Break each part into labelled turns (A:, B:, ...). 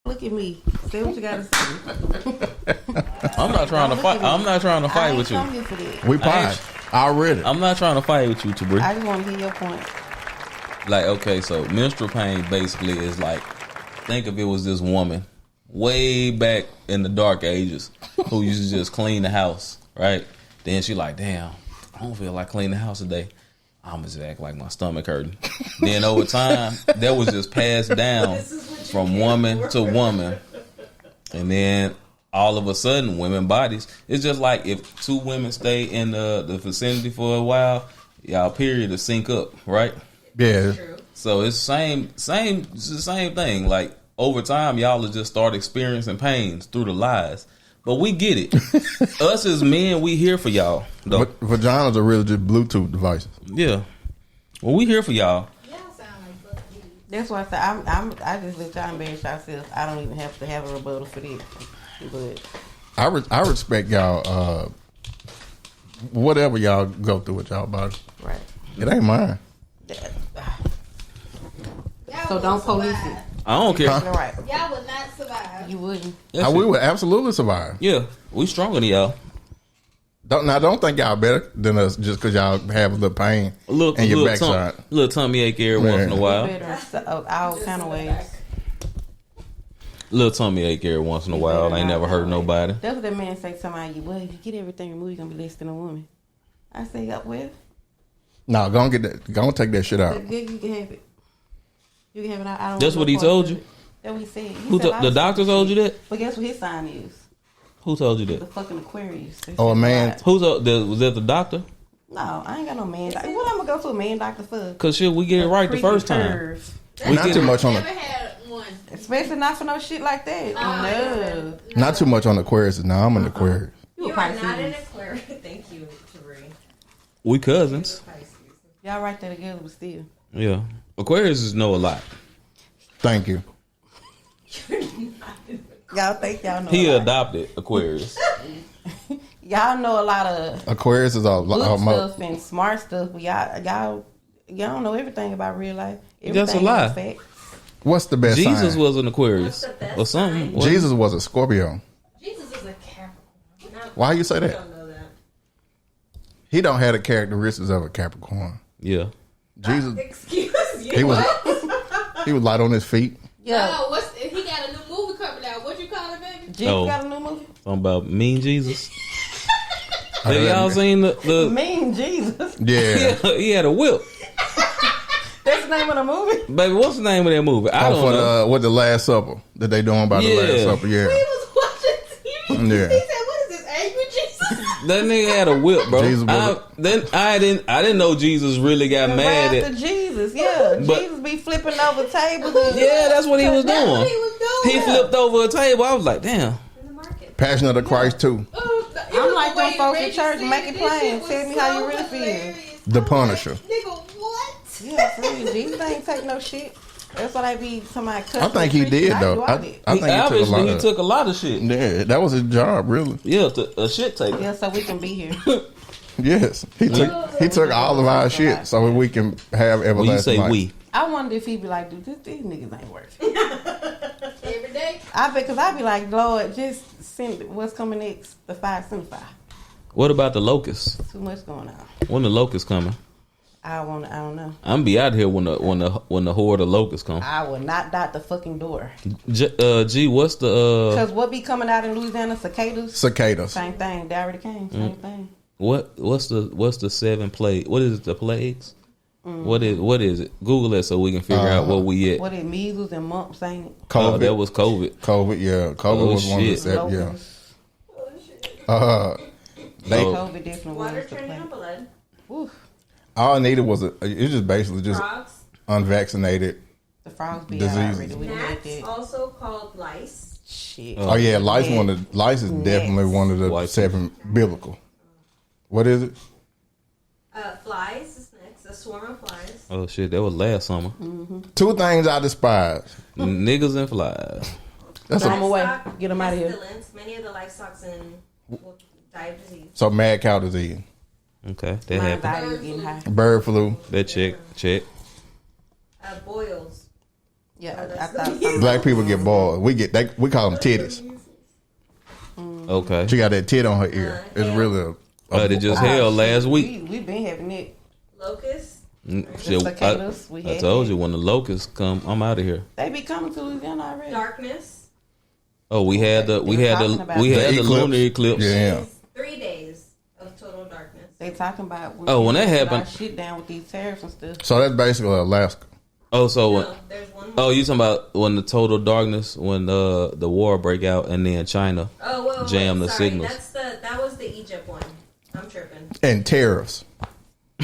A: Look at me. Say what you gotta say.
B: I'm not trying to fight. I'm not trying to fight with you.
C: We fine already.
B: I'm not trying to fight with you, Tabri.
A: I just want to hear your point.
B: Like, okay, so menstrual pain basically is like, think if it was this woman way back in the dark ages who used to just clean the house, right? Then she like, damn, I don't feel like cleaning the house today. I'm just act like my stomach hurting. Then over time, that was just passed down from woman to woman. And then all of a sudden, women bodies, it's just like if two women stay in the vicinity for a while, y'all period to sync up, right?
C: Yeah.
B: So it's it's the same thing. Like over time, y'all will just start experiencing pains through the lies. But we get it. Us as men, we here for y'all. Though.
C: Vaginas are really just Bluetooth devices.
B: Yeah. Well, we here for y'all.
D: Y'all sound like fuck you.
A: That's why I said I just let y'all embarrass yourself. I don't even have to have a rebuttal for this. But
C: I respect y'all. Whatever y'all go through with y'all body,
A: right.
C: It ain't mine.
A: So don't police it.
B: I don't care.
A: You're right.
D: Y'all would not survive.
A: You wouldn't.
C: We would absolutely survive.
B: Yeah, we stronger than y'all.
C: Don't think y'all better than us just because y'all have a little pain in your backside.
B: Little tummy ache every once in a while.
A: Better all kind of ways.
B: Little tummy ache every once in a while. Ain't never hurt nobody.
A: That's what that man say to somebody. Well, if you get everything removed, you're gonna be less than a woman. I say, well,
C: no, go and get that. Go and take that shit out.
A: You can have it. You can have it. I don't.
B: That's what he told you.
A: That's what he said.
B: Who the doctor told you that?
A: But guess what his sign is?
B: Who told you
A: The
B: that?
A: fucking Aquarius.
C: Oh, a man.
B: Was that the doctor?
A: No, I ain't got no man doctor. What I'm gonna go to a man doctor for?
B: Cause shit, we get it right the first time.
C: Not too much on
D: Never
C: the.
D: had one.
A: Especially not for no shit like that. No.
C: Not too much on Aquarius. Now I'm an Aquarius.
A: You
E: are
A: Pisces.
E: not an Aquarius. Thank you, Tabri.
B: We cousins.
A: Y'all right there together, but still.
B: Yeah, Aquarius know a lot.
C: Thank you.
A: Y'all think y'all know.
B: He
A: a lot.
B: adopted Aquarius.
A: Y'all know a lot of
C: Aquarius is all
A: good stuff and smart stuff, but y'all don't know everything about real life. Everything
B: That's a lie.
A: is fact.
C: What's the best
B: Jesus
C: sign?
B: was an Aquarius
E: What's the best
B: or something.
E: sign?
C: Jesus was a Scorpio.
E: Jesus is a Capricorn.
C: Why you say
E: I
C: that?
E: don't know that.
C: He don't have the characteristics of a Capricorn.
B: Yeah.
C: Jesus,
E: Excuse you.
C: he was light on his feet.
A: Yeah.
D: No, he got a new movie coming out. What you call it, baby?
A: Jesus got a new movie.
B: Something about Mean Jesus.
C: I
B: Have
C: heard
B: y'all
C: that.
B: seen the
A: Mean Jesus.
C: Yeah.
B: he had a whip.
A: That's the name of the movie.
B: Baby, what's the name of that movie? I don't know.
C: What the Last Supper that they doing about the Last Supper? Yeah.
D: We was watching TV.
C: Yeah.
D: He said, "What is this, angry Jesus?"
B: That nigga had a whip, bro.
C: Jesus was
B: I didn't know Jesus really got
A: The
B: mad
A: Wrath
B: at.
A: of Jesus. Yeah.
B: But-
A: Jesus be flipping over tables. And,
B: Yeah, that's what he was
D: That's
B: doing.
D: what he was doing.
B: He flipped over a table. I was like, damn.
E: In the market.
C: Passion of the Christ too.
A: I'm like them folks in church. Make it plain. Tell me how you really feel.
C: The Punisher.
D: Nigga, what?
A: Yeah, for real. Jesus ain't take no shit. That's what I be somebody cussing.
C: I think he did though. I think he took a
B: Obviously,
C: lot.
B: he took a lot of shit.
C: Yeah, that was his job, really.
B: Yeah, a shit taker.
A: Yeah, so we can be here.
C: Yes, he took all of our shit so we can have everlasting
B: When you say
C: life.
B: we,
A: I wonder if he'd be like, dude, these niggas ain't worth it.
D: Every day.
A: I bet, because I'd be like, Lord, just send what's coming next. The 575.
B: what about the locusts?
A: Too much going on.
B: When the locusts coming?
A: I don't know.
B: I'm be out here when the horde of locusts come.
A: I will not dot the fucking door.
B: G, what's the
A: Because what be coming out in Louisiana? Cicadas?
C: Cicadas.
A: Same thing. They already came. Same thing.
B: what's the 7 plague? What is it? The plagues? What is it? Google it so we can figure out where we at.
A: What is measles and mumps, ain't it?
C: COVID.
B: That was COVID.
C: COVID, yeah. COVID was one of the
B: shit.
C: seven, yeah.
A: Locusts.
C: They
A: COVID definitely
E: Water
A: was the
E: turning
A: play.
E: on blood.
A: Woo.
C: all I needed was it just basically just
E: Frogs.
C: unvaccinated.
A: The frogs be
C: Diseases.
A: out already. We done
E: Gnats,
A: did that.
E: also called lice.
A: Shit.
C: Oh yeah, lice
A: Yeah.
C: lice is definitely one of the
B: Lice.
C: 7 biblical. What is it?
E: Flies is next. A swarm of flies.
B: Oh shit, that was last summer.
C: 2 things I despise.
B: Niggas and flies.
C: That's
A: Throw 'em
C: a,
A: away.
E: Livestock
A: Get 'em outta here.
E: pestilence. Many of the livestock will die of disease.
C: so mad cow disease,
B: Okay, that
A: My
B: happened.
A: anxiety is getting high.
C: bird flu.
B: That check.
E: Boils.
A: Yeah, I thought
C: Black people get bald. We call them titties.
B: Okay.
C: She got that tit on her ear. It's really
B: It just held last week.
A: we been having it.
E: Locust.
B: Shit,
A: cicadas, we
B: I
A: had
B: told
A: that.
B: you when the locusts come, I'm out of here.
A: They be coming to Louisiana already.
E: Darkness.
B: Oh, we had the
A: talking about
B: we
A: the
B: had the lunar eclipse.
C: Yeah.
E: Is 3 days of total darkness.
A: They talking about
B: When that
A: put our
B: happened-
A: shit down with these tariffs and stuff.
C: So that's basically Alaska.
B: Oh, so when,
E: No, there's one more.
B: oh, you talking about when the total darkness, when the war break out, and then China jam the
E: sorry.
B: signals.
E: That was the Egypt one. I'm tripping.
C: And tariffs.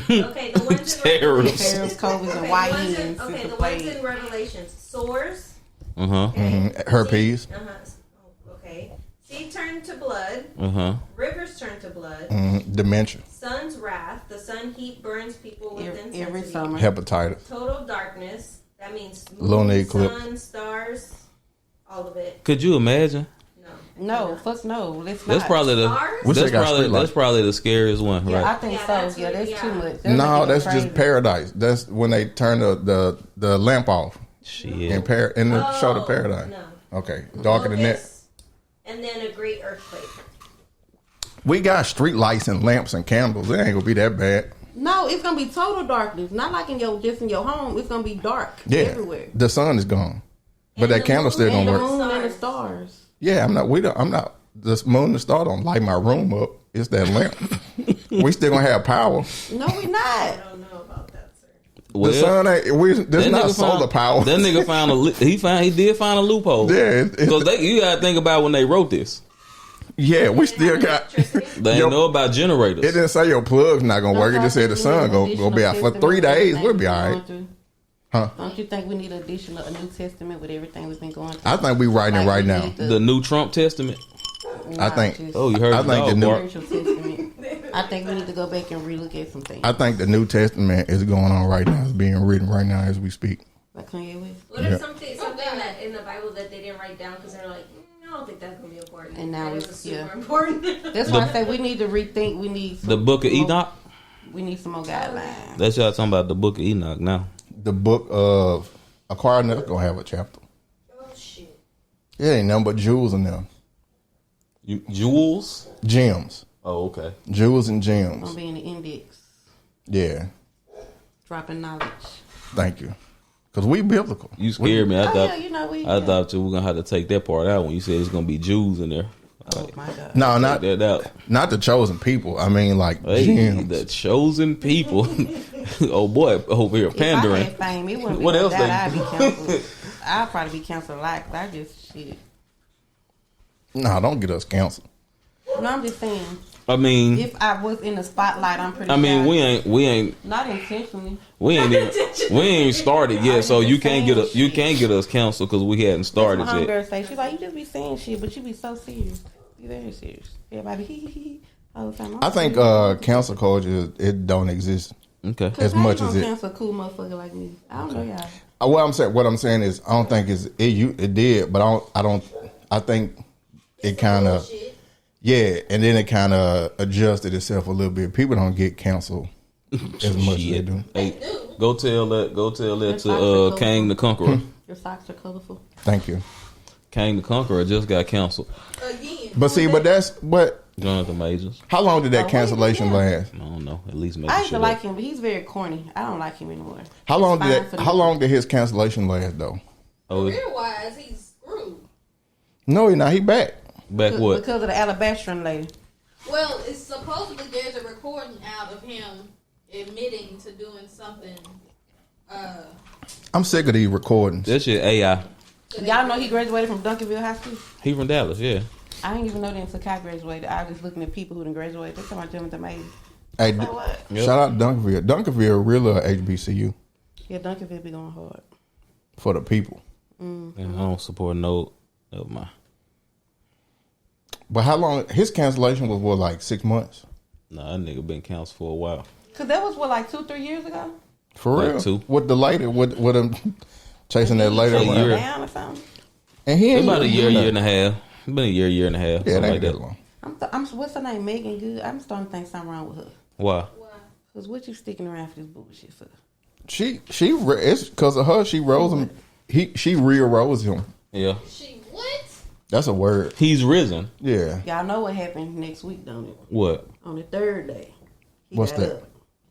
E: Okay, the ones in
B: Tariffs.
A: Tariffs, COVID,
E: Okay,
A: and
E: the
A: white
E: ones in,
A: ends.
E: okay,
A: Super
E: the ones
A: plague.
E: in Revelations. Sores.
B: Uh huh.
E: Okay.
C: Herpes.
E: Okay. Sea turned to blood.
B: Uh huh.
E: Rivers turned to blood.
C: Dementia.
E: Sun's wrath. The sun heat burns people with intensity.
A: Every summer.
C: Hepatitis.
E: Total darkness. That means
C: Lunar
E: moon,
C: eclipse.
E: sun, stars, all of it.
B: Could you imagine?
A: No, fuck no. Let's
B: That's
A: not.
B: probably the
E: Stars?
C: We still
B: that's
C: got
B: probably
C: street lights.
B: that's probably the scariest one,
A: Yeah, I
B: right?
A: think
E: Yeah,
A: so.
E: that's
A: Yeah,
E: what-
A: that's
E: yeah.
A: too much.
C: No, that's
A: crazy.
C: just paradise. That's when they turn the lamp off
B: Shit.
C: in the show the paradise.
E: No.
C: Okay, darker than that.
E: Locusts, and then a great earthquake.
C: We got street lights and lamps and candles. It ain't gonna be that bad.
A: No, it's gonna be total darkness. Not like in your home. It's gonna be dark
C: Yeah,
A: everywhere.
C: the sun is gone, but
E: And
C: that
E: the
C: candle still
E: moon
A: And
C: gonna
A: the
C: work.
A: moon and the
E: Stars.
A: stars.
C: Yeah, I'm not. The moon and the star don't light my room up. It's that lamp. We still gonna have power.
A: No, we
E: I
A: not.
E: don't know about that, sir.
B: Well,
C: The sun ain't. There's
B: that
C: not
B: nigga
C: solar
B: found-
C: power.
B: That nigga found he did find a loophole.
C: Yeah,
B: Because you gotta think about when they wrote this.
C: yeah, we still got.
E: Electricity.
B: They
C: Yo,
B: didn't know about
C: It
B: generators.
C: didn't say your plug's not gonna work. It just said the sun gonna be out for 3 days. We'll be all right. Huh?
A: Don't you think we need a New Testament with everything we've been going through?
C: I think we writing it right now.
B: The New Trump Testament.
C: I think-
B: Oh, you heard
C: I
B: the
C: think the
B: dog
C: new-
B: bark.
A: Testament. I think we need to go back and relook at some things.
C: I think the New Testament is going on right now. It's being written right now as we speak.
A: Like Kanye West.
E: What
C: Yeah.
E: if something that in the Bible that they didn't write down because they're like, I don't think that's gonna be important.
A: And now
E: it
A: it's-
E: was super
A: yeah.
E: important.
A: That's why I say we need to rethink. We need
B: The Book of
A: more-
B: Enoch.
A: We need some more guidelines.
B: That's y'all talking about the Book of Enoch now.
C: The book of Aquarius gonna have a chapter.
E: Oh shit.
C: It ain't nothing but jewels in there.
B: Jewels.
C: Gems.
B: Oh, okay.
C: Jewels and
A: Gonna
C: gems.
A: be in the index,
C: Yeah.
A: dropping knowledge.
C: Thank you. Because we biblical.
B: You scared me. I
A: Oh
B: thought
A: yeah, you know we.
B: I thought you were gonna have to take that part out when you said it's gonna be Jews in there.
A: Oh my God.
C: No, not
B: Take that out.
C: not the chosen people. I mean like
B: Hey,
C: gems.
B: the chosen people. Oh boy, over here
A: If I
B: pandering.
A: had fame, it wouldn't be
B: What
A: like
B: else
A: that.
B: they-
A: I'd be canceled. I'd probably be canceled a lot. 'Cause I just shit.
C: No, don't get us canceled.
A: No, I'm just saying.
B: I mean,
A: If I was in the spotlight, I'm pretty.
B: I mean,
A: sure
B: we ain't
A: not intentionally.
B: we ain't started yet, so you can't get us canceled because we hadn't started
A: That's what
B: yet.
A: homegirl say. She's like, you just be saying shit, but you be so serious. You very serious. Everybody hee hee hee all the time.
C: I think cancel culture it don't exist
B: Okay.
C: as much as it.
A: Cancel a cool motherfucker like me. I don't know y'all.
C: What I'm saying is I don't think it did, but I think it kind of
E: Shit.
C: yeah, and then it kind of adjusted itself a little bit. People don't get canceled as much as they
B: Shit.
C: do.
B: Hey, go tell that
A: That's
B: to
A: toxic
B: Kang the Conqueror.
A: Your socks are colorful.
C: Thank you.
B: Kang the Conqueror just got canceled.
D: Again.
C: But see, but
B: Jonathan Majors.
C: how long did that
A: Oh,
C: cancellation
A: wait,
C: last?
B: I don't know. At least make
A: I used to
B: sure.
A: like him, but he's very corny. I don't like him anymore.
C: How long
A: It's fine for the-
C: How long did his cancellation last though?
B: Oh,
D: Career wise, he's screwed.
C: No, he back.
B: back what?
A: Because of the alabastron lady.
D: Well, it's supposedly there's a recording out of him admitting to doing something.
C: I'm sick of these recordings.
B: That shit AI.
A: Y'all know he graduated from Duncanville High School?
B: He from Dallas, yeah.
A: I didn't even know that until Kai graduated. I was just looking at people who done graduated. They're talking about Jonathan Majors.
C: Hey,
A: So what?
B: Yep.
C: shout out Duncanville. Duncanville really a HBCU
A: Yeah, Duncanville be going hard.
C: for the people.
B: And I don't support no of my.
C: But how long? His cancellation was what, like 6 months?
B: Nah, that nigga been canceled for a while.
A: Because that was, what, like 2-3 years ago?
C: For
B: Like
C: real?
B: 2.
C: With the lady, with him chasing that lady
B: A
A: He
C: around.
B: year.
A: down or something?
C: And he ain't
B: About a
C: even
B: year
C: do
B: and a half. It's been a year and a half.
C: Yeah, it
B: something
C: ain't
B: like
C: that
B: that.
C: long.
A: What's her name? Megan Good? I'm starting to think something wrong with her.
B: Why?
A: Because what you sticking around for this bullshit for?
C: It's because of her. She rose him. she re-arose him.
B: Yeah,
D: She what?
C: That's a word.
B: he's risen.
C: Yeah.
A: Y'all know what happened next week, don't it?
B: What?
A: On the third day. He
C: What's
A: got
C: that?
A: up.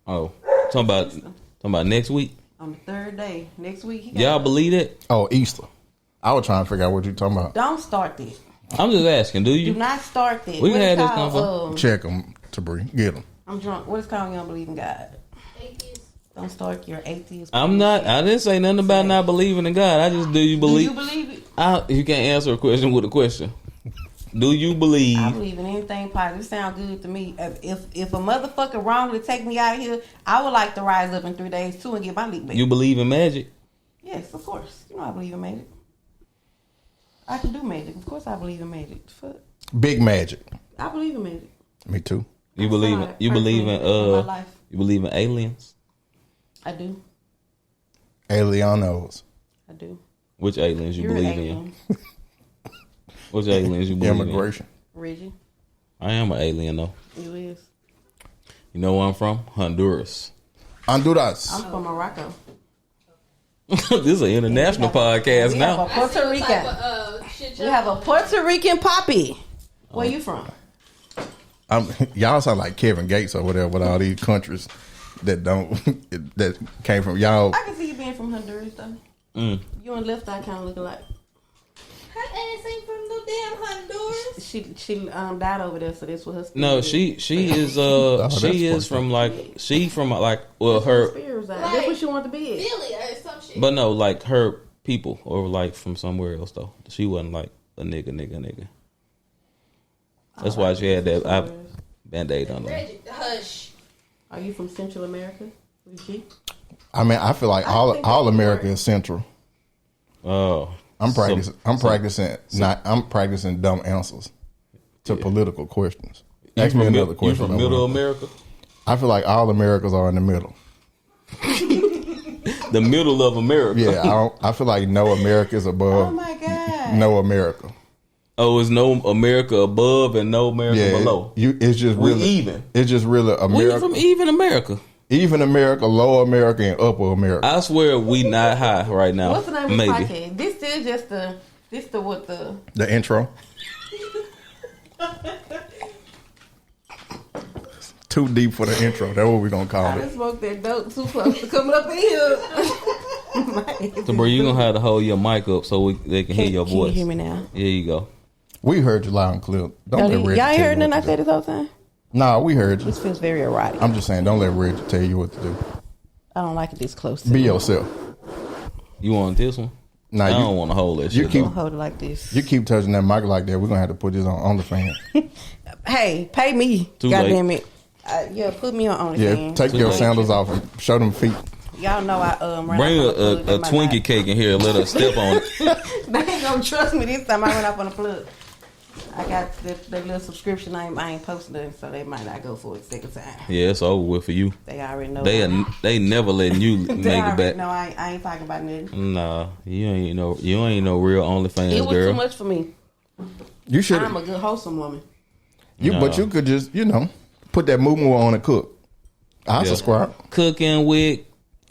B: Oh, talking about next week.
A: On the third day. Next week, he got
B: Y'all
A: up.
B: believe it?
C: Oh, Easter. I was trying to figure out what you're talking about.
A: Don't start that.
B: I'm just asking. Do
A: Do
B: you?
A: not start that.
B: We
A: What
B: had
A: is
B: this
A: called,
C: Check them, Tabri. Get them.
A: I'm drunk. What is called you don't believe in God?
D: Atheist.
A: Don't start your atheist.
B: I'm not. I didn't say nothing about not believing in God. I just do you
A: Do
B: believe?
A: you believe it?
B: You can't answer a question with a question. Do you
A: I
B: believe?
A: believe in anything positive. It sounds good to me. If a motherfucker wrongly take me out of here, I would like to rise up in 3 days too and get my leak back.
B: You believe in magic?
A: Yes, of course. You know I believe in magic. I can do magic. Of course I believe in magic. Fuck.
C: Big magic.
A: I believe in magic.
C: Me too.
B: You believe in?
A: That's
B: You
A: not a
B: believe in?
A: personal in my life.
B: You believe in aliens?
A: I do.
C: Alienos.
A: I do.
B: Which aliens you
A: You're an
B: believe in?
A: alien.
B: Which aliens you believe
C: Immigration.
A: Reggie.
B: in? I am an alien though.
A: You is.
B: You know where I'm from? Honduras.
C: Honduras.
A: I'm from Morocco.
B: This is an international podcast
A: We have
B: now.
A: a Puerto
D: What type
A: Rican.
D: of, shit
A: We
D: y'all
A: have a
D: on?
A: Puerto Rican poppy. Where you from?
C: Y'all sound like Kevin Gates or whatever with all these countries that don't that came from y'all.
A: I can see you being from Honduras though. You and Left Eye kind of look alike.
D: Her ass ain't from no damn Honduras.
A: She died over there, so that's what her. Spirit
B: No,
A: is.
B: she is
C: that's
B: she is
C: fucked
B: from like well her
A: Spirit reside.
D: Like-
A: That's what she wanted to be.
D: Billy or some shit.
B: but no like her people or like from somewhere else though. She wasn't like a nigga. That's why she had that band-aid on her.
D: Reggie, hush.
A: Are you from Central America? Reggie?
C: I mean, I feel like
A: I think
C: all
A: that's
C: America
A: right.
C: is central.
B: Oh,
C: I'm practicing dumb answers to political questions. Ask me another
B: You
C: question.
B: from Middle America?
C: I feel like all Americas are in the middle.
B: The middle of America.
C: Yeah, I feel like no America is
A: Oh
C: above
A: my God.
C: no America.
B: Oh, it's no America above and no America
C: Yeah,
B: below.
C: it's just
B: We
C: really
B: even.
C: It's just really
B: We
C: America,
B: from even America.
C: even America, lower America, and upper America.
B: I swear we not high right now.
A: What's the name of
B: Maybe.
A: this podcast? This is just the
C: The intro. Too deep for the intro. That's what we're gonna call
A: I
C: it.
A: done smoked that dope too close to coming up in here.
B: So, bro, you gonna have to hold your mic up so they can hear your
A: Can you
B: voice.
A: hear me now?
B: There you go.
C: We heard you loud and clear. Don't
A: Y'all
C: let Reggie
A: ain't
C: tell
A: heard
C: you
A: nothing
C: what
A: I
C: to
A: said
C: do.
A: this whole time?
C: Nah, we heard you.
A: This feels very erotic.
C: I'm just saying, don't let Reggie tell you what to do.
A: I don't like it this close to
C: Be
A: me.
C: yourself.
B: You want this one?
C: Nah,
B: I
C: you-
B: don't want to hold that
C: you
B: shit.
C: keep-
B: though.
A: Hold it like this.
C: You keep touching that mic like that, we're gonna have to put this on the fan.
A: Hey, pay me.
B: Too
A: God
B: late.
A: damn it. Yeah, put me on
C: Yeah,
A: OnlyFans.
C: take your
B: late.
C: sandals off and show them feet.
A: Y'all know I ran
B: Bring
A: off on
B: a
A: the plug. That's my
B: Twinkie cake in here and let us step on it.
A: They ain't gonna trust me this time. I went off on the plug. I got that little subscription. I ain't posting it, so they might not go for it second time.
B: Yeah, it's over with for you.
A: They already know.
B: They never letting you make
A: They
B: it
A: already
B: back.
A: know I ain't talking about nothing.
B: Nah, you ain't no real OnlyFans
A: It was
B: girl.
A: too much for me.
C: You should,
A: I'm a good wholesome woman.
C: but you could just, put that moo on and cook. I
B: Yeah.
C: subscribe.
B: Cooking with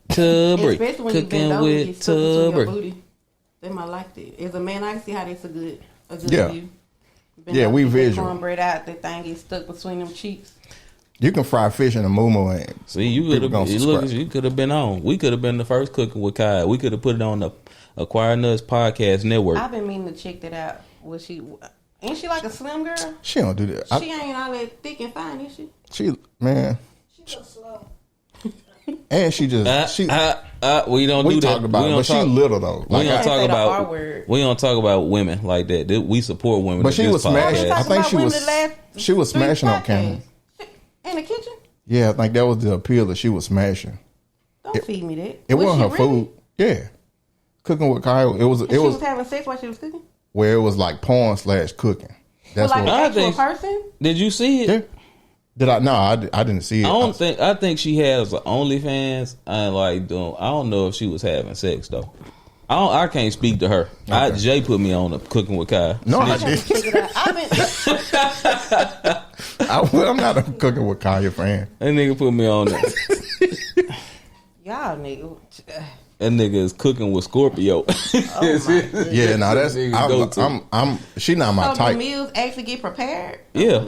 B: Tubry.
A: Especially when you
B: Cooking
A: bend over and get
B: with
A: stuck between your
B: Tubry.
A: booty. They might like that. As a man, I can see how that's a good
C: Yeah.
A: view.
C: Yeah, we
A: get that
C: visual.
A: Cornbread out, that thing gets stuck between them cheeks.
C: You can fry fish in a moo and
B: See, you
C: People
B: could
C: gonna
B: have
C: subscribe.
B: you could have been on. We could have been the first Cooking with Kai. We could have put it on the Acquire Nuts Podcast Network.
A: I've been meaning to check that out. Was she? Ain't she like a slim girl?
C: she don't do that.
A: She ain't all that thick and fine, is she?
C: She man,
D: She go slow.
C: and she just
B: we don't
C: we
B: do that.
C: talk about
B: we
C: it,
B: don't
C: but she
B: talk,
C: little though.
B: we
C: Like,
B: don't
A: I
B: talk
A: say the R
B: about
A: word.
B: we don't talk about women like that. We support women.
C: but
B: at
C: she
B: this
C: was smashing.
B: podcast.
C: I think she was she was
A: Three
C: smashing on
A: podcasts.
C: camera.
A: In the kitchen?
C: Yeah, I think that was the appeal that she was smashing.
A: Don't feed me that.
C: It
A: Was
C: wasn't
A: she
C: her
A: really?
C: food. Yeah, cooking with Kyle. It was.
A: And
C: It
A: she
C: was
A: was having sex while she was cooking?
C: where it was like porn / cooking. That's
A: Well, like
C: what.
A: an
B: I
A: actual
B: think-
A: person?
B: Did you see it?
C: Yeah. Did I? No, I didn't see it.
B: I think she has an OnlyFans. I don't know if she was having sex though. I can't speak to her.
C: Okay.
B: Jay put me on the Cooking with Kai.
C: No, I
A: I
C: didn't.
A: check it out.
C: I'm not a cooking with Kaya fan.
B: That nigga put me on that.
A: Y'all nigga.
B: That nigga is cooking with Scorpio.
A: Oh my goodness.
C: Yeah, now that's
B: Nigga go to.
C: I'm she not my
A: So the
C: type.
A: meals actually get prepared?
B: Yeah.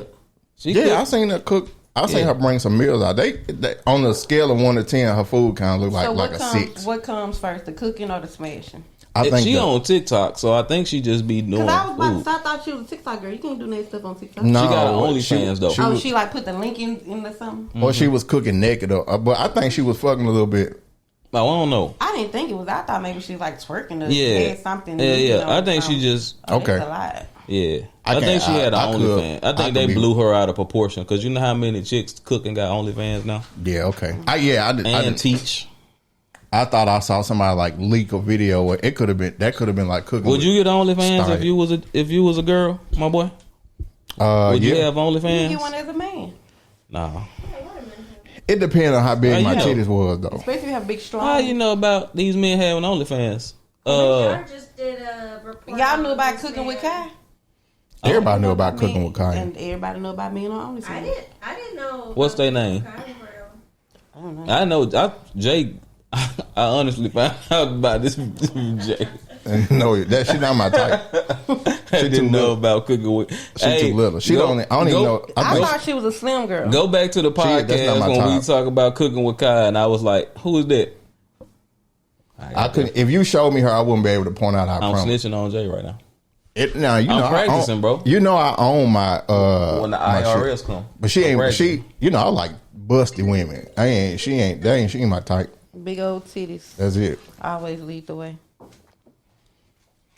B: She
C: Yeah, I
B: cook.
C: seen her cook. I seen
B: Yeah.
C: her bring some meals out. They on a scale of 1 to 10, her food kind of look like
A: So
C: like
A: what
C: a
A: comes?
C: 6.
A: What comes first, the cooking or the smashing?
C: I think
B: She
C: that-
B: on TikTok, so I think she just be doing
A: Because I was about to
B: food.
A: say, I thought she was a TikTok girl. You can't do that stuff on TikTok.
C: No,
B: She got her OnlyFans, though.
C: She
A: Oh,
C: was,
A: she like put the link in the something.
C: or she was cooking naked, but I think she was fucking a little bit.
B: No, I don't know.
A: I didn't think it was. I thought maybe she was like twerking or
B: Yeah.
A: had something.
B: Yeah,
A: you
B: yeah.
A: know,
B: I think she just.
A: Oh,
C: Okay.
A: that's a lot.
B: Yeah,
C: I
B: I think
C: can't-
B: she had
C: I
B: an
C: could-
B: OnlyFans. I
C: I
B: think
C: could
B: they
C: be-
B: blew her out of proportion because you know how many chicks cooking got OnlyFans now
C: Yeah, okay. I did.
B: teach.
C: I thought I saw somebody like leak a video. Where it could have been like cooking.
B: Would you get OnlyFans
C: Start.
B: if you was a girl, my boy? Would you
C: Yeah.
B: have
A: You
B: OnlyFans?
A: get one as a man,
B: Nah.
C: It depends on how big
B: How
C: my
B: you know?
C: titties was though.
A: especially if you have big strong.
B: How you know about these men having OnlyFans?
E: Y'all just did a report.
A: Y'all
E: on
A: knew about
E: this
A: cooking with
E: man.
A: Kai.
C: Everybody knew about cooking with Kai.
A: and everybody know about me on OnlyFans.
E: I didn't know.
B: What's their name? I know. Jay. I honestly found out about this from Jay.
C: No, that she not my type.
B: I
C: too
B: didn't know
C: little.
B: about cooking with.
C: She too little. She don't. I don't even know.
A: I
C: think
A: thought she was a slim girl.
B: Go back to the
C: that's not
B: podcast
C: my
B: when we
C: type.
B: talk about cooking with Kai, and I was like, "Who is that?"
C: I couldn't. If you showed me her, I wouldn't be able to point out. I
B: I'm
C: promise.
B: snitching on Jay right now.
C: Now you know
B: I'm practicing,
C: I own,
B: bro.
C: You know I own my
B: When the
C: my
B: IRS
C: shit.
B: come,
C: But she
B: I'm
C: ain't.
B: practicing.
C: She I like busty women. She ain't my type.
A: Big old titties.
C: That's it.
A: Always lead the way.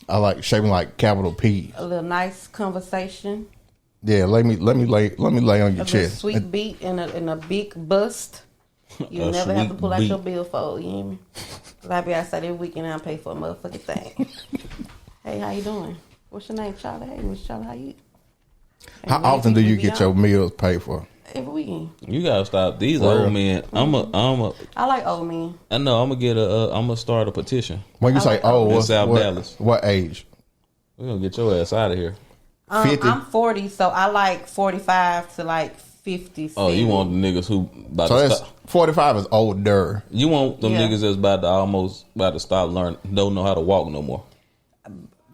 C: I like shaping like capital P.
A: A little nice conversation.
C: Yeah, let me lay on your
A: A little
C: chest.
A: sweet beat and a big bust. You'll
B: A
A: never have to
B: sweet
A: pull out
B: beat.
A: your billfold. You hear me? 'Cause I be outside every weekend and I pay for a motherfucking thing. Hey, how you doing? What's your name, Charlie? Hey, what's Charlie? How you?
C: How often do you get your meals paid for?
A: Every weekend.
B: You gotta stop these
C: For real?
B: old men.
A: I like old men.
B: I know. I'm gonna get I'm gonna start a petition.
C: When you say,
A: like
C: oh,
B: in
C: what's,
B: South Dallas.
C: what age?
B: We're gonna get your ass out of here.
C: 50?
A: I'm 40, so I like 45 to like 50.
B: Oh, you
A: 60.
B: want the niggas who about
C: So
B: to
C: that's
B: stop?
C: 45 is older.
B: You want them
A: Yeah.
B: niggas that's about to stop learning, don't know how to walk no more.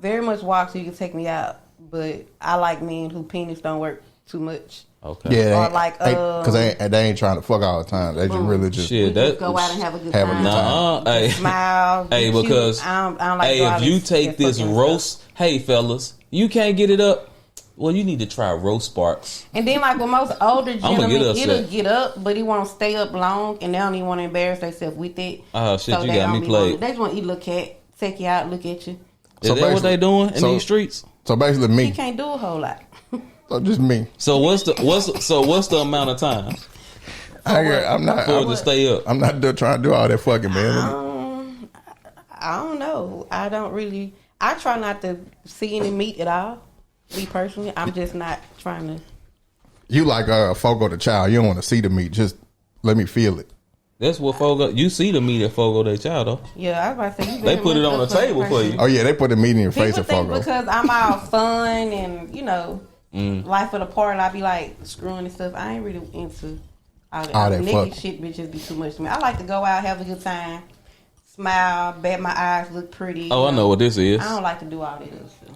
A: Very much walk so you can take me out, but I like men who penis don't work too much.
B: Okay.
C: Yeah,
A: Or like,
C: because they ain't trying to fuck all the time. They just really just
B: Shit,
A: We
B: that
A: just go out and have a good
C: have a
A: time.
C: good time.
B: Nah, hey,
A: Smile.
B: hey,
A: be cute.
B: because
A: I don't like
B: hey,
A: go out
B: if you
A: and-
B: take
A: and
B: this
A: fucking
B: roast, hey fellas, you can't get it up. Well, you need to try roast sparks.
A: And then, like with most older
B: I'ma
A: gentlemen,
B: get upset.
A: it'll get up, but he won't stay up long, and they don't even want to embarrass themselves with it.
B: Oh, shit, you
A: they
B: got
A: don't
B: me
A: be
B: played.
A: wanna- They just want to eat a little cat, take you out, look at you.
B: Is
C: So
B: that what
C: basically-
B: they doing in
C: so-
B: these streets?
C: So basically,
A: He
C: me.
A: can't do a whole lot.
C: So just me.
B: So what's the amount of time
C: I'm not.
B: for it to stay up?
C: I'm not trying to do all that fucking, man.
A: I don't know. I don't really. I try not to see any meat at all. Me personally, I'm just not trying to.
C: You like Fogo the child. You don't want to see the meat. Just let me feel it.
B: That's what Fogo. You see the meat at Fogo they child though.
A: Yeah, I was about to say. You
B: They
A: very
B: put it
A: much
B: on the
A: up for
B: table for
A: person.
B: you.
C: Oh yeah, they put the meat in your face
A: People
C: at
A: think
C: Fogo.
A: because I'm all fun and
B: Mm.
A: life of the party, I be like screwing and stuff. I ain't really into all that.
C: All that
A: naked
C: fuck.
A: shit. Bitches be too much to me. I like to go out, have a good time, smile, bat my eyes, look pretty.
B: Oh, I know what this is.
A: I don't like to do all that other stuff.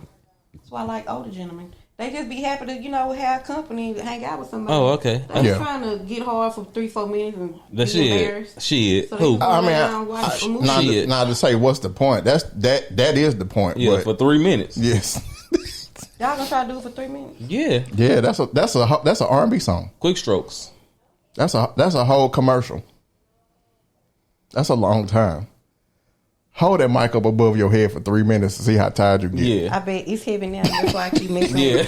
A: That's why I like older gentlemen. They just be happy to have company, hang out with somebody.
B: Oh, okay.
A: They
C: Yeah.
A: trying to get hard for 3-4 minutes and
B: That
A: be
B: shit.
A: embarrassed.
B: Shit.
A: So they
B: Who?
A: go
C: I mean,
A: down, watch a movie.
B: Shit.
C: not to say what's the point. That is the point.
B: Yeah,
C: but
B: for 3 minutes.
C: yes,
A: Y'all gonna try to do it for 3 minutes?
B: Yeah.
C: yeah. That's a R&B song.
B: Quick strokes.
C: That's a whole commercial. That's a long time. Hold that mic up above your head for 3 minutes to see how tired you get.
B: Yeah.
A: I bet it's heavy now. That's why I keep messing.
B: Yeah.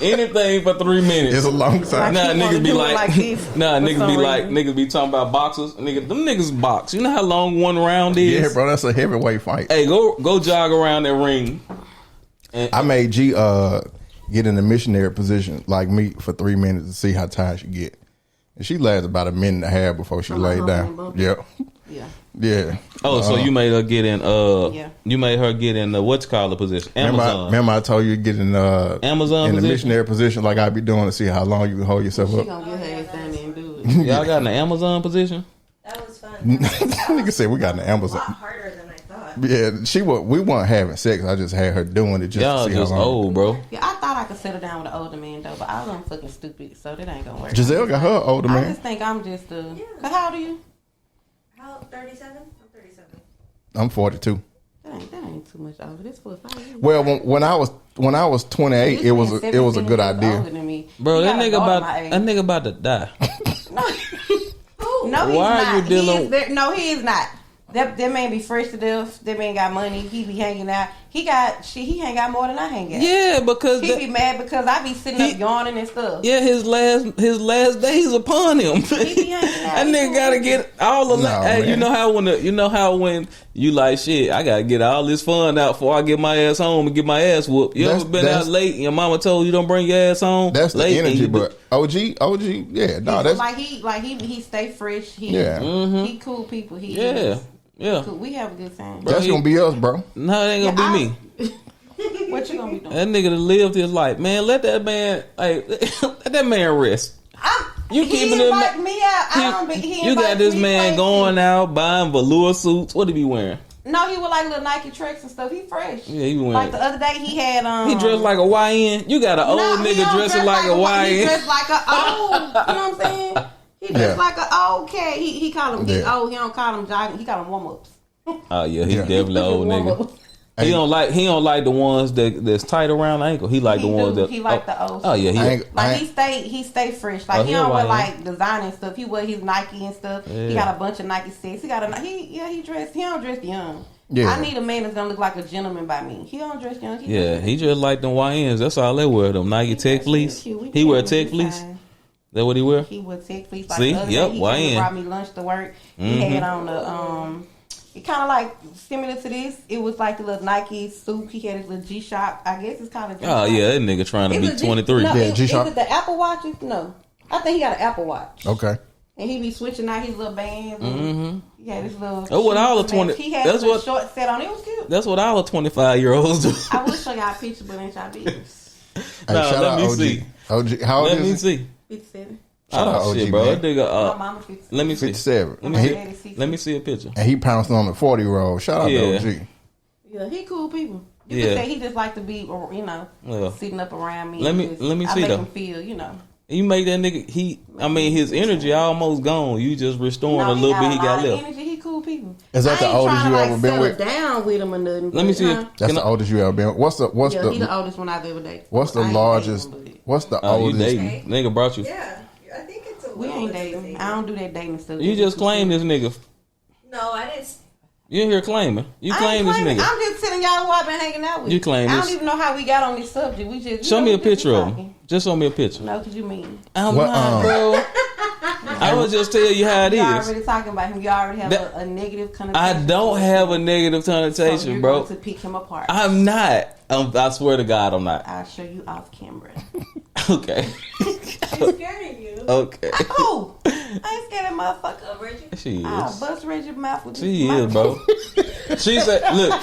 B: Anything for 3 minutes.
C: It's a long time.
A: I
B: Nah,
A: keep wanna
B: niggas be
A: do it
B: like,
A: like this
B: nah,
A: for
B: niggas
A: some
B: be like,
A: reason.
B: niggas be talking about boxers. Them niggas box. You know how long one round is?
C: Yeah, bro, that's a heavyweight fight.
B: Hey, go jog around that ring.
C: I made G get in the missionary position like me for 3 minutes to see how tired she get. And she lasted about a minute and a half before she laid down. Yep.
A: Yeah.
C: Yeah.
B: Oh, so you made her get in
A: Yeah.
B: you made her get in what's called the position? Amazon.
C: Remember I told you to get in
B: Amazon
C: in the
B: position?
C: missionary position like I be doing to see how long you can hold yourself
A: She
C: up.
A: gonna get her ass down there and do it.
B: Y'all got in the Amazon position?
E: That was fun.
C: Nigga said we got an
E: a
C: Amazon.
E: lot harder than I thought.
C: Yeah, we weren't having sex. I just had her doing it just
B: Y'all
C: to see
B: just
C: how long.
B: old, bro.
A: Yeah, I thought I could settle down with an older man though, but I was fucking stupid, so that ain't gonna work.
C: Giselle got her older
A: I
C: man.
A: just think I'm just a.
E: Yeah.
A: Cause how old are you?
E: How 37? I'm 37.
C: I'm 42.
A: That ain't too much over. This for 5 years.
C: Well, when I was 28,
A: This
C: it was
A: man
C: a good
A: 17 years
C: idea.
A: older than me.
B: Bro,
A: He
B: that
A: got a
B: nigga
A: daughter
B: about
A: my age.
B: that nigga about to die.
A: No, he's
B: Why
A: not.
B: are you dealing-
A: He is very, no, he is not. That man be fresh to death. That man got money. He be hanging out. He hang out more than I hang out.
B: Yeah, because
A: He be mad because I be sitting up yawning and stuff.
B: yeah, his last days upon him.
A: He be hanging out.
B: That nigga gotta get all the.
C: No,
B: Hey,
C: man.
B: you know how when you like shit, I gotta get all this fun out before I get my ass home and get my ass whooped. You ever been out late and your mama told you don't bring your ass home?
C: That's the
B: late and
C: energy,
B: you
C: but OG, yeah, no, that's
A: he stay fresh. He cool people. He
B: yeah, yeah.
A: cool. We have a good time.
C: that's gonna be us, bro.
B: No, it ain't gonna be me.
A: What you gonna be doing?
B: That nigga that lived his life, man. Let that man, hey, let that man rest. You
A: he
B: keeping him?
A: invite me out. I don't be. He
B: You got
A: invite
B: this
A: me
B: man
A: crazy.
B: going out buying velour suits. What he be wearing?
A: No, he was like little Nike tracks and stuff. He fresh.
B: Yeah, he be wearing.
A: Like the other day, he had
B: He dressed like a YN. You got an old
A: No, he
B: nigga
A: don't
B: dressing
A: dress
B: like a
A: He
B: YN.
A: dressed like a old. You know what I'm saying? He dressed
C: Yeah.
A: like an old cat. He call him. He
C: Yeah.
A: old. He don't call him jogging. He call him warm ups.
B: Oh yeah, he
C: Yeah.
B: definitely an old nigga. He don't like the ones that's tight around the ankle. He like the ones that
A: he like the old.
B: Oh yeah,
A: He stay fresh. Like
B: Oh,
A: he
B: he
A: don't wear
B: YN.
A: like designing stuff. He wear his Nike and stuff. He
B: Yeah.
A: got a bunch of Nike sets. He dressed. He don't dress young.
C: Yeah.
A: I need a man that's gonna look like a gentleman by me. He don't dress young.
B: he just like them YNs. That's all they wear. Them Nike Tech Fleece. He wear Tech Fleece. That what he wear?
A: He would Tech Fleece. Like
B: See?
A: the other
B: Yep,
A: day, he came and
B: YN.
A: brought me lunch to work. He had on the it kind of like similar to this. It was like the little Nike suit. He had his little G-Shock. I guess it's kind of.
B: Oh yeah, that nigga trying to be 23.
A: No,
C: Yeah,
A: is
C: G-Shock.
A: it the Apple Watches? No, I think he got an Apple Watch.
C: Okay.
A: And he be switching out his little bands. And he had his little.
B: Oh, what all the
A: shoes and
B: 20
A: He had
B: that's
A: a little
B: what-
A: short set on. It was cute.
B: That's what all the 25-year-olds do.
A: I will show y'all a picture, but ain't y'all business.
C: Hey,
B: Nah,
C: shout
B: let
C: out
B: me
C: OG.
B: see.
C: OG, how old
B: Let me
C: is he?
B: see.
A: 57.
C: Shout out
B: Oh
C: OG,
B: shit, bro.
C: man.
B: That nigga.
A: My mama 57.
B: Let me see.
C: 57.
B: Let me
C: And
B: see.
C: he,
A: 86.
B: Let me see a picture.
C: and he pounced on the 40-year-old. Shout out
B: Yeah.
C: to OG.
A: Yeah, he cool people. You
B: Yeah.
A: can say he just like to be,
B: Yeah.
A: sitting up around me.
B: Let
A: and
B: me-
A: just-
B: let me
A: I
B: see
A: make
B: though.
A: him feel,
B: You make that nigga. His energy almost gone. You just restoring a little bit he got left.
A: Energy. He cool people.
C: Is that
A: I
C: the
A: ain't
C: oldest
A: trying
C: you
A: to,
C: ever been
A: settle
C: with?
A: down with him or nothing.
B: Let me see it.
C: That's
B: Can
C: the
B: I-
C: oldest you ever been. What's
A: Yeah,
C: the
A: he the oldest one I've ever dated.
C: what's the
A: I ain't
C: largest?
A: dating him,
C: What's the
B: Oh, you
C: oldest?
B: dating? Nigga brought you.
E: Yeah, I think it's a
A: but we
E: little
A: ain't
E: bit
A: dating.
E: the
A: I don't do that dating stuff.
B: You just claim this nigga.
E: No, I didn't.
B: You in here claiming? You
A: I
B: claim
A: ain't
B: this
A: claiming.
B: nigga.
A: I'm just telling y'all who I've been hanging out with.
B: You claim
A: I
B: this.
A: don't even know how we got on this subject. We just
B: Show me a
A: we just
B: picture of
A: talking.
B: him. Just show me a picture.
A: No, cause you mean
B: I'm
C: What,
B: not, bro. I will just tell you how it
A: you
B: is.
A: already talking about him. You already have
B: That-
A: a negative connotation.
B: I don't have a negative
A: so
B: connotation,
A: you're
B: bro.
A: going to pick him apart.
B: I'm not. I swear to God, I'm not.
A: I'll show you off camera.
B: Okay.
E: She's scaring you.
B: Okay.
A: Oh, I ain't scared of motherfucker.
E: Reggie?
B: She
A: I'll
B: is.
A: bust Reggie's mouth with
B: She
A: this
B: is, bro. She said, "Look,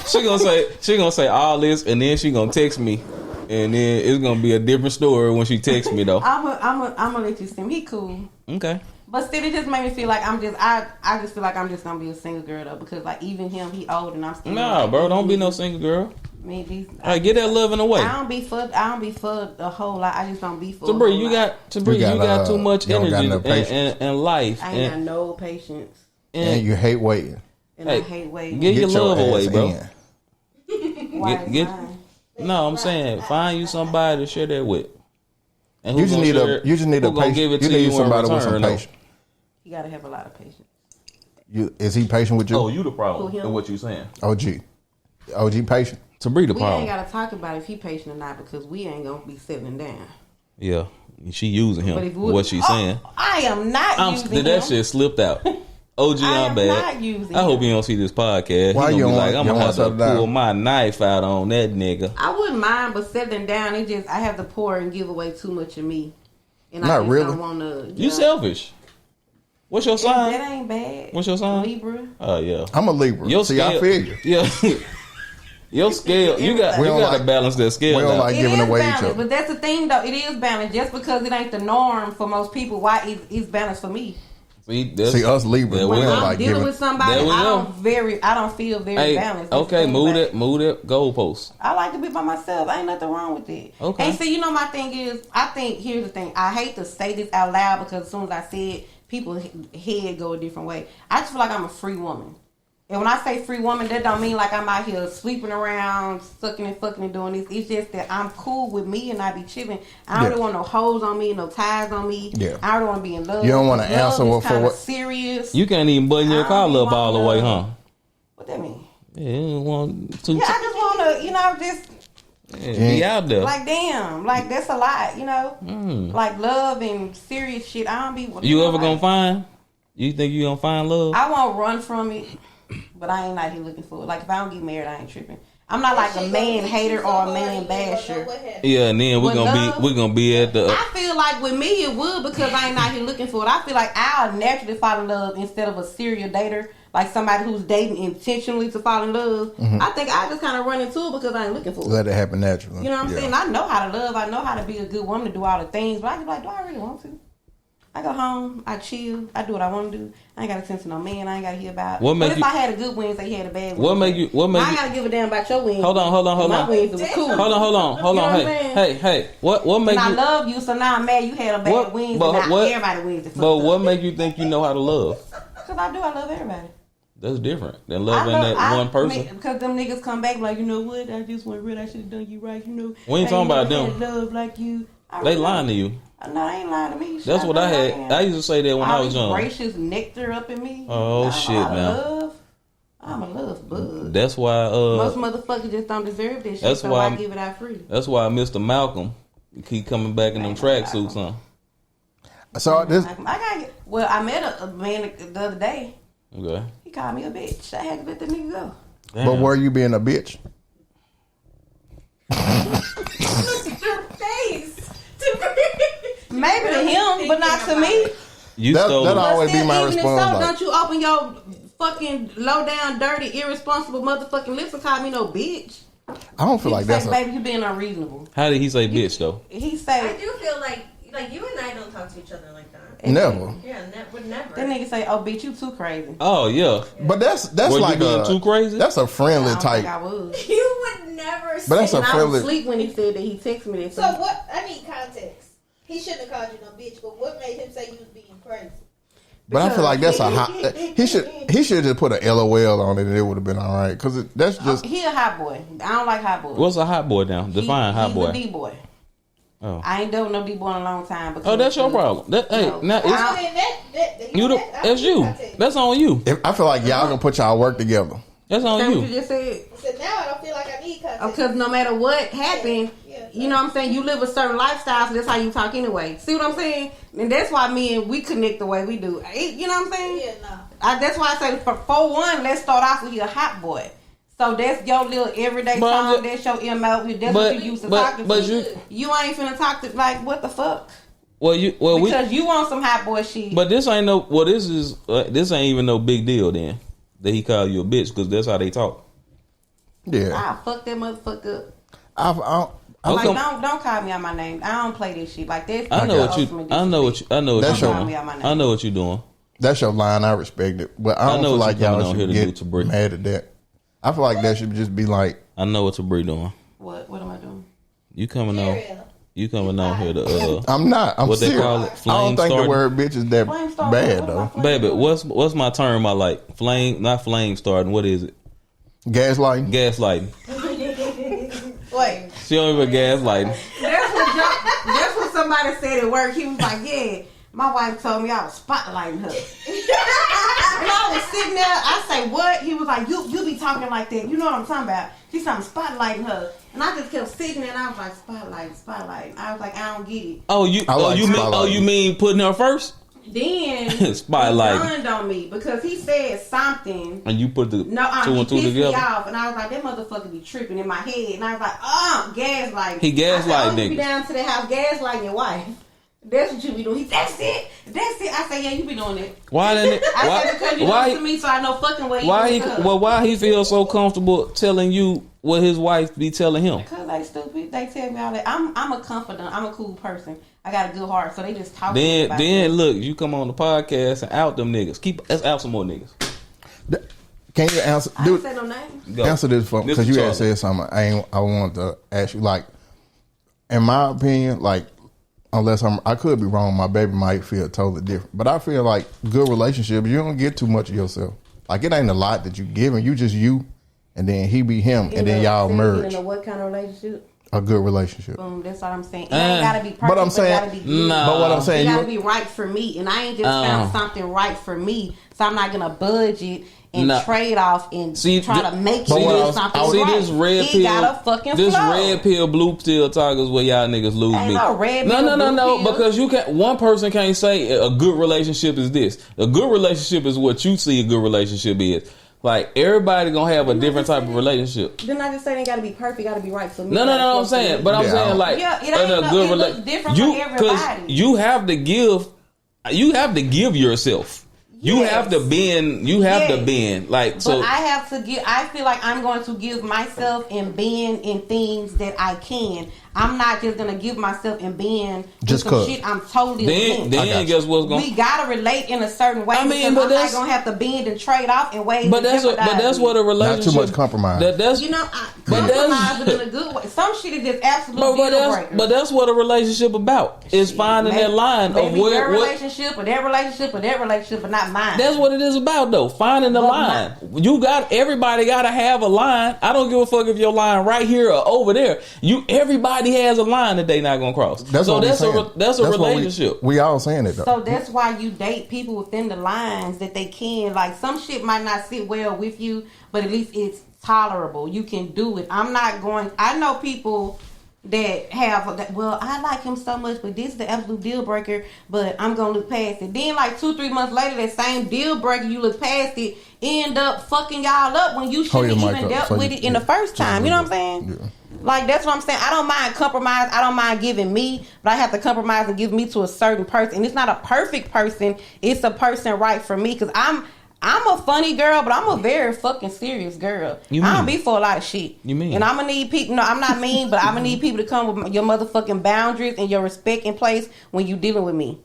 B: she gonna say all this, and then she gonna text me, and then it's gonna be a different story when she texts me, though."
A: I'm gonna let you see him. He cool.
B: Okay.
A: But still, it just made me feel like I just feel like I'm just gonna be a single girl though, because like even him, he old and I'm still.
B: Nah,
A: like,
B: bro, don't be no single girl.
A: Maybe.
B: All right, get that loving away.
A: I don't be for a whole lot. I just don't be for.
B: Sabri,
A: a whole lot.
B: you got too much
C: you don't got
B: energy
C: enough patience.
B: and life.
A: I ain't got no patience,
C: And you hate waiting.
A: and
B: Hey,
A: I hate waiting.
B: get your love away,
C: ass
B: bro.
C: in.
A: Why
B: get-
A: is
B: get-
A: mine?
B: No, I'm saying find you somebody to share that with. And
C: You
B: who
C: just
B: gonna
C: need
B: share it?
C: a
B: Who gonna give it
C: You
B: to you
C: need
B: in
C: somebody with
B: return,
C: some
B: though?
C: patience.
A: You gotta have a lot of patience.
C: Is he patient with you?
B: Oh, you the problem.
A: Who, him?
B: In what you saying?
C: OG patient.
B: To be the
A: We
B: problem.
A: ain't gotta talk about if he patient or not because we ain't gonna be settling down.
B: Yeah, she using
A: But if
B: him.
A: we,
B: What she saying?
A: I am not using
B: That
A: him.
B: shit slipped out. OG,
A: I
B: I'm
A: am
B: bad.
A: not using
B: I hope
A: him.
B: he don't see this podcast.
C: Why
B: he
C: you
B: gonna be
C: don't
B: like,
C: want-
B: I'm
C: you
B: gonna
C: don't
B: have
C: want
B: to
C: something down?
B: pull my knife out on that nigga.
A: I wouldn't mind, but settling down, it just I have to pour and give away too much of me, and I
C: Not
A: just
C: really.
A: don't want to.
B: You selfish. What's your sign?
A: That ain't bad.
B: What's your sign?
A: Libra.
B: Oh yeah.
C: I'm a Libra.
B: Your
C: See,
B: scale,
C: I feel you.
B: Yeah. Your scale, you got
C: We
B: to
C: don't like-
B: balance that scale.
C: we don't
B: out.
C: like-
A: It
C: giving
A: is
C: away each
A: balanced,
C: other.
A: but that's the thing though. It is balanced just because it ain't the norm for most people. Why it's balanced for me?
C: See us Libras, we
A: When
C: don't
A: I'm
C: like
A: dealing
C: giving.
A: with somebody,
B: There we
A: I
B: go.
A: don't feel very balanced. That's
B: okay,
A: the
B: move
A: thing
B: that goalpost.
A: I like to be by myself. Ain't nothing wrong with it.
B: Okay.
A: And see, my thing is, I think here's the thing. I hate to say this out loud because as soon as I say it, people's head go a different way. I just feel like I'm a free woman. And when I say free woman, that don't mean like I'm out here sleeping around, sucking and fucking and doing this. It's just that I'm cool with me and I be chilling. I don't really want no hoes on me, no ties on me.
C: Yeah.
A: I don't want to be in love.
C: You don't wanna answer
A: Love is
C: for
A: kinda
C: what-
A: serious.
B: You can't even button your
A: I
B: collar
A: don't
B: up all the way, huh?
A: want What that mean?
B: Yeah, you want to
A: Yeah, I just want to, just
B: be out there.
A: like damn, like that's a lot, Like love and serious shit. I don't be.
B: You ever gonna find? You think you gonna find love?
A: I won't run from it, but I ain't out here looking for it. Like if I don't get married, I ain't tripping. I'm not like a man hater or a man basher.
B: Yeah, and then we're gonna be at the.
A: I feel like with me it would because I ain't out here looking for it. I feel like I'll naturally fall in love instead of a serial dater, like somebody who's dating intentionally to fall in love. I think I just kind of run into it because I ain't looking for it.
C: Let it happen naturally.
A: You know what I'm saying? I know how to love. I know how to be a good woman to do all the things. But I just be like, do I really want to? I go home. I chill. I do what I want to do. I ain't got to listen to no man. I ain't got to hear about.
B: What make
A: but if
B: you-
A: I had a good Wednesday, he had a bad Wednesday.
B: What make you? What make
A: I
B: you?
A: ain't got to give a damn about your Wednesday.
B: Hold on.
A: My Wednesday was cool.
B: Hold on.
A: You know what I'm
B: Hey. What make
A: And I
B: you?
A: love you, so now I'm mad you had a bad
B: What-
A: Wednesday.
B: but
A: Not
B: what-
A: everybody Wednesday.
B: But what make you think you know how to love?
A: Because I do. I love everybody.
B: That's different than loving that one person.
A: Because them niggas come back like, you know what? I just went real. I should have done you right.
B: We ain't talking about
A: never
B: them.
A: had love like you.
B: They lying to you.
A: No, they ain't lying to me.
B: That's what I had. I used to say that when I was young.
A: Gracious nectar up in me.
B: Oh,
A: I'm
B: shit,
A: out of
B: man.
A: Love. I'm a love bug.
B: That's why.
A: Most motherfuckers just don't deserve this shit,
B: That's
A: so
B: why
A: I give it out free.
B: That's why Mr. Malcolm keep coming back in them tracksuits, huh?
C: So this,
A: I gotta get. Well, I met a man the other day.
B: Okay.
A: He called me a bitch. I had to let the nigga go.
C: but were you being a bitch?
E: Your face.
A: Maybe to him, but not to me.
B: You
C: That-
B: stole
C: that
B: it.
C: all- always
A: Still,
C: be my
A: even if
C: response,
A: So,
C: like-
A: don't you open your fucking low down, dirty, irresponsible motherfucking lips and call me no bitch.
C: I don't feel
A: He
C: like
A: say,
C: that's a.
A: baby, you being unreasonable.
B: How did he say bitch though?
A: He
E: I
A: say,
E: do feel like you and I don't talk to each other like that.
C: Never.
E: Yeah, would never.
A: that nigga say, oh bitch, you too crazy.
B: Oh yeah.
C: But that's
B: Were
C: like
B: you being too crazy?
C: That's a
A: I
C: friendly
A: don't
C: type.
A: think I was.
E: You would never say
C: But that's a
A: And I
C: friendly.
A: was asleep when he said that. He texted me that.
F: So what? I need context. He shouldn't have called you no bitch, but what made him say you was being crazy?
C: But I feel like that's a hot. He should just put a LOL on it and it would have been all right. Because that's just.
A: He a hot boy. I don't like hot boys.
B: What's a hot boy now? Define hot
A: he's
B: boy.
A: a D boy.
B: Oh.
A: I ain't dealt with no D boy in a long time. Because
B: Oh, that's your problem. That, hey,
A: No.
B: now
F: I
B: it's
F: mean, that
B: you. That's you. That's on you.
C: I feel like y'all gonna put y'all work together.
B: That's on
A: That's what
B: you.
A: you just said.
F: So now I don't feel like I need context.
A: Because no matter what happened,
F: Yeah.
A: you know what I'm saying? You live a certain lifestyle, so that's how you talk anyway. See what I'm saying? And that's why we connect the way we do. You know what I'm saying?
F: Yeah, no.
A: That's why I say, for one, let's start off with you a hot boy. So that's your little everyday
B: But I'm
A: talk. That's your MO. That's
B: But-
A: what you used to
B: but-
A: talk to.
B: but
A: You ain't finna talk to, like, what the fuck?
B: Well, we.
A: Because you want some hot boy shit.
B: But this ain't no. Well, this is. This ain't even no big deal then that he called you a bitch because that's how they talk.
C: Yeah.
A: I'll fuck that motherfucker up.
C: I
A: Like,
B: Okay.
A: don't call me out my name. I don't play this shit. Like, that's
B: I know
A: the
B: what you.
A: ultimate
B: I know what you. I know what
C: That's
B: you
C: your-
B: doing.
A: Call me out my name.
B: I know what you doing.
C: that's your line. I respect it, but I
B: I
C: don't
B: know
C: feel
B: what
C: like
B: you coming
C: y'all
B: on here
C: should
B: to do
C: get
B: to Brie.
C: mad at that. I feel like that should just be like,
B: I know what Tabri doing.
A: What am I doing?
B: You coming on?
F: Ariel.
B: You coming on here to?
C: I'm not. I'm
B: What they
C: serious.
B: call it,
C: I
B: flame
C: don't think
B: starting?
C: the word bitch is that
A: Flame starting.
C: bad
A: What
C: though.
A: am I
B: Baby,
A: doing?
B: what's my term? I like flame, not flame starting. What is it?
C: Gaslighting.
B: Gaslighting.
F: Wait.
B: She don't even gaslighting.
A: That's what somebody said at work. He was like, yeah, my wife told me I was spotlighting her. And I was sitting there, I say, what? He was like, you be talking like that. You know what I'm talking about. She's talking spotlighting her. And I just kept sitting there and I was like, spotlighting. I was like, I don't get it.
B: Oh, you.
C: I like
B: you mean?
C: spotlighting.
B: Oh, you mean putting her first?
A: Then
B: Spotlighting.
A: it dawned on me because he said something.
B: And you put the
A: No,
B: two
A: he
B: and two
A: pissed me
B: together.
A: off, and I was like, that motherfucker be tripping in my head, and I was like, gaslighting.
B: He gaslighting
A: I said, oh, you be
B: niggas.
A: down to the house gaslighting your wife. That's what you be doing. He said, that's it. I said, yeah, you be doing it.
B: Why didn't?
A: I said, because you
B: Why?
A: listen to me, so I know fucking what
B: Why he?
A: doing.
B: Well, why he feel so comfortable telling you what his wife be telling him?
A: Because they stupid. They tell me all that. I'm a confidant. I'm a cool person. I got a good heart. So they just talk to me about
B: Then
A: it.
B: look, you come on the podcast and out them niggas. Let's out some more niggas.
C: Can you answer?
A: I
C: Dude,
A: didn't say no names.
B: Go.
C: answer this for
B: Mr.
C: because you had
B: Charlie.
C: said something. I want to ask you. Like, in my opinion, like, unless I could be wrong. My baby might feel totally different, but I feel like good relationships. You don't get too much of yourself. Like, it ain't a lot that you giving. You just you, and then he be him, and then y'all merge.
A: What kind of relationship?
C: A good relationship.
A: Boom. That's what I'm saying. It ain't gotta be perfect,
C: But I'm saying-
A: it gotta be good.
B: Nah.
C: But what I'm saying,
A: It gotta
C: you
A: be right for me, and I ain't just found something right for me, so I'm not gonna budget and
B: Nah.
A: trade off and
B: See,
A: try to make
C: but
A: it
C: what I
A: do
C: was-
A: something
B: See
A: right.
B: this red
A: it
B: pill,
A: gotta fucking
B: this
A: flow.
B: red pill, blue pill talk is where y'all niggas lose
A: Ain't
B: me.
A: no red pill,
B: no,
A: blue pill.
B: because you can't. One person can't say a good relationship is this. A good relationship is what you see a good relationship is. Like everybody gonna have a different type of relationship.
A: Then I just say it ain't gotta be perfect, gotta be right for me.
B: No, I'm saying, but I'm
C: Yeah,
B: saying like
A: Yeah, it ain't
B: in a good
A: it looks different
B: you
A: for everybody.
B: you have to give yourself. You
A: Yes.
B: have to bend. You have to
A: Yes.
B: bend. Like
A: But
B: so.
A: I have to give. I feel like I'm going to give myself and bend in things that I can. I'm not just gonna give myself and bend
C: Just
A: with some
C: 'cause.
A: shit I'm totally against.
C: got
B: Then
C: you.
B: guess what's going?
A: We gotta relate in a certain way.
B: I mean,
A: because
B: but
A: I'm not
B: that's-
A: gonna have to bend and trade off in ways.
B: But
A: that
B: that's
A: jeopardize
B: what a
A: me.
B: relationship.
C: Not too much compromise.
B: That's
A: You know,
B: But that's-
A: compromise it in a good way. Some shit is just absolute
B: but
A: deal
B: that's
A: breaker.
B: that's what a relationship about. Is finding that line of
A: maybe your
B: what.
A: relationship or their relationship or their relationship, but not mine.
B: That's what it is about, though. Finding the
A: But
B: line. Everybody got to have a line. I don't give a fuck if your line right here or over there. Everybody has a line that they not gonna cross.
C: That's what we saying.
B: That's a
C: what
B: relationship.
C: We all saying it though.
A: So that's why you date people within the lines that they can. Like some shit might not sit well with you, but at least it's tolerable. You can do it. I'm not going. I know people that have that. Well, I like him so much, but this is the absolute deal breaker. But I'm gonna look past it. Then like 2-3 months later, that same deal breaker you look past it end up fucking y'all up when you
C: Hold
A: shouldn't
C: your
A: even
C: mic up
A: dealt
C: so
A: with
C: you-
A: it in the first
C: just
A: time.
C: a
A: You know
C: little
A: what I'm saying?
C: Yeah.
A: Like that's what I'm saying. I don't mind compromise. I don't mind giving me, but I have to compromise and give me to a certain person. And it's not a perfect person. It's a person right for me because I'm a funny girl, but I'm a very fucking serious girl.
B: You
A: I
B: mean?
A: don't be for a lot of shit.
B: You mean?
A: And I'm gonna need people. No, I'm not mean, but I'm gonna need people to come with your motherfucking boundaries and your respect in place when you dealing with me.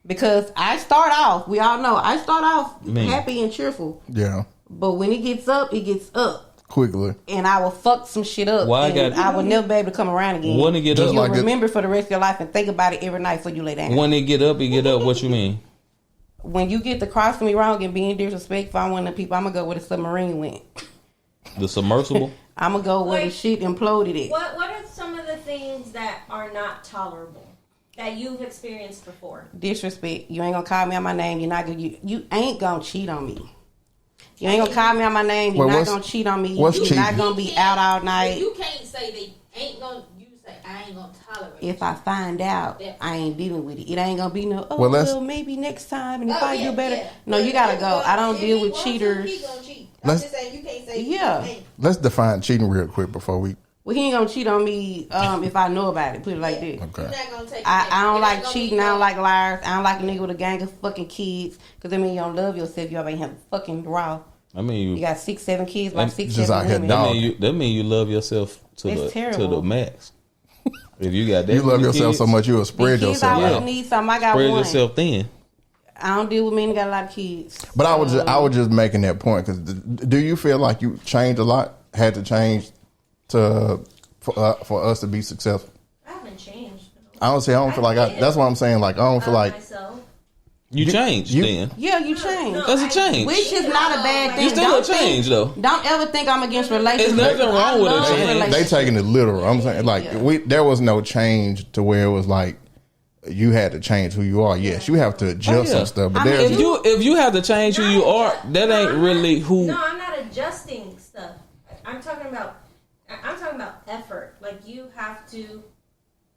A: Because I start off, we all know, I start off
B: Mean.
A: happy and cheerful,
C: Yeah,
A: but when it gets up, it gets up.
C: quickly.
A: And I will fuck some shit up.
B: Why I
A: and
B: got-
A: I will never be able to come around again.
B: When it get
C: Just
B: up,
A: You'll
C: like it-
A: remember for the rest of your life and think about it every night before you lay down.
B: when it get up, it get up. What you mean?
A: When you get to crossing me wrong and being disrespectful, I'm one of the people. I'm gonna go where the submarine went.
B: The submersible.
A: I'm gonna go where the
E: Like,
A: shit imploded it.
E: What are some of the things that are not tolerable that you've experienced before?
A: Disrespect. You ain't gonna call me out my name. You're not gonna. You ain't gonna cheat on me. You ain't gonna call me out my name. You're
C: Well,
A: not
C: what's-
A: gonna cheat on me.
C: what's
A: You're
C: cheating?
A: not gonna be out all night.
D: You can't say they ain't gonna. You say I ain't gonna tolerate.
A: If I find out, I ain't dealing with it. It ain't gonna be no. Oh
C: Well, let's-
A: well, maybe next time, and if
F: Oh,
A: I
F: yeah,
A: do better.
F: yeah.
A: No, you gotta go. I don't
F: If
A: deal
F: he
A: with
F: wants to,
A: cheaters.
F: he gonna cheat. I'm
C: Let's-
F: just saying you can't say
A: Yeah.
F: you ain't.
C: Let's define cheating real quick before we.
A: Well, he ain't gonna cheat on me if I know about it. Put it like that.
F: You're
C: Okay.
F: not gonna take.
A: I don't
F: it
A: like
F: ain't gonna
A: cheating.
F: be
A: I don't
F: no-
A: like liars. I don't like a nigga with a gang of fucking kids. Because I mean, you don't love yourself. You already have fucking raw.
B: I mean,
A: You got 6-7 kids, like
B: And
A: 6,
C: just
A: 7
C: out here
A: women.
C: dog.
B: that mean you love yourself to
A: It's
B: the
A: terrible.
B: max. If you got that,
C: You love
B: many
C: yourself
B: kids,
C: so much you'll spread
A: The kids
C: yourself
A: always
C: out.
A: need something. I got
B: Spread
A: one.
B: yourself thin.
A: I don't deal with men that got a lot of kids.
C: But I was just making that point because do you feel like you changed a lot? Had to change for us to be successful?
E: I haven't changed.
C: I don't feel like I. That's what I'm saying. Like I don't feel like
E: myself.
B: You changed
C: you-
B: then.
A: Yeah, you change.
E: No,
B: That's a change.
A: Which is not a bad thing.
B: You still a
A: Don't
B: change
A: think-
B: though.
A: Don't ever think I'm against relationships.
B: There's nothing wrong with a
A: I love
B: change.
C: they
A: relationships.
C: taking it literal. I'm saying like
A: Yeah.
C: there was no change to where it was like you had to change who you are. Yes, you have to adjust
B: yeah.
C: some stuff, but
A: I mean,
C: there's
B: If you have to change who you are, that ain't really who.
E: No, I'm not adjusting stuff. I'm talking about effort. Like you have to.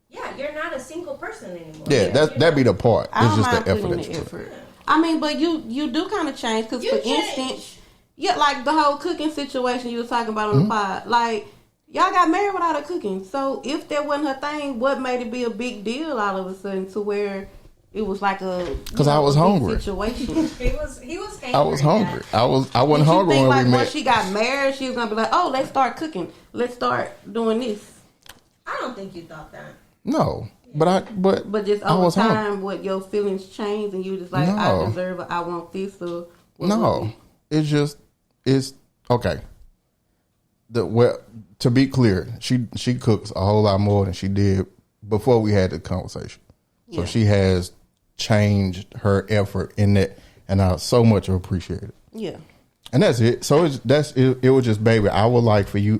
E: Yeah, you're not a single person anymore.
C: yeah, that be the part.
A: I
C: It's
A: don't
C: just
A: mind
C: the effort
A: putting
C: that
A: in
C: you
A: the
C: put.
A: effort. I mean, but you do kind of change because,
F: You
A: for
F: change.
A: instance, yeah, like the whole cooking situation you were talking about on the pod, like y'all got married without her cooking. So if that wasn't her thing, what made it be a big deal all of a sudden to where it was like a
C: 'Cause I was
A: a big
C: hungry.
A: situation.
E: He was
C: I was hungry. I wasn't
A: Did you
C: hungry
A: think
C: when
A: like
C: we
A: once
C: met.
A: she got married, she was gonna be like, "Oh, let's start cooking. Let's start doing this."
E: I don't think you thought that.
C: No, but
A: Just
C: I
A: over
C: was hungry.
A: time, what your feelings changed, and you just like,
C: No.
A: I deserve it. I want this. Or what was
C: No,
A: it?
C: it's okay. To be clear, she cooks a whole lot more than she did before we had the conversation. So
A: Yeah.
C: she has changed her effort in that, and I so much appreciate it.
A: Yeah.
C: And that's it. So it was just, baby, I would like for you.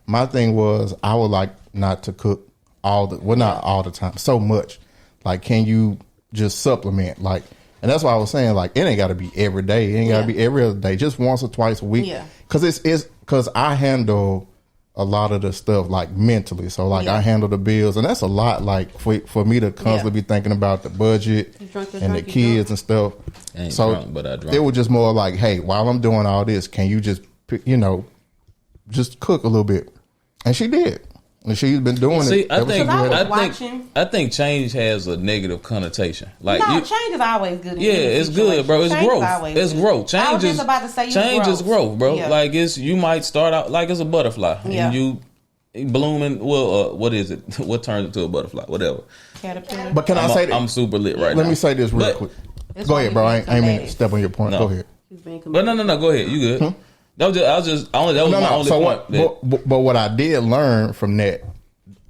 C: My thing was, I would like not to cook not all the time, so much. Like, can you just supplement? Like, and that's why I was saying, like, it ain't got to be every day. It ain't got to be every other day. Just once or twice a week.
A: Yeah.
C: Because I handle a lot of the stuff like mentally. So like I handle the bills, and that's a lot. Like for me to constantly be thinking about the budget and the kids and stuff.
B: I ain't
C: So
B: drunk, but I drunk.
C: it was just more like, hey, while I'm doing all this, can you just just cook a little bit? And she did, and she's been doing
B: See,
C: it.
B: I think
A: I was
B: I
A: watching-
B: think I think change has a negative connotation. Like
A: No,
B: you,
A: change is always good. in
B: yeah,
A: any
B: it's
A: situation.
B: good, bro. It's
A: Change is
B: growth.
A: always
B: It's
A: good.
B: growth.
A: I
B: Change
A: was
B: is
A: just about to say
B: change is growth, bro.
A: Yeah.
B: Like you might start out like it's a butterfly,
A: Yeah.
B: and you blooming. Well, what is it? What turns into a butterfly? Whatever.
A: Caterpillar.
C: But can I say that?
B: I'm super lit right now.
C: Let me say this real
B: But-
C: quick.
A: It's
C: Go
A: why
C: ahead,
A: you
C: bro. I
A: being
C: ain't mean to
A: combative.
C: step on your point.
B: No.
C: Go ahead.
A: He's being
B: But no. Go ahead. You good? That was just that was my only
C: So
B: point.
C: what? But what I did learn from that.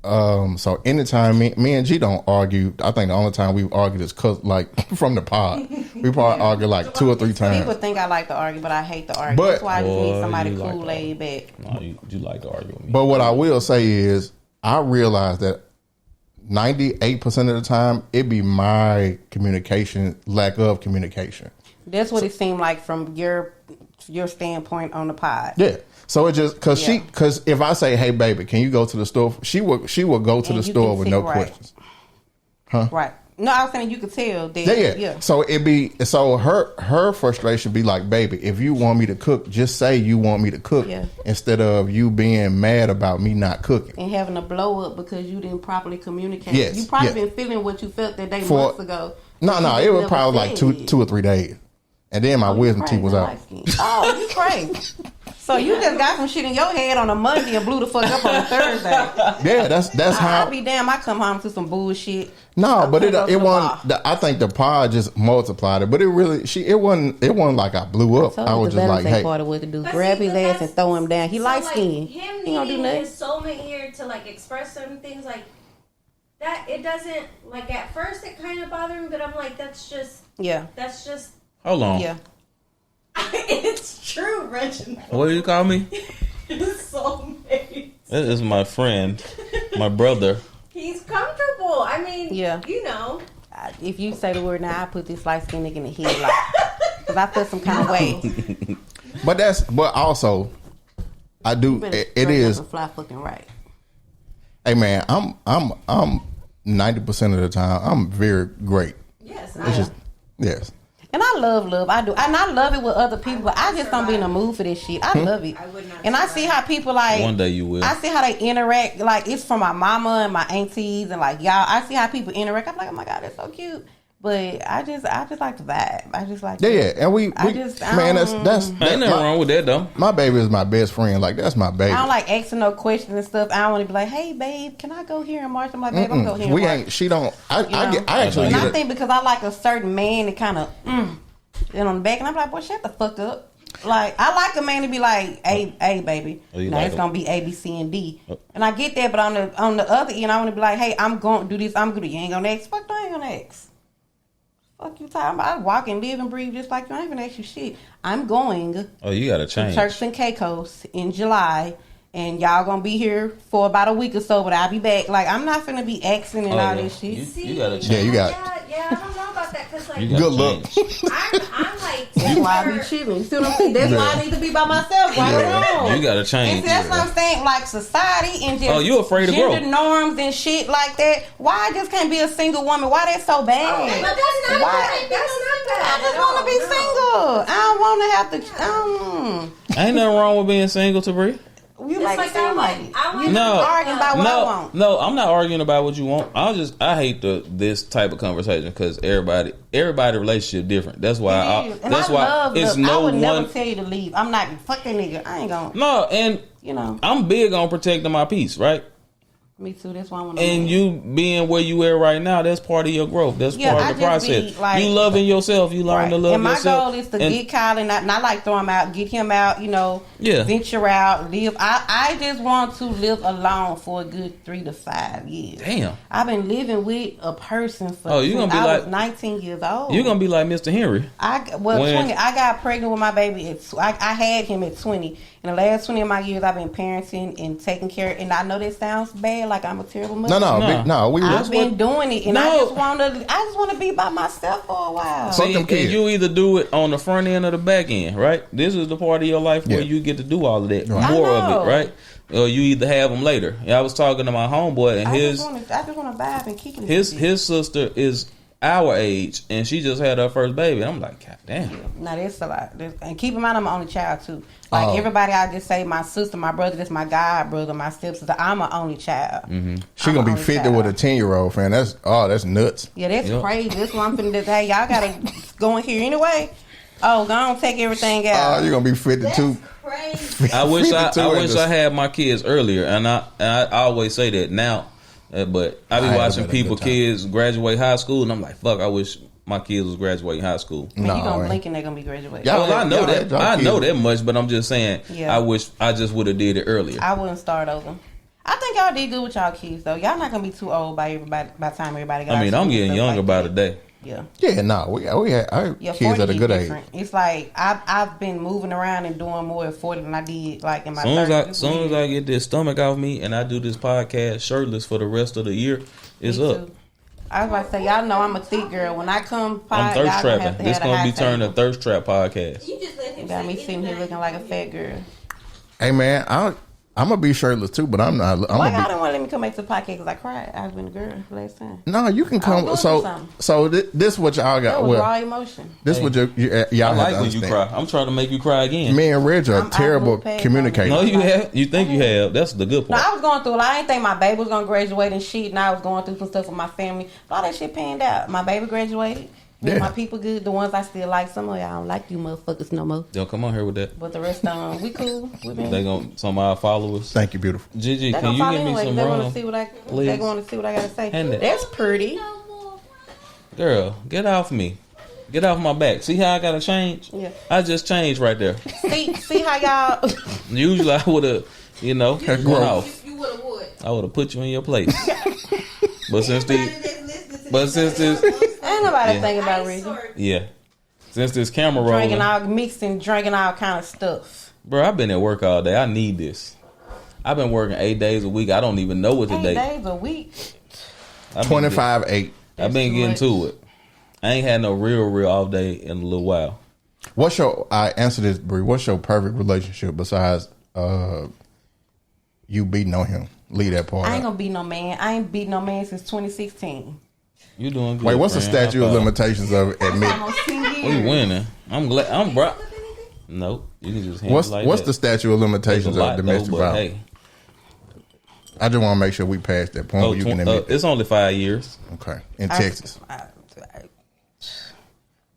C: So anytime me and G don't argue, I think the only time we've argued is from the pod. We probably argue like 2 or 3 times.
A: People think I like to argue, but I hate to argue.
C: But-
A: That's why I just need
B: Boy,
A: somebody
B: you like
A: cool,
B: to
A: laid back.
B: No, you like to argue with me.
C: But what I will say is, I realize that 98% of the time it be my lack of communication.
A: That's what it seemed like from your standpoint on the pod.
C: Yeah. So it just because
A: Yeah.
C: because if I say, "Hey, baby, can you go to the store?" She will go to
A: And
C: the
A: you
C: store
A: can
C: with
A: see,
C: no
A: right.
C: questions.
A: Right. No, I was saying you could tell that.
C: Yeah. So her frustration be like, "Baby, if you want me to cook, just say you want me to cook
A: Yeah.
C: instead of you being mad about me not cooking."
A: And having a blow up because you didn't properly communicate.
C: Yes,
A: You probably
C: yeah.
A: been feeling what you felt that day
C: For-
A: months ago.
C: No,
A: but you
C: it was
A: never
C: probably like
A: said.
C: 2 or 3 days, and then my wisdom teeth was out.
A: Light-skinned. Oh, you crazy. So you just got some shit in your head on a Monday and blew the fuck up on a Thursday.
C: Yeah, that's how.
A: I'll be damn. I come home to some bullshit.
C: No, but
A: I'm gonna go to
C: it
A: the
C: wasn't.
A: bar.
C: I think the pod just multiplied it, but it wasn't like I blew up.
A: So
C: I was
A: the
C: just like,
A: Valentine
C: hey,
A: party what to do.
E: But
A: Grab
E: see,
A: his
E: but
A: ass
E: that's-
A: and throw him down. He
E: So,
A: light
E: like,
A: skinned.
E: him
A: He gonna do
E: needing
A: nothing.
E: his soulmate here to like express certain things, like that. It doesn't like at first it kind of bothered me, but I'm like, that's just
A: Yeah.
B: Hold on.
A: Yeah.
E: it's true, Reginald.
B: What do you call me?
E: His soulmate.
B: This is my friend, my brother.
E: He's comfortable. I mean,
A: Yeah.
E: you know.
A: If you say the word now, I put this light skinned nigga in the headlock. Because I feel some kind of way.
C: but also, I do.
A: Better
C: It
A: straighten
C: is.
A: up and fly fucking right.
C: Hey man, I'm 90% of the time I'm very great.
E: Yes.
C: It's just yes.
A: And I love. I do. And I love it with other people, but I just don't be in the mood for this shit. I love it.
E: I would not
A: And I see how people like.
B: One day you will.
A: I see how they interact. Like, it's from my mama and my aunties and like y'all. I see how people interact. I'm like, oh my God, that's so cute. But I just like the vibe. I just like.
C: Yeah. And we
A: I just- I
C: man,
A: don't-
C: that's
B: Ain't nothing wrong with that though.
C: my baby is my best friend. Like that's my baby.
A: I don't like asking no questions and stuff. I don't want to be like, hey, babe, can I go here and march? I'm like, babe, I'm going here and
C: We
A: march.
C: ain't. She don't. I
A: know?
C: actually
A: And
C: get
A: I
C: it.
A: think because I like a certain man that kind of, and on the back, and I'm like, boy, shut the fuck up. Like, I like a man to be like, hey, baby.
B: Oh, you
A: Now
B: like
A: it's
B: him?
A: gonna be A, B, C, and D. And I get that, but on the other end, I want to be like, hey, I'm going to do this. I'm good. You ain't gonna ask. Fuck, no, I ain't gonna ask. Fuck you talking about? I walk and live and breathe just like you. I ain't gonna ask you shit. I'm going
B: Oh, you gotta
A: to
B: change.
A: Turks and Caicos in July. And y'all gonna be here for about a week or so, but I'll be back. Like, I'm not finna be asking and
B: Oh,
A: all
B: yeah.
A: this shit.
B: You gotta change.
C: Yeah, you got.
E: Yeah, I don't know about that because like
B: You gotta
C: Good luck.
B: change.
E: I'm like
A: That's why I be chilling. You see what I'm saying? That's why I need to be by myself right alone.
B: You gotta
A: And
B: change.
A: see, that's what I'm saying. Like society and just
B: Oh, you afraid to grow.
A: gender norms and shit like that. Why I just can't be a single woman? Why that's so bad?
E: But that's not
A: Why?
E: bad. That's not bad.
A: I just
E: at
A: want
E: all,
A: to be
E: no.
A: single. I don't want to have to.
B: Ain't nothing wrong with being single, Tabri.
A: You
E: Just
A: like
E: like
A: it seem
E: I
A: like
E: want-
A: it.
E: I want
A: You
B: No.
A: arguing about what I want.
B: No, I'm not arguing about what you want. I hate this type of conversation because everybody relationship different. That's why
A: And
B: that's
A: I
B: why
A: love
B: it's
A: love. I
B: no
A: would never
B: one.
A: tell you to leave. I'm not fuck that nigga. I ain't gonna.
B: No, and
A: You know.
B: I'm big on protecting my peace, right?
A: Me too. That's why I want to.
B: And you being where you are right now, that's part of your growth. That's
A: Yeah,
B: part
A: I
B: of the
A: just be,
B: process.
A: like-
B: You loving yourself, you learn
A: Right.
B: to love
A: and my
B: yourself.
A: goal is to
B: And-
A: get Colin, not like throw him out, get him out,
B: Yeah.
A: venture out, live. I just want to live alone for a good 3 to 5 years.
B: Damn.
A: I've been living with a person for
B: Oh, you gonna
A: since
B: be
A: I
B: like-
A: was 19 years old.
B: You're gonna be like Mr. Henry. When-
A: 20. I got pregnant with my baby. I had him at 20. In the last 20 of my years, I've been parenting and taking care. And I know that sounds bad, like I'm a terrible mother.
C: No, we
A: I've been doing it, and I
B: No.
A: just want to be by myself for a while.
C: Fuck
B: See,
C: them
B: and
C: kids.
B: you either do it on the front end or the back end, right? This is the part of your life where
C: Yeah.
B: you get to do all of that,
C: Right.
B: more
A: I
B: of
A: know.
B: it, right? Or you either have them later. Yeah, I was talking to my homeboy, and
A: I
B: his
A: just want to vibe and kick it.
B: his sister is our age, and she just had her first baby. I'm like, God damn.
A: Now that's a lot. And keep in mind, I'm an only child too. Like
C: Oh.
A: everybody, I just say my sister, my brother, that's my god brother, my stepsister. I'm an only child.
C: She gonna be 50 with a 10-year-old, fan. That's nuts.
A: Yeah, that's
B: Yep.
A: crazy. That's one thing that hey, y'all gotta go in here anyway. Oh, go on, take everything out.
C: You're gonna be 52.
F: Crazy.
B: I wish
C: 52
B: I
C: is
B: had my kids earlier, and I always say that now. But I be
C: I had
B: watching
C: a good
B: people
C: time.
B: kids graduate high school, and I'm like, fuck, I wish my kids was graduating high school.
A: Man, you gonna
C: man.
A: blink and they're gonna be graduated.
C: Y'all-
B: Well, I know
C: y'all
B: that.
C: had y'all
B: I know
C: kids.
B: that much, but I'm just saying.
A: Yeah.
B: I wish I just would have did it earlier.
A: I wouldn't start over. I think y'all did good with y'all kids though. Y'all not gonna be too old by the time everybody got.
B: I mean,
A: out of
B: I'm
A: school
B: getting
A: and stuff
B: younger
A: like
B: by
A: that.
B: the day.
A: Yeah.
C: Yeah, no, we had our
A: Yeah,
C: kids
A: 40
C: at a
A: is
C: good age.
A: different. It's like I've been moving around and doing more at 40 than I did like in my
B: Soon
A: 30s.
B: soon as I get this stomach off me and I do this podcast shirtless for the rest of the year, it's
A: Me
B: up.
A: too. I was about to say, y'all know I'm a thick girl. When I come,
B: I'm
A: y'all
B: thirst
A: gonna have
B: trapping.
A: to
B: This
A: have a
B: gonna
A: high
B: be turned a
A: table.
B: thirst trap podcast.
F: You just let him
A: Got
F: say
A: me sitting here
F: anything
A: looking like a
F: you
A: fat
F: want.
A: girl.
C: Hey man, I'm gonna be shirtless too, but I'm not. I'm
A: Why y'all
C: gonna
A: didn't want to let me come back to the podcast because I cried? I was been a girl last time.
C: be. No, you can
A: I
C: come.
A: was going through
C: So this what y'all
A: That
C: got.
A: was
C: Well,
A: raw emotion.
C: this what y'all
B: I
C: have
B: like
C: to
B: when you
C: understand.
B: cry. I'm trying to make you cry again.
C: Me and Reg are
A: I
C: terrible
A: moved past
C: communicators.
B: No, you have. You think you have. That's the good
A: No,
B: part.
A: I was going through. I didn't think my baby was gonna graduate and shit. And I was going through some stuff with my family. But all that shit panned out. My baby graduated.
C: Yeah.
A: My people good. The ones I still like. Some of y'all don't like you motherfuckers no more.
B: Don't come on here with that.
A: But the rest of them, we cool. We been.
B: They gon' some of our followers.
C: Thank you, beautiful.
B: Gigi,
A: They
B: can
A: gonna
B: you
A: follow
B: give me
A: anyway.
B: some
A: They want to
B: rum?
A: see what I.
B: Please.
A: They want to see what I gotta say.
B: Hand it.
A: That's pretty.
F: No more.
B: Girl, get off me. Get off my back. See how I gotta change?
A: Yeah.
B: I just changed right there.
A: See how y'all.
B: Usually I would have, went
C: grow.
B: off.
F: You would have would.
B: I would have put you in your place. But since
F: Everybody
B: the
F: that's listening to
B: but
F: this
B: since
F: episode
B: this-
F: wants to
A: Ain't nobody
B: Yeah.
A: thinking about
E: I
A: Reggie.
E: sort-
B: yeah, since this camera rolling,
A: Drinking all mixing, drinking all kind of stuff.
B: bro, I've been at work all day. I need this. I've been working 8 days a week. I don't even know what the
A: 8
B: day.
A: days a week.
C: 25-8.
B: I've been getting
A: That's too
B: to it. I ain't had no real off day in a little while.
C: What's your? I answer this, Bree. What's your perfect relationship besides you beating on him? Leave that part.
A: I ain't
C: out.
A: gonna beat no man. I ain't beat no man since 2016.
B: You doing good?
C: Wait, what's the
B: friend.
C: statute of
B: High five.
C: limitations of admit?
A: Almost 10 years.
B: We winning. I'm glad. I'm bro. Nope. You can just handle
C: What's
B: it like
C: what's
B: that.
C: the statute of
B: It's a
C: limitations
B: lot,
C: of
B: though,
C: domestic
B: but
C: violence?
B: hey.
C: I just want to make sure we pass that point where you can admit.
B: It's only 5 years.
C: Okay, in Texas.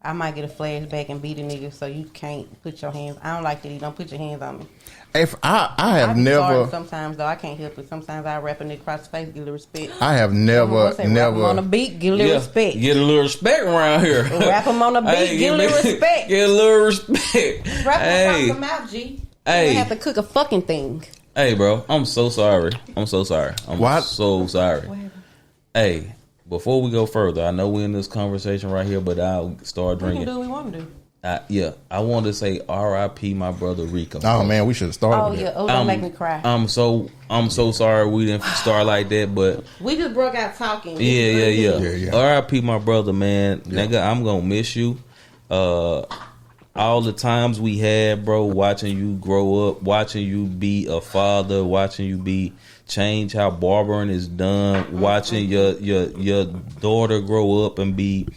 A: I might get a flashback and beat a nigga, so you can't put your hands. I don't like that. You don't put your hands on me.
C: If I have
A: I be
C: never,
A: sorry sometimes though. I can't help it. Sometimes I rap a nigga across the face, give a little respect.
C: I have
A: Rap
C: never,
A: 'em on the
C: never.
A: beat, give a little respect.
B: Get a little respect around here.
A: Rap 'em on the beat, give a little respect.
B: Get a little respect.
A: Rap
B: Hey,
A: across the mouth, G.
B: Hey.
A: You have to cook a fucking thing.
B: hey, bro. I'm so sorry. I'm so sorry. I'm
C: What?
B: so sorry. Hey, before we go further, I know we're in this conversation right here, but I'll start
A: We can
B: drinking.
A: do what we want to do.
B: I want to say R.I.P. my brother Rico.
C: Oh man, we should have started.
A: Oh
C: with
A: yeah,
C: that.
A: oh don't make me cry.
B: I'm so sorry we didn't start like that, but
A: We just broke out talking.
C: Yeah.
B: R.I.P. my brother, man. Nigga, I'm gonna miss you. All the times we had, bro, watching you grow up, watching you be a father, watching you be change how barbering is done, watching your daughter grow up and be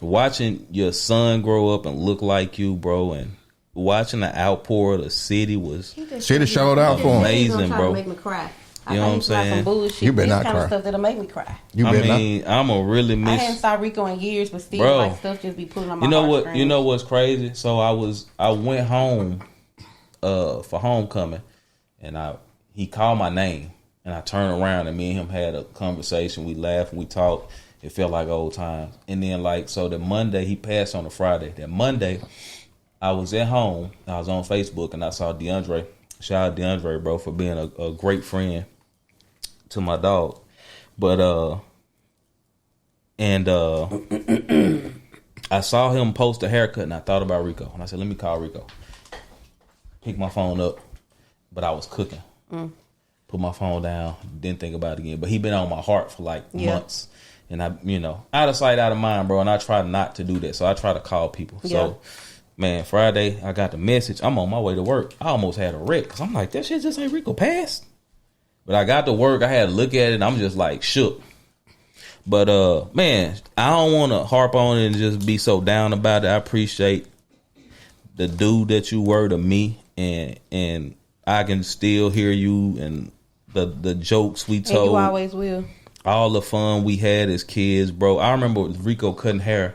B: watching your son grow up and look like you, bro, and watching the outpour of the city was
C: Shit has showed out for him.
B: Amazing, bro.
A: Make me cry.
B: You know what I'm saying?
A: Some bullshit.
C: You better
A: this
C: not
A: kind
C: cry.
A: of stuff that'll make me cry.
C: You
B: I
C: better not.
B: mean, I'm gonna really
A: I hadn't
B: miss.
A: saw Rico in years, but still,
B: Bro.
A: like stuff just be pulling on my
B: You know what?
A: heartstrings.
B: You know what's crazy? So I went home, for homecoming, and he called my name, and I turned around, and me and him had a conversation. We laughed, and we talked. It felt like old times. And then so the Monday he passed on a Friday. That Monday, I was at home. I was on Facebook, and I saw DeAndre. Shout out DeAndre, bro, for being a great friend to my dog. But I saw him post a haircut, and I thought about Rico, and I said, let me call Rico. Pick my phone up, but I was cooking. Put my phone down, didn't think about it again. But he been on my heart for months, and I, out of sight, out of mind, bro. And I try not to do that, so I try to call people.
A: Yeah.
B: So, man, Friday I got the message. I'm on my way to work. I almost had a wreck because I'm like, that shit just ain't Rico passed. But I got to work. I had to look at it. And I'm just like shook. But man, I don't want to harp on it and just be so down about it. I appreciate the dude that you were to me, and I can still hear you and the jokes we
A: And
B: told.
A: you always will.
B: All the fun we had as kids, bro. I remember Rico cutting hair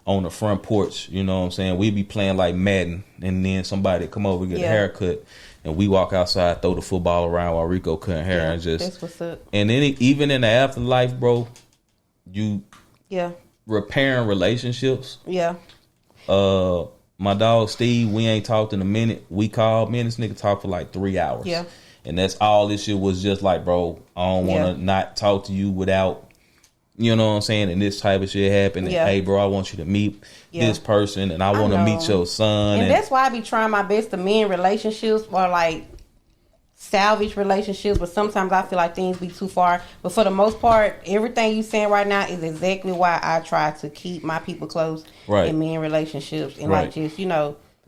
B: on the front porch. You know what I'm saying? We'd be playing like Madden, and then somebody come over get a haircut, and we walk outside, throw the football around while Rico cutting hair, and just.
A: That's what's up.
B: And then even in the afterlife, bro, you
A: Yeah.
B: repairing relationships.
A: Yeah.
B: My dog Steve, we ain't talked in a minute. We called, me and this nigga talked for like 3 hours.
A: Yeah.
B: And that's all this shit was just like, bro, I don't want to not talk to you without, you know what I'm saying? And this type of shit happened.
A: Yeah.
B: And, hey, bro, I want you to meet this person, and I want to
A: know.
B: meet your son.
A: And that's why I be trying my best to mend relationships or like salvage relationships, but sometimes I feel like things be too far. But for the most part, everything you saying right now is exactly why I try to keep my people close and mend relationships. And like just,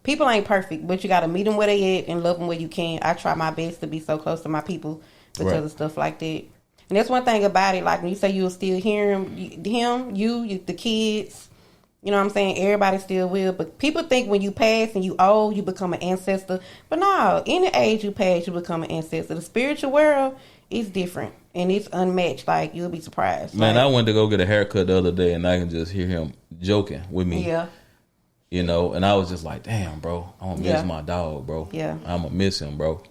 A: people ain't perfect, but you got to meet them where they at and love them where you can. I try my best to be so close to my people because of stuff like that. And that's one thing about it. Like when you say you'll still hear him, you, the kids, you know what I'm saying? Everybody still will. But people think when you pass and you old, you become an ancestor. But no, any age you pass, you become an ancestor. The spiritual world is different. And it's unmatched. Like, you'll be surprised.
B: Man,
A: like,
B: I went to go get a haircut the other day, and I can just hear him joking with me.
A: Yeah.
B: And I was just like, damn, bro, I'm going to miss my dog, bro.
A: Yeah.
B: I'm going to miss him, bro.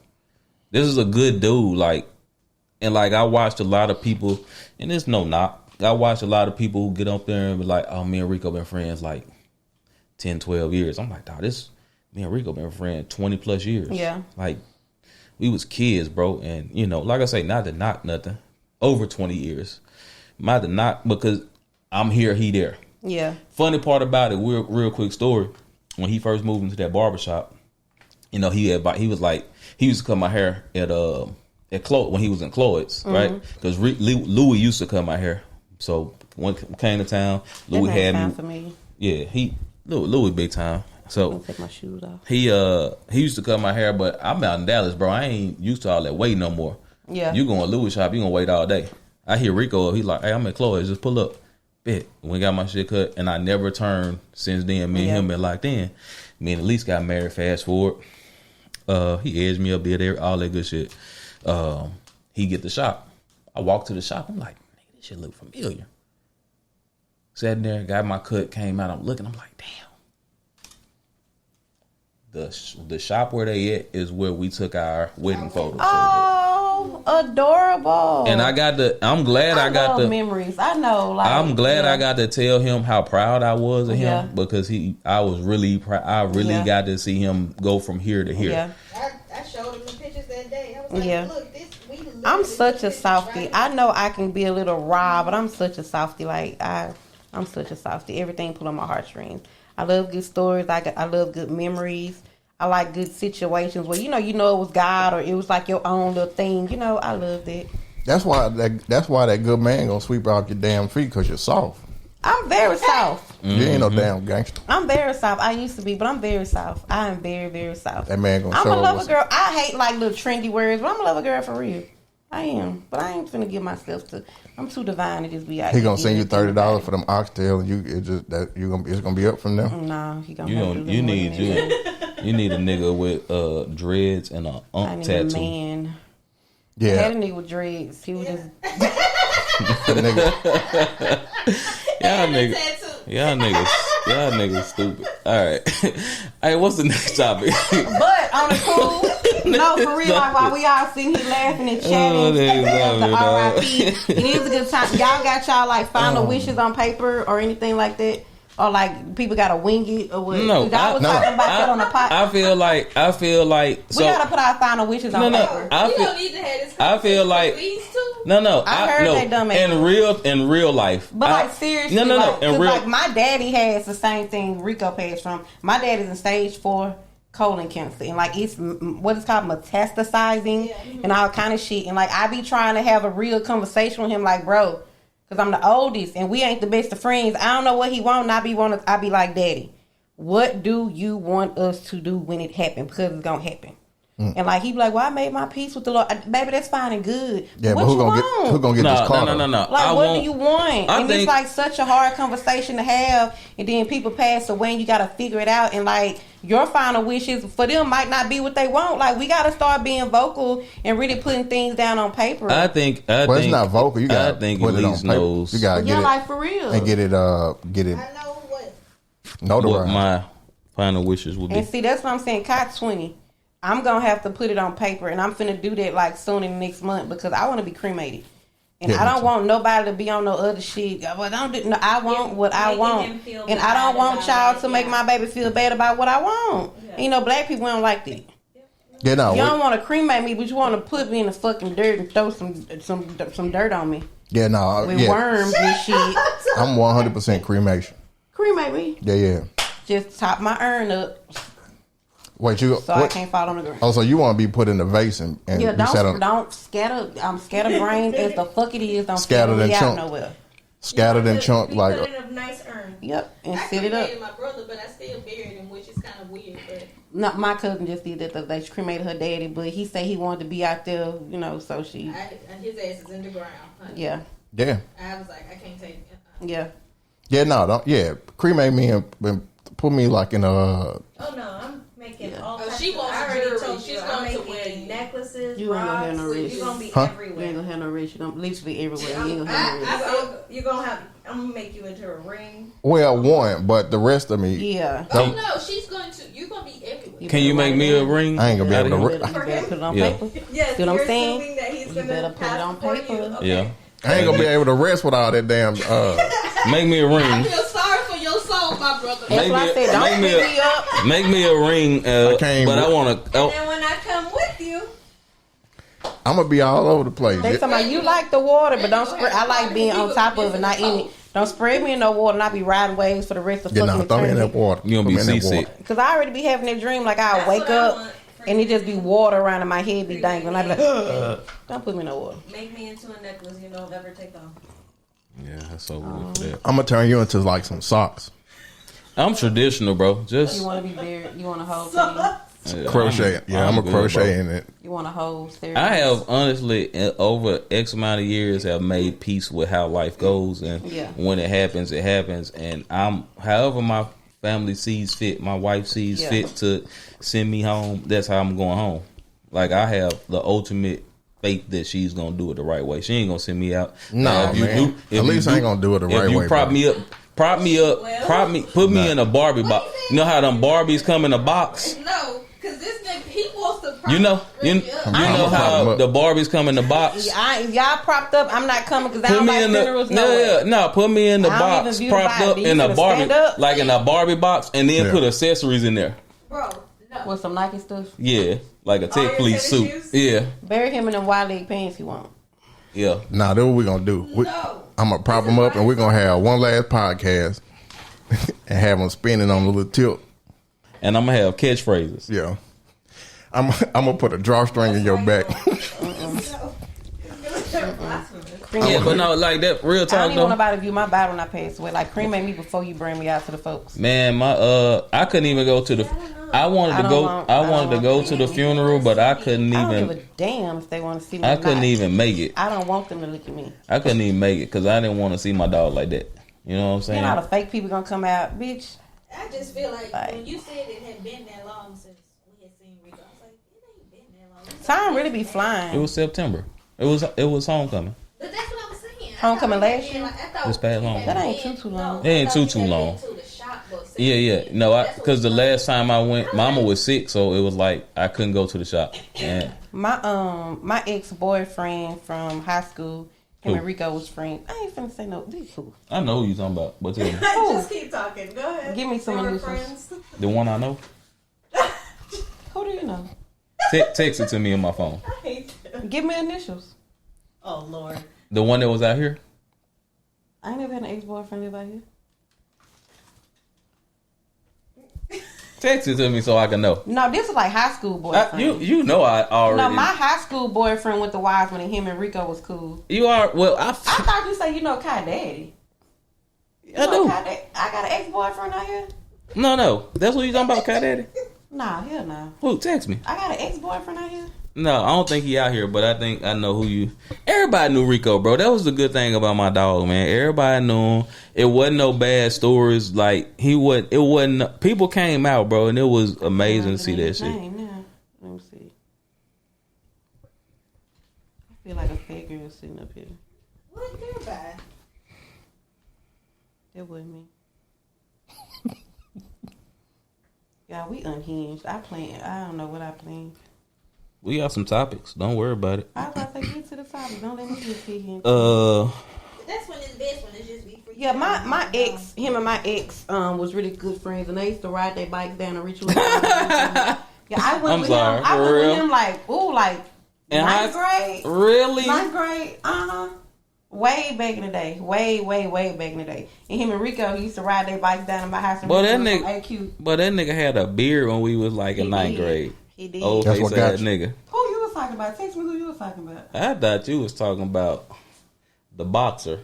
B: This is a good dude. And I watched a lot of people, and it's no knock. I watched a lot of people who get up there and be like, oh, me and Rico been friends like 10, 12 years. I'm like, dog, me and Rico been friends 20 plus years.
A: Yeah.
B: Like, we was kids, bro. And, like I say, not to knock nothing. Over 20 years. Not to knock, because I'm here, he there.
A: Yeah.
B: Funny part about it, real quick story. When he first moved into that barbershop, he used to cut my hair at when he was in Cloyd's, right? Because Louis used to cut my hair. So when he came to town, Louis had me.
A: Familiar.
B: Yeah, Louis big time. So
A: I'm take my shoes off.
B: he used to cut my hair, but I'm out in Dallas, bro. I ain't used to all that waiting no more.
A: Yeah.
B: You going to Louis shop, you gonna wait all day. I hear Rico, he like, hey, I'm at Cloyd's, just pull up. Bet. We got my shit cut, and I never turned since then. Me and him been locked in. Me and Elise got married. Fast forward, he edged me up, did all that good shit. He get the shop. I walked to the shop. I'm like, nigga, this shit look familiar. Sat in there, got my cut, came out. I'm looking. I'm like, damn. The shop where they at is where we took our wedding photos.
A: Oh, adorable.
B: And I'm glad I got the
A: memories. I know.
B: I'm glad I got to tell him how proud I was of him because I was really proud. I really got to see him go from here to here.
A: Yeah.
F: I showed him the pictures that day. I was like, look,
A: I'm such a softie. I know I can be a little raw, but I'm such a softie. Like I'm such a softie. Everything pull on my heartstrings. I love good stories. I love good memories. I like good situations where you know it was God or it was like your own little thing. I love that.
C: That's why that good man gonna sweep out your damn feet because you're soft.
A: I'm very soft.
C: You ain't no damn gangster.
A: I'm very soft. I used to be, but I'm very soft. I am very, very soft.
C: That man gonna
A: I'm
C: show
A: a lover
C: us.
A: girl. I hate like little trendy words, but I'm a lover girl for real. I am, but I ain't finna give myself to. I'm too divine to just be out.
C: He gonna send you $30 for them oxtail, and it's gonna be up from there.
A: No, he gonna.
B: You You need a nigga with dreads and a
A: I need
B: tattoo.
A: a man. I
C: Yeah,
A: had a nigga with dreads. He was just
C: the nigga.
B: Y'all niggas,
F: Tattoo.
B: y'all niggas stupid. All right. Hey, what's the next topic?
A: But on the cool, no, for real, like while we all sitting here laughing and chatting,
B: Oh, there you go,
A: the
B: dog.
A: RIP, it is a good time. Y'all got y'all like final wishes on paper or anything like that? Or like people gotta wing it or what?
B: No,
A: Y'all was talking about that on the pot.
B: I feel like
A: we gotta put our final wishes on
B: No,
A: paper.
B: I
D: You
B: feel
D: don't need to have this.
B: I feel like-
D: these two.
B: no.
A: I heard
B: no.
A: they dumb ass.
B: In real life.
A: But like seriously,
B: no.
A: like,
B: In
A: 'cause,
B: real,
A: like my daddy has the same thing Rico passed from. My dad is in stage 4 colon cancer, and like it's what it's called metastasizing and all kind of shit. And like I be trying to have a real conversation with him, like bro, because I'm the oldest and we ain't the best of friends. I don't know what he want. And I be like, Daddy, what do you want us to do when it happens? Because it's gonna happen. And like he be like, well, I made my peace with the Lord. Baby, that's fine and good.
C: Yeah,
A: what
C: but
A: you want?
C: who gonna get this car?
B: No.
A: Like,
B: I
A: what
B: want-
A: do you want?
B: I
A: And
B: think-
A: it's like such a hard conversation to have. And then people pass away and you got to figure it out. And like, your final wishes for them might not be what they want. Like, we got to start being vocal and really putting things down on paper.
B: I think.
C: Well, it's not vocal. You got
B: I think
C: put it on
B: Elise
C: paper.
B: knows.
C: You gotta
A: yeah,
C: get
A: like
C: it
A: for real.
C: and get it
F: I know what.
B: what
C: notarized.
B: my final wishes would be.
A: And see, that's what I'm saying. Cot 20. I'm going to have to put it on paper. And I'm finna do that like soon in the next month because I want to be cremated. And
C: Yeah,
A: I
C: me
A: don't
C: too.
A: want nobody to be on no other shit. Well, don't do, no, I want what I
E: Making
A: want.
E: him feel
A: And I
E: bad
A: don't want
E: about
A: y'all
E: it,
A: to make
E: yeah.
A: my baby feel bad about what I want.
E: Yeah.
A: You know, black people don't like that.
C: Yeah, no.
A: You don't want to cremate me, but you want to put me in the fucking dirt and throw some dirt on me
C: Yeah, no.
A: with
C: Yeah,
A: worms and shit.
C: I'm 100% cremation.
A: Cremate me.
C: Yeah.
A: Just top my urn up
C: Wait, you?
A: so I
C: What?
A: can't fall on the ground.
C: Oh, so you want to be put in a vase and
A: Yeah,
C: be sat on,
A: don't scatter. I'm scatterbrained as the fuck it is. Don't
C: Scattered
A: scatter me
C: and
A: out
C: chunk.
A: nowhere.
C: scattered and chunked
E: We
C: like.
E: put it in a nice urn.
A: Yep, and
D: I
A: sit it up.
D: cremated my brother, but I still buried him, which is kind of weird. But
A: No, my cousin just did that. They cremated her daddy, but he said he wanted to be out there, you know. So she,
D: his ass is in the ground. Honey.
A: yeah,
C: Yeah,
D: I was like, I can't take it.
A: yeah.
C: yeah, no, don't. Yeah, cremate me and put me like in a.
E: Oh no, I'm making
A: Yeah.
E: all
D: Oh,
E: types
D: she
E: of-
D: wants
E: I already
D: jewelry.
E: told
D: She's
E: you,
D: going
E: I'm
D: to
E: making
D: wear you.
E: necklaces,
A: You ain't gonna have
E: rocks.
A: no rich.
E: You're gonna be
C: Huh?
A: You
E: everywhere.
A: ain't gonna have no rich. You don't literally everywhere. You ain't gonna have no rich.
E: You're gonna have. I'm gonna make you into a ring.
C: Well, one, but the rest of me,
A: Yeah.
D: Oh no, she's going to. You're going to be everywhere.
B: Can you make me a ring?
C: I ain't gonna be able to.
A: You
C: Re-
A: better put it on
B: Yeah.
A: paper.
E: Yes,
A: See what I'm
E: you're
A: saying?
E: assuming that he's
A: You
E: gonna
A: better put it
E: pass
A: on
E: before you.
A: paper.
E: Okay.
B: Yeah.
C: I ain't gonna be able to rest with all that damn.
B: Make me a
D: I
B: ring.
D: feel sorry for your soul, my brother.
A: That's what I said. Don't
B: make me
A: pick
B: a-
A: me up.
B: Make me a ring.
C: can't
B: But I
C: even-
B: want to.
E: And then when I come with you,
C: I'm gonna be all over the place.
A: They talking about you like the water, but don't spread. I like being on top of it, not in it. Don't spread me in no water, and I be riding waves for the rest of
C: Yeah,
A: fucking
C: no, throw me in that
A: eternity.
C: water.
B: You gonna
C: Throw
B: be
C: me in that
B: seasick.
C: water.
A: Cause I already be having that dream, like I'll
E: That's
A: wake
E: what I
A: up
E: want for
A: and it
E: you.
A: just be water around in my head, be dangling. I be like, don't put me in no water.
E: make me into a necklace you don't ever take off.
B: Yeah, that's over with for that.
C: I'm gonna turn you into like some socks,
B: I'm traditional, bro. Just
A: You want to be buried? You want to hold? For
C: crochet. Yeah, I'm a
B: good,
C: crochet
B: bro.
C: in it.
A: you want to hold?
B: I have honestly, over X amount of years, have made peace with how life goes, and
A: Yeah.
B: when it happens, and I'm however my family sees fit, my wife sees
A: Yeah.
B: fit to send me home. That's how I'm going home. Like I have the ultimate faith that she's gonna do it the right way. She ain't gonna send me out.
C: No,
B: Now, if you
C: man.
B: do- if
C: At
B: you
C: least I
B: do-
C: ain't gonna do it the
B: if
C: right
B: you
C: way,
B: prop
C: bro.
B: me up, put me in a Barbie box. You know how them Barbies come in a box?
D: No, because this nigga, he wants to.
B: You know
D: I'm
B: how
C: prop 'em up.
B: the Barbies come in the box.
A: if y'all propped up, I'm not coming because I
B: Put
A: don't
B: me
A: like
B: in
A: funerals.
B: the
A: No,
B: put me in the
A: I don't even
B: box,
A: view the
B: propped
A: body.
B: up
A: You
B: in a
A: finna
B: Barbie,
A: stand up?
B: like in a Barbie box, and then
C: Yeah.
B: put accessories in there.
D: bro. No.
A: with some Nike stuff.
B: Yeah, like a
E: your
B: tech police
E: tennis
B: suit.
E: shoes?
B: Yeah,
A: Bury him in them wide leg pants. You want?
B: yeah.
C: Nah, that's what we gonna do.
D: No.
C: I'm gonna prop them up, and we're gonna have one last podcast and have them spinning on the little tilt.
B: And I'm gonna have catchphrases.
C: Yeah, I'm gonna put a drawstring in your back.
B: Yeah, but no, like that real
A: I don't
B: talk
A: even want
B: though.
A: nobody to view my body when I pass away. Like cremate me before you bring me out to the folks.
B: Man, I couldn't even go to the. I wanted to go to the funeral, but I couldn't
A: I don't give
B: even.
A: a damn if they want to see me.
B: I
A: or
B: couldn't
A: not.
B: even make it.
A: I don't want them to look at me.
B: I couldn't even make it because I didn't want to see my dog like that. You know what I'm
A: You
B: saying?
A: know, the fake people gonna come out, bitch.
F: I just feel like
A: Right.
F: when you said it had been that long since
A: Time really be
B: It
A: flying.
B: was September. It was homecoming.
D: But that's what I was saying.
A: Homecoming last year?
B: This past long.
A: That ain't too long.
B: It ain't too long. Yeah. No, because the last time I went, Mama was sick, so it was like I couldn't go to the shop. And
A: My ex-boyfriend from high school, him
B: Who?
A: and Rico was friends. I ain't finna say no. These who?
B: I know who you talking about, but tell me.
E: Just keep talking. Go ahead.
A: Give me some
E: They were
A: initials.
E: friends.
B: The one I know.
A: Who do you know?
B: Text it to me on my phone.
E: I hate you.
A: Give me initials.
E: Oh Lord.
B: The one that was out here.
A: I ain't never had an ex-boyfriend live out here.
B: Text it to me so I can know.
A: No, this is like high school boyfriend.
B: You know I already.
A: No, my high school boyfriend went to Wiseman and him and Rico was cool.
B: You are well.
A: I thought you said you know Kai Daddy.
B: I do.
A: I got an ex-boyfriend out here.
B: No. That's what you talking about, Cat Daddy.
A: Nah, hell no.
B: Who? Text me.
A: I got an ex-boyfriend out here.
B: No, I don't think he out here, but I think I know who you. Everybody knew Rico, bro. That was the good thing about my dog, man. Everybody knew him. It wasn't no bad stories. Like he wasn't. It wasn't. People came out, bro, and it was amazing to see that shit.
A: Now. Let me see. I feel like a fake girl sitting up here.
F: What everybody?
A: That wasn't me. Yeah, we unhinged. I don't know what I planned.
B: We got some topics. Don't worry about it.
A: I was about to say, get to the topic. Don't let me just sit here.
F: That's when it's best when it's just be free.
A: Yeah, my ex, him and my ex, was really good friends, and they used to ride their bikes down the Richwood. Yeah, I went
B: I'm
A: with
B: sorry,
A: him. I
B: for
A: went
B: real?
A: with him like
B: In
A: ninth
B: high-
A: grade.
B: Really?
A: Ninth grade, way back in the day, way back in the day. And him and Rico used to ride their bikes down in my house. And
B: But that
A: Richwood
B: nigga-
A: from AQ.
B: But that nigga had a beard when we was like in
A: He
B: ninth
A: did.
B: grade.
A: He did.
B: Old
C: That's
B: face
C: what got
B: ass
C: you.
B: nigga.
A: Who you was talking about? Text me who you was talking about.
B: I thought you was talking about the boxer.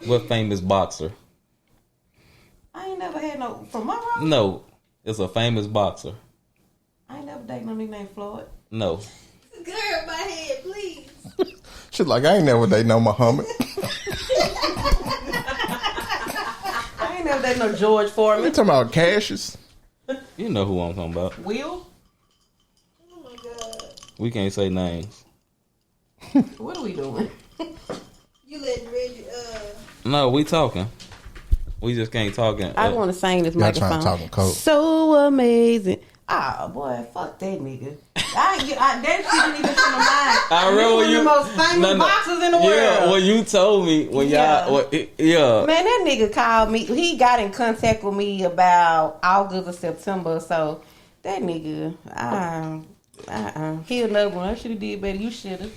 B: What famous boxer?
A: I ain't never had no from my road.
B: No, it's a famous boxer.
A: I ain't never dated no nigga named Floyd.
B: No.
F: Girl, my head, please.
C: Shit, like I ain't never they know Muhammad.
A: I ain't never dated no George
C: You
A: Foreman.
C: talking about Cassius?
B: You know who I'm talking about.
A: Will?
F: Oh my god.
B: We can't say names.
A: What are we doing?
F: You let Reggie,
B: No, we talking. We just can't talk.
A: I want to sing this
C: Y'all trying to
A: microphone.
C: talk in code.
A: So amazing. Ah, boy, fuck that nigga. That shit didn't even come to mind.
B: I
A: He
B: remember
A: one of
B: you.
A: the most famous boxers in the
B: Yeah,
A: world.
B: when you told me when
A: Yeah.
B: y'all, yeah.
A: Man, that nigga called me. He got in contact with me about August or September. So that nigga, he another one. I should have did better. You should have.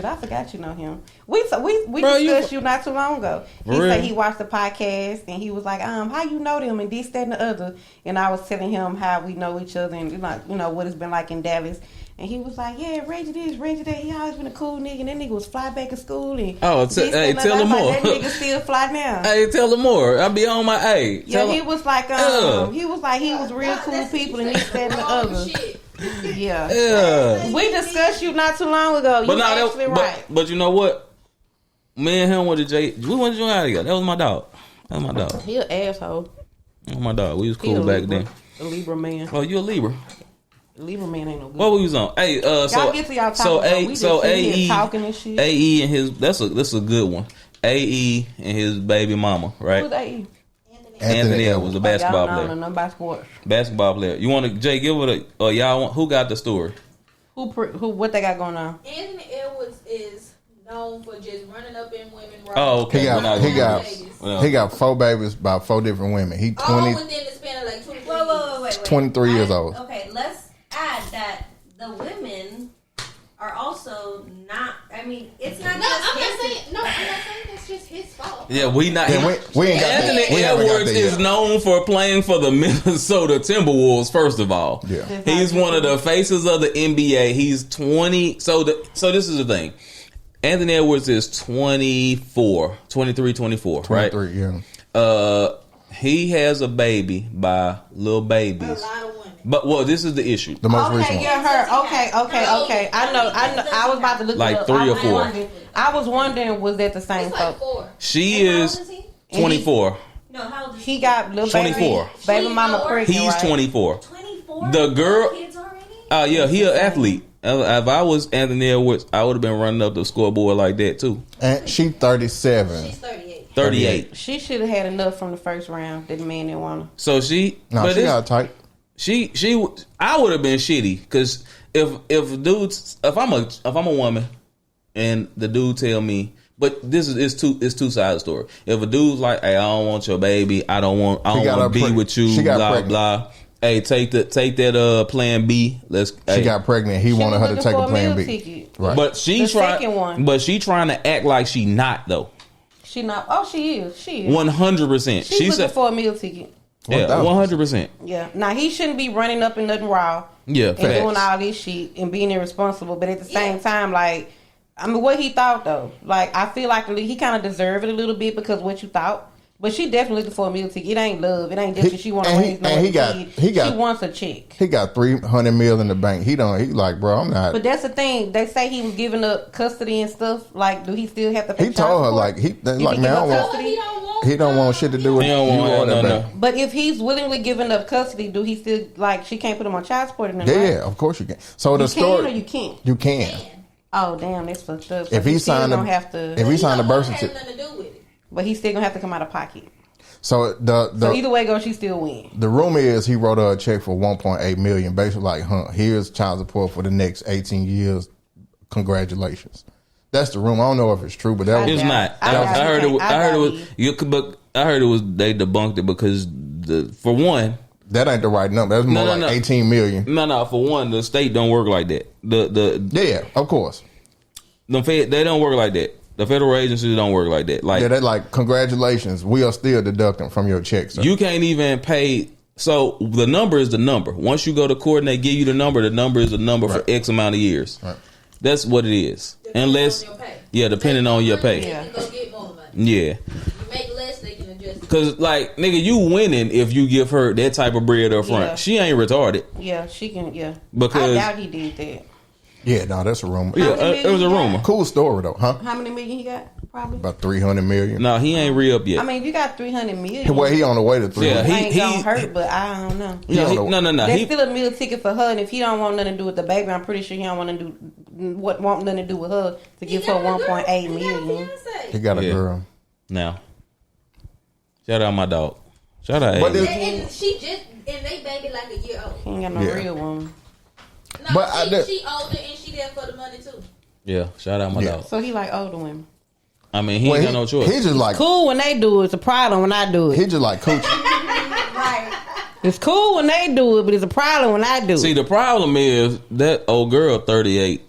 A: I forgot you know him. We
B: Bro,
A: discussed you not too long ago. He
B: For real?
A: said he watched the podcast and he was like, how you know them and this, that, and the other. And I was telling him how we know each other and like, you know, what it's been like in Dallas. And he was like, yeah, Reggie this, Reggie that. He always been a cool nigga. And that nigga was fly back in school. And
B: Oh,
A: this, that,
B: hey,
A: and the
B: tell
A: other.
B: him
A: I'm
B: more.
A: like, that nigga still fly now.
B: Hey, tell them more. I'll be on my A.
A: Yeah, he was like, he was real cool
F: that's-
A: people and this, that, and the other.
D: Shit.
A: Yeah.
B: Yeah.
A: We discussed you not too long ago.
B: But
A: You
B: no,
A: actually right.
B: but you know what? Me and him went to J. We went to junior high together. That was my dog. That was my dog.
A: He an asshole.
B: That was my dog. We was
A: He a
B: cool back
A: Libra.
B: then.
A: A Libra man.
B: Oh, you a Libra?
A: Libra man ain't no good.
B: What we was on? Hey,
A: Y'all
B: so
A: get to y'all topic,
B: so
A: though. We just sitting here
B: AE
A: talking and shit.
B: AE and his that's a good one. AE and his baby mama, right?
A: Who's AE?
B: Anthony Edwards, a basketball
A: Y'all don't know
B: player.
A: nothing about sports.
B: Basketball player. You want to Jay? Give it a. Y'all want who got the story?
A: Who? What they got going on?
D: Anthony Edwards is known for just running up in women.
B: Oh, okay.
C: He
B: We're not
C: he got 4 babies by 4 different women. He
D: All
C: 20,
D: within the span of like 2
E: Wait.
C: 23 years old.
E: Okay, let's add that the women are also not. I mean, it's not
D: No,
E: just
D: I'm not
E: his.
D: saying. No, I'm not saying that's just his fault.
B: Yeah, we not.
C: Yeah, we ain't got
B: Anthony
C: that. We haven't got
B: Edwards
C: that
B: is
C: yet.
B: known for playing for the Minnesota Timberwolves. First of all,
C: Yeah.
B: he's one of the faces of the NBA. He's 20. So this is the thing. Anthony Edwards is 24, 23, 24, right?
C: 23, yeah.
B: He has a baby by little
F: a
B: babies.
F: lot of women.
B: But well, this is the issue.
C: The most recent
A: Okay,
C: one.
A: yeah, her. Okay. I know. I was about to look
B: Like
A: it up.
B: 3 or
A: I was
B: 4.
A: wondering- I was wondering, was that the same
D: It's like
A: folks?
D: 4.
B: She
E: And how
B: is
E: old he?
B: 24.
E: No, how old is
A: He got little
B: 24.
A: baby mama pregnant.
B: He's
A: right?
B: 24.
E: 24.
B: The girl-
E: Kids already?
B: Yeah, he an athlete. If I was Anthony Edwards, I would have been running up the scoreboard like that too.
C: And she 37.
F: She's 38.
B: 38.
A: She should have had enough from the first round that the man didn't want her.
B: So she,
C: No,
B: but
C: she
B: it's-
C: got tight.
B: I would have been shitty because if dudes, if I'm a woman and the dude tell me, but this is it's two sides of the story. If a dude's like, hey, I don't want your baby, I don't want to be with you,
C: She got
B: blah
C: pregnant.
B: blah. Hey, take that plan B.
C: She got pregnant. He
A: She
C: wanted
A: was
C: her to
A: looking
C: take
A: for
C: a plan
A: meal
C: B.
A: ticket.
C: Right.
B: But she
A: The second one.
B: But she trying to act like she not though.
A: She not. Oh, she is. She is.
B: 100%.
A: She's
B: She
A: looking
B: said,
A: for a meal ticket.
B: yeah, 100%.
A: Yeah. Now he shouldn't be running up in nothing raw.
B: Yeah,
A: And
B: facts.
A: doing all this shit and being irresponsible, but at the same time, like, I mean, what he thought though, like, I feel like he kind of deserved it a little bit because what you thought. But she definitely looking for a meal ticket. It ain't love. It ain't just that she want to raise no
C: and he
A: kid.
C: got-
A: She wants a chick.
C: He got $300 million in the bank. He like, bro, I'm not.
A: But that's the thing. They say he was giving up custody and stuff. Like, do he still have to pay
C: He told her
A: child
C: like
A: support?
C: like
A: he
C: man, I
A: give
C: don't
A: up
C: want.
A: custody?
C: He don't want shit to do with
B: He
C: you
B: don't want
C: or
B: no,
C: that
B: no.
C: bank.
A: But if he's willingly giving up custody, do he still, like, she can't put him on child support and nothing,
C: Yeah,
A: right?
C: yeah, of course you can. So the
A: You can
C: story,
A: or you can't?
C: you can.
A: Oh, damn, that's fucked up.
C: If he signed
A: don't
C: the-
A: have to,
C: if he signed the birth
F: Have
C: certificate.
F: nothing to do with it.
A: but he's still gonna have to come out of pocket.
C: So
A: So either way goes, she still win.
C: the rumor is he wrote her a check for $1.8 million, basically like, here's child support for the next 18 years. Congratulations. That's the rumor. I don't know if it's true, but that was
B: It's
A: doubt
B: not.
A: it. I doubt
B: I heard
A: it.
B: it. I heard it was.
A: I
B: But I heard it was. They debunked it because for one,
C: that ain't the right number. That's more
B: No,
C: like
B: no.
C: 18 million.
B: no. For one, the state don't work like that.
C: Yeah, of course.
B: They don't work like that. The federal agencies don't work like that. Like
C: Yeah, they like, congratulations. We are still deducting from your check, sir.
B: you can't even pay. So the number is the number. Once you go to court and they give you the number is a number for
C: Right.
B: X amount of years.
C: Right.
B: That's what it is. Unless,
F: on your pay.
B: yeah, depending on your pay.
F: They
A: Yeah.
F: can go get more money.
B: Yeah.
F: You make less, they can adjust it.
B: Cause like nigga, you winning if you give her that type of bread up front.
A: Yeah.
B: She ain't retarded.
A: Yeah, she can. Yeah,
B: Because-
A: I doubt he did that.
C: Yeah, no, that's a rumor.
B: Yeah,
A: many
B: it was a
A: million he
B: rumor.
A: got?
C: Cool story though, huh?
A: How many million he got? Probably.
C: About 300 million.
B: No, he ain't re-up yet.
A: I mean, if you got 300 million,
C: Well, he on the way to 300.
B: Yeah,
A: I ain't
B: he-
A: gonna hurt, but I don't know.
B: Yeah,
C: he don't know.
B: no.
A: There's
B: He,
A: still a meal ticket for her, and if he don't want nothing to do with the baby, I'm pretty sure he don't want nothing to do with her to give her 1.8 million.
C: He got a
B: Yeah.
C: girl.
B: now, shout out my dog. Shout out.
C: But
B: Aiden.
C: this-
F: And she just, and they baby like a year old.
A: He ain't got no
C: Yeah.
A: real woman.
F: No,
C: But I did-
F: she older and she there for the money too.
B: Yeah, shout out my
C: Yeah.
B: dog.
A: So he like older women.
B: I mean, he ain't got no choice.
C: He just like
A: Cool when they do it. It's a problem when I do
C: he
A: it.
C: just like coochie.
E: Right.
A: It's cool when they do it, but it's a problem when I do
B: See,
A: it.
B: the problem is that old girl 38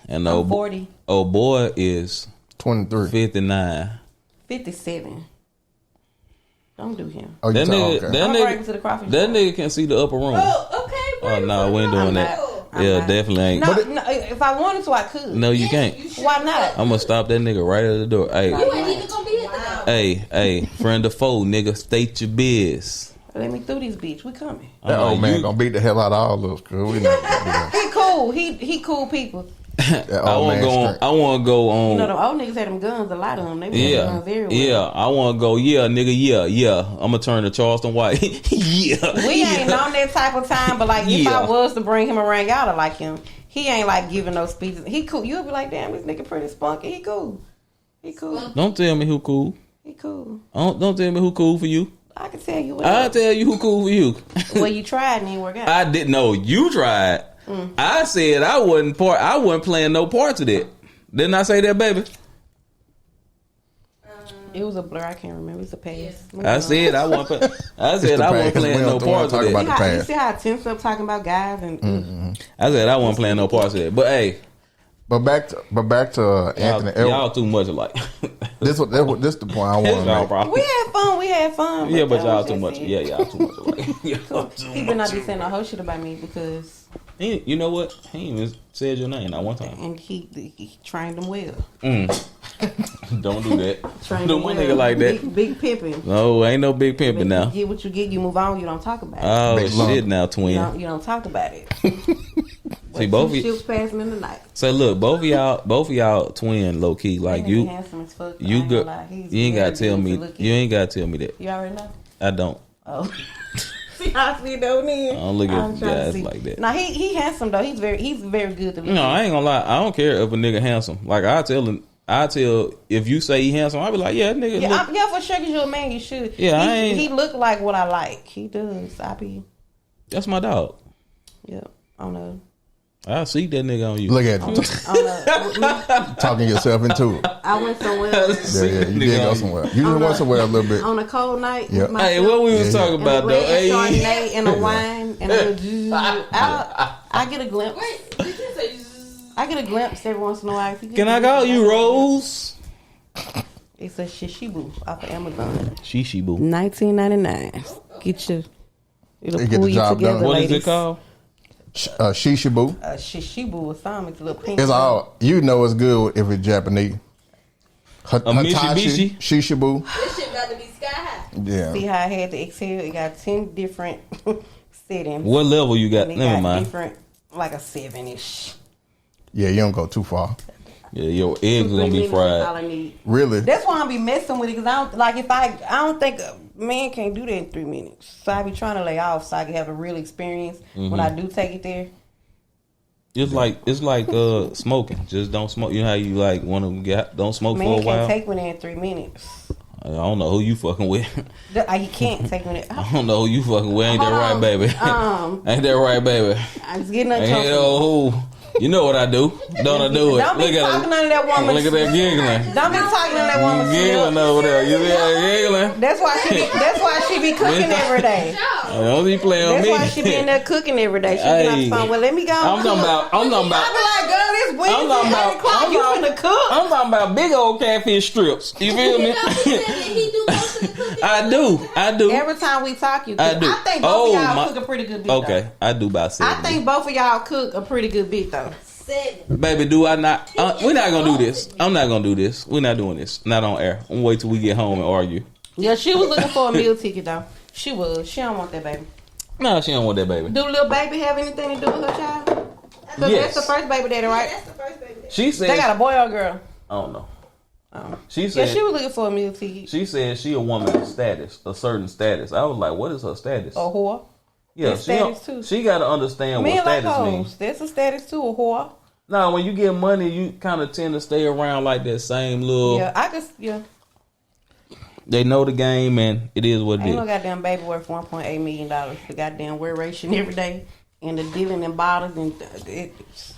B: and the
A: I'm 40,
B: old boy is
C: 23.
B: 59.
A: 57. Don't do him.
C: Oh, you
B: That
C: talking
B: nigga,
C: okay.
B: that
A: I'm bringing to the
B: nigga,
A: crawfish
B: that
A: bar.
B: nigga can see the upper room.
F: Oh, okay.
B: Oh no, we ain't doing
A: I'm
B: that.
A: not. I'm
B: Yeah,
A: not.
B: definitely ain't.
A: No,
C: But
A: no, if I wanted to, I could.
B: No, you can't.
A: Why not?
B: I'm gonna stop that nigga right at the door. Hey,
F: You ain't even gonna be at the door.
B: hey, friend of foe, nigga, state your biz.
A: Let me through this bitch. We coming.
C: That old man gonna beat the hell out of all of us, cuz we not gonna do that.
A: He cool. He cool people.
C: That
B: I
C: old
B: want to
C: man
B: go on.
C: strength.
B: I want to go on.
A: You know, them old niggas had them guns. A lot of them. They was
B: Yeah,
A: guns everywhere.
B: yeah. I want to go. Yeah, nigga. Yeah. I'm gonna turn to Charleston White. Yeah,
A: We ain't on that type of time, but like if
B: Yeah.
A: I was to bring him around, y'all to like him. He ain't like giving no speeches. He cool. You'll be like, damn, this nigga pretty spunky. He cool. He cool.
B: Don't tell me who cool.
A: He cool.
B: Don't tell me who cool for you.
A: I can tell you what.
B: I tell you who cool for you.
A: Well, you tried and it didn't work out.
B: I didn't know you tried. I said I wasn't playing no parts of that. Didn't I say that, baby?
A: It was a blur. I can't remember. It's a pass.
B: I said I wasn't. I said
C: the
B: I wasn't
C: past.
B: playing
C: We
B: no
C: don't wanna
B: parts of
C: talk
B: that.
C: about
A: You,
C: the
A: you
C: past.
A: see how I tense up talking about guys and
B: I said I wasn't playing no parts of that. But hey,
C: But back to Anthony
B: y'all
C: Edwards.
B: too much alike.
C: This the point I want
B: It's
C: to
B: y'all
C: make.
B: problem.
A: we had fun. We had fun.
B: Yeah, but
A: that
B: y'all
A: was
B: too
A: just
B: much.
A: it.
B: Yeah, y'all too much alike. Y'all too
A: He better not be saying no whole shit about me because
B: You know what? He ain't even said your name not one time.
A: and he trained them well.
B: Don't do that.
A: Trained
B: Do
A: them
B: one
A: well.
B: nigga like that.
A: Big pimping.
B: No, ain't no big pimping now.
A: You get what you get. You move on. You don't talk about it.
B: Oh
C: Big
B: shit!
C: lump.
B: Now
A: You
B: twin.
A: don't talk about it.
B: See both of
A: Two
B: you.
A: ships passing in the night.
B: So look, both of y'all twin low key. Like
A: That nigga
B: you,
A: handsome as fuck. I
B: you
A: ain't
B: good.
A: gonna lie. He's
B: You ain't
A: very
B: gotta tell
A: good
B: me.
A: looking.
B: You ain't gotta tell me that.
A: You already know.
B: I don't.
A: Oh, See how I see though, man.
B: I don't look
A: I'm
B: at
A: trying to
B: guys
A: see.
B: like that.
A: Now he handsome though. He's very good to look
B: No,
A: at.
B: I ain't gonna lie. I don't care if a nigga handsome. Like I tell if you say he handsome, I be like, yeah, that nigga.
A: Yeah,
B: look,
A: yeah, for sure. Cause you're a man, you should.
B: Yeah, I ain't-
A: he look like what I like. He does.
B: that's my dog.
A: Yeah, I don't know.
B: I see that nigga on you.
C: Look at you
A: I don't know.
C: talking yourself into it.
A: I went somewhere
C: Yeah, you did go somewhere. You just went somewhere a little bit.
A: on a cold night.
C: Yeah.
A: With myself.
B: Hey, what we was
C: Yeah,
B: talking
A: And
B: about
A: a
B: though?
A: red
B: Hey,
A: Chardonnay and a wine and I get a glimpse.
D: Wait, did you say?
A: I get a glimpse every once in a while. If you
B: can I call you Rose?
A: It's a Shishibu off of Amazon.
B: Shishi boo.
A: $19.99. Get your. It'll
C: They get
A: pull
C: the
A: you
C: job
A: together,
C: done.
B: What is
A: ladies.
B: it called?
C: Shisha boo.
A: Shishibu or something. It's a little pink.
C: It's all you know. It's good if it's Japanese.
B: Mitsubishi?
C: Shisha boo.
D: This shit got to be sky high.
C: Yeah.
A: See how I had to exhale? It got 10 different settings.
B: What level you got?
A: And it
B: Never
A: got
B: mind.
A: different, like a 7-ish.
C: Yeah, you don't go too far.
B: Yeah, your eggs are gonna be
A: All
B: fried.
A: I need.
C: Really?
A: That's why I be messing with it because I don't like if I don't think a man can't do that in 3 minutes. So I be trying to lay off so I can have a real experience when I do take it there.
B: It's like smoking. Just don't smoke. You know how you like want to don't smoke
A: Man
B: for a
A: can't
B: while.
A: take me there in 3 minutes.
B: I don't know who you fucking with.
A: He can't take me there.
B: I don't know who you fucking with. Ain't that
A: Hold
B: right,
A: on.
B: baby? Ain't that right, baby?
A: I was getting
B: Ain't
A: uncomfortable.
B: who? You know what I do? Don't I do it?
A: Don't be talking none of that woman.
B: Look at that giggling.
A: Don't be talking to that woman.
B: Giggling over there. You see her giggling?
A: That's why she be cooking every day.
B: Don't be playing on
A: That's
B: me.
A: why she be in there cooking every day. She be on the phone. Well, let me go.
B: I'm talking about.
A: I be like, girl, it's
B: I'm
A: Wednesday,
B: talking
A: 8
B: about-
A: o'clock.
B: I'm
A: You
B: talking-
A: finna cook.
B: I'm talking about big old catfish strips. You feel me?
D: You know, he said that he do most of the cooking.
B: I do.
A: Every time we talk, you cook.
B: I do.
A: think both of y'all
B: my-
A: cook a pretty good bit.
B: Okay,
A: Though.
B: I do about 7.
A: I think both of y'all cook a pretty good bit though.
D: 7.
B: Baby, do I not? We're not gonna do this. I'm not gonna do this. We're not doing this. Not on air. I'm gonna wait till we get home and argue.
A: Yeah, she was looking for a meal ticket though. She was. She don't want that baby.
B: No, she don't want that baby.
A: Do little baby have anything to do with her child? Cause
B: Yes.
A: that's the first baby daddy, right?
F: That's the first baby.
B: She said.
A: They got a boy or a girl.
B: I don't know.
A: Oh.
B: She
A: Yeah,
B: said.
A: she was looking for a meal ticket.
B: She said she a woman of status, a certain status. I was like, what is her status?
A: A whore.
B: yeah,
A: it's status too.
B: she got to understand
A: Men
B: what
A: like
B: status
A: hoes.
B: means.
A: That's a status too, a whore.
B: Now, when you get money, you kind of tend to stay around like that same little.
A: Yeah, I just
B: They know the game, and it is what it
A: ain't no
B: is.
A: goddamn baby worth $1.8 million. The goddamn wear ration every day, and the dealing in bottles and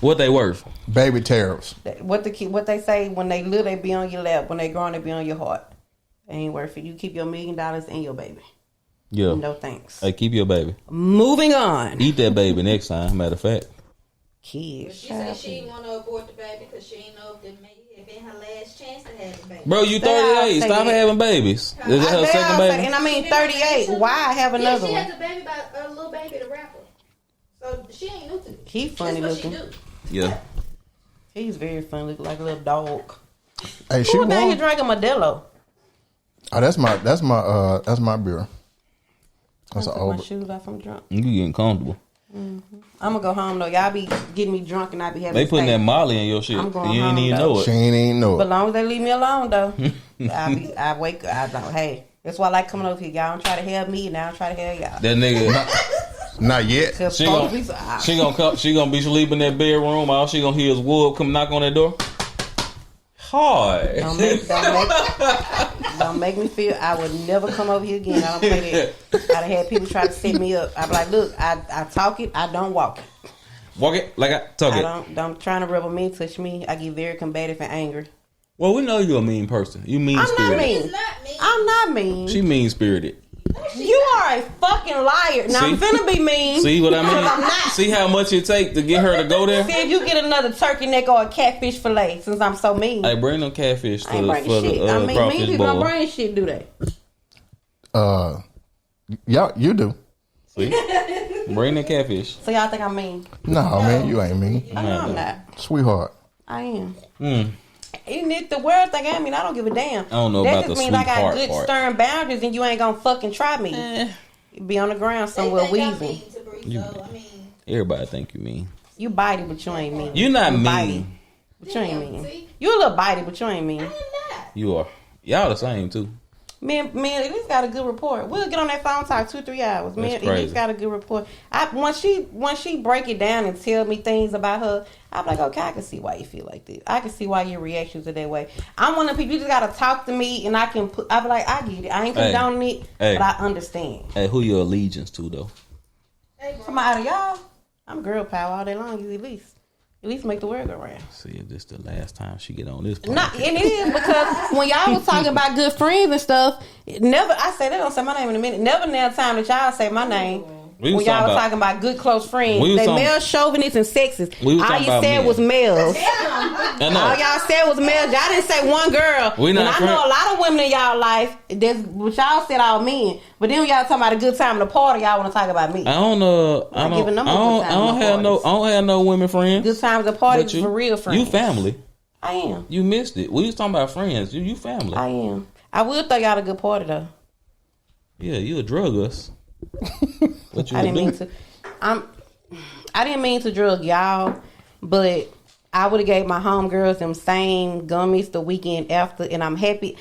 B: What they worth?
C: Baby tariffs.
A: what they say when they little they be on your lap, when they grown they be on your heart. They ain't worth it. You keep your $1 million and your baby.
B: Yeah.
A: No thanks.
B: Hey, keep your baby.
A: Moving on.
B: Eat that baby next time. Matter of fact.
A: Kids.
F: She said she didn't want to abort the baby because she didn't know if it may have been her last chance to have the baby.
B: Bro, you
A: They all
B: 38.
A: say
B: Stop
A: that.
B: having babies. Is that her
A: They all
B: second
A: say-
B: baby?
A: and I mean 38. Why have
F: Yeah,
A: another
F: she
A: one?
F: has a baby by a little baby, the rapper. So she ain't new to this.
A: He funny
F: That's what
A: looking.
F: she do.
B: Yeah.
A: He's very funny, looking like a little dog.
C: Hey, she
A: Who down here
C: won.
A: drinking Modelo?
C: Oh, that's my beer. That's
A: I
C: an
A: took my
C: over.
A: shoes off. I'm drunk.
B: You getting comfortable.
A: I'm gonna go home though. Y'all be getting me drunk and I be having.
B: They
A: to
B: putting
A: stay.
B: that Molly in your shit.
A: I'm going
B: You ain't
A: home,
B: even
A: though.
B: know
C: She
B: it.
C: ain't even know
A: But
C: it.
A: as long as they leave me alone though, I wake up. I don't. Hey, that's why I like coming over here. Y'all don't try to help me, and I don't try to help y'all.
B: That nigga,
C: Not yet.
A: Cause
B: she
A: folks
B: gonna,
A: be so- ah.
B: she gonna come. She gonna be sleeping in that bedroom. All she gonna hear is Wood come knock on that door. Hi.
A: Don't make me feel I would never come over here again. I don't play that. I done had people try to set me up. I be like, look, I talk it, I don't walk it.
B: Walk it like I talk
A: I
B: it.
A: don't trying to rubber me, touch me. I get very combative and angry.
B: Well, we know you're a mean person. You mean
A: I'm not
B: spirited.
A: mean.
F: It's not me.
A: I'm not mean.
B: She mean spirited.
A: You are a fucking liar. Now I'm
B: See?
A: finna be mean.
B: See what I mean?
A: I'm not.
B: See how much it take to get her to go there?
A: See if you get another turkey neck or a catfish fillet, since I'm so mean.
B: Hey, bring them catfish
A: I ain't
B: for
A: bringing shit.
B: the
A: I mean, mean
B: crawfish
A: people don't
B: bowl.
A: bring shit, do they?
C: Yeah, you do.
B: See? Bring the catfish.
A: So y'all think I'm mean?
C: No, man, you ain't mean.
A: I know I'm not.
C: Sweetheart.
A: I am.
B: Mm.
A: Even if the world think I mean, I don't give a damn.
B: I don't know
A: that
B: about
A: just
B: the
A: means I got
B: sweetheart
A: good
B: part.
A: stern boundaries, and you ain't gonna fucking try me. Be on the ground somewhere
F: They think I'm
A: wheezing.
F: mean to Bree, so, I mean,
B: Everybody think you mean.
A: You bitey, but you ain't mean.
B: You not
A: You
B: mean.
A: bitey, but you ain't
F: damn,
A: mean.
F: see?
A: You a little bitey, but you ain't mean.
F: I am not.
B: You are. Y'all the same too.
A: Me and Elise got a good rapport. We'll get on that phone talk 2-3 hours. Me and
B: crazy.
A: Elise got a good rapport. Once she break it down and tell me things about her, I'm like, okay, I can see why you feel like this. I can see why your reactions are that way. I'm one of the people, you just gotta talk to me and I be like, I get it. I ain't condoning it, but I understand.
B: Hey, who your allegiance to though?
A: From out of y'all, I'm girl power all day long. You at least make the world go round.
B: See if this the last time she get on this podcast.
A: Not, and it is because when y'all was talking about good friends and stuff, I say they don't say my name in a minute. Never now time that y'all say my name.
B: We
A: When y'all was talking about good close friends, they male chauvinists and sexist. All you said was males. All y'all said was males. Y'all didn't say one girl. And I know a lot of women in y'all life. That's what y'all said all men. But then when y'all talking about a good time in the party, y'all want to talk about me.
B: I don't have no women friends.
A: Good times at parties for real friends.
B: You family.
A: I am.
B: You missed it. We was talking about friends. You family.
A: I am. I will throw y'all a good party though.
B: Yeah, you a drug us. What you
A: I didn't
B: do?
A: mean to. I didn't mean to drug y'all, but I would have gave my homegirls them same gummies the weekend after, and I'm happy.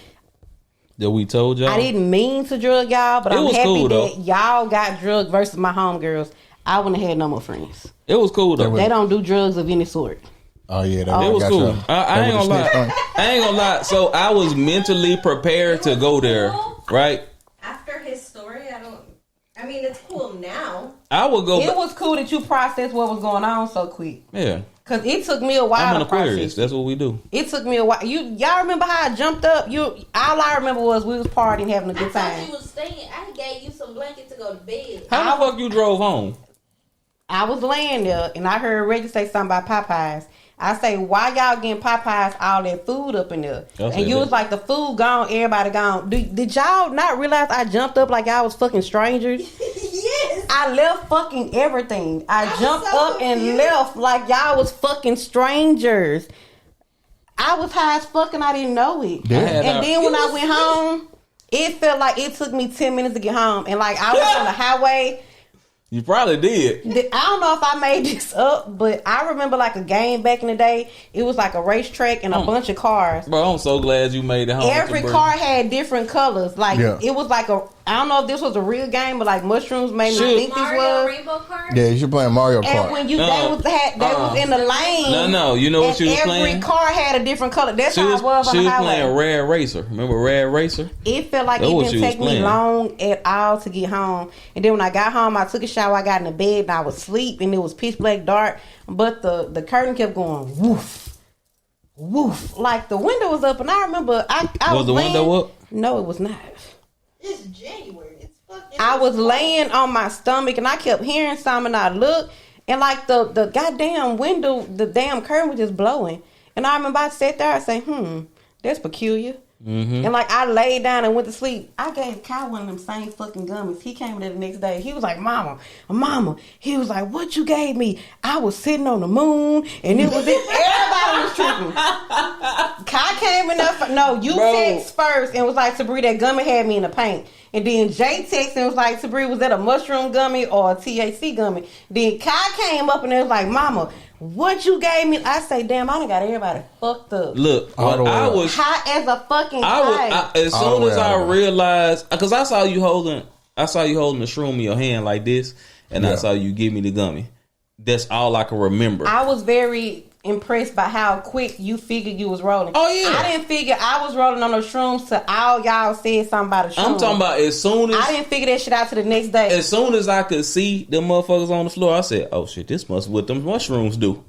B: That we told y'all.
A: I didn't mean to drug y'all, but I'm happy
B: cool,
A: that y'all got drugged versus my homegirls. I wouldn't have had no more friends.
B: It was cool though.
A: They don't do drugs of any sort.
C: Oh yeah,
B: it was cool. I ain't gonna lie. I ain't gonna lie. So I was mentally prepared to go there, right?
E: After his story, I mean, it's cool now.
B: I would go.
A: It was cool that you processed what was going on so quick.
B: Yeah.
A: Cause it took me a while.
B: I'm an
A: to
B: Aquarius.
A: process.
B: That's what we do.
A: It took me a while. Y'all remember how I jumped up? All I remember was we was partying, having a good
D: I thought
A: time.
D: you was staying. I gave you some blanket to go to bed.
B: How the fuck you drove home?
A: I was laying there and I heard Reggie say something about Popeyes. I say, why y'all getting Popeyes all that food up in there? And you was like, the food gone, everybody gone. Did y'all not realize I jumped up like y'all was fucking strangers?
F: Yes.
A: I left fucking everything. I jumped up and left like y'all was fucking strangers. I was high as fuck and I didn't know it.
C: Yeah.
A: And then when I went home, it felt like it took me 10 minutes to get home. And like I was on the highway.
B: You probably did.
A: I don't know if I made this up, but I remember like a game back in the day. It was like a racetrack and a bunch of cars.
B: Bro, I'm so glad you made it home.
A: Every car had different colors. Like it was like I don't know if this was a real game, but like mushrooms made me think this was.
D: Rainbow Kart?
C: Yeah, you should play Mario Kart.
A: And when they was in the lane.
B: No, you know what she was playing?
A: Every car had a different color. That's how it was on the highway.
B: She was playing Rad Racer. Remember Rad Racer?
A: It felt like it didn't take me long at all to get home. And then when I got home, I took a shower, I got in the bed, and I was asleep, and it was pitch black dark. But the curtain kept going woof, woof. Like the window was up, and I remember I was
B: the window up?
A: No, it was not.
F: It's January. It's fucking.
A: I was laying on my stomach and I kept hearing something and I looked and like the goddamn window, the damn curtain was just blowing. And I remember I sat there and say, that's peculiar. Mm-hmm. And like I laid down and went to sleep. I gave Kyle one of them same fucking gummies. He came there the next day. He was like, Mama. He was like, what you gave me? I was sitting on the moon and it was everybody was tripping. Kyle came in there you text first and was like, Sabri, that gummy had me in the paint. And then Jay texted and was like, Sabri, was that a mushroom gummy or a THC gummy? Then Kai came up and it was like, Mama, what you gave me? I say, damn, I done got everybody fucked up.
B: Look, I was
A: high as a fucking kite.
B: As soon as I realized, because I saw you holding the shroom in your hand like this, and I saw you give me the gummy. That's all I can remember.
A: I was very impressed by how quick you figured you was rolling.
B: Oh yeah,
A: I didn't figure I was rolling on those shrooms till all y'all said something about a shroom.
B: I'm talking about as soon as
A: I didn't figure that shit out till the next day.
B: As soon as I could see them motherfuckers on the floor, I said, "Oh shit, this must what them mushrooms do."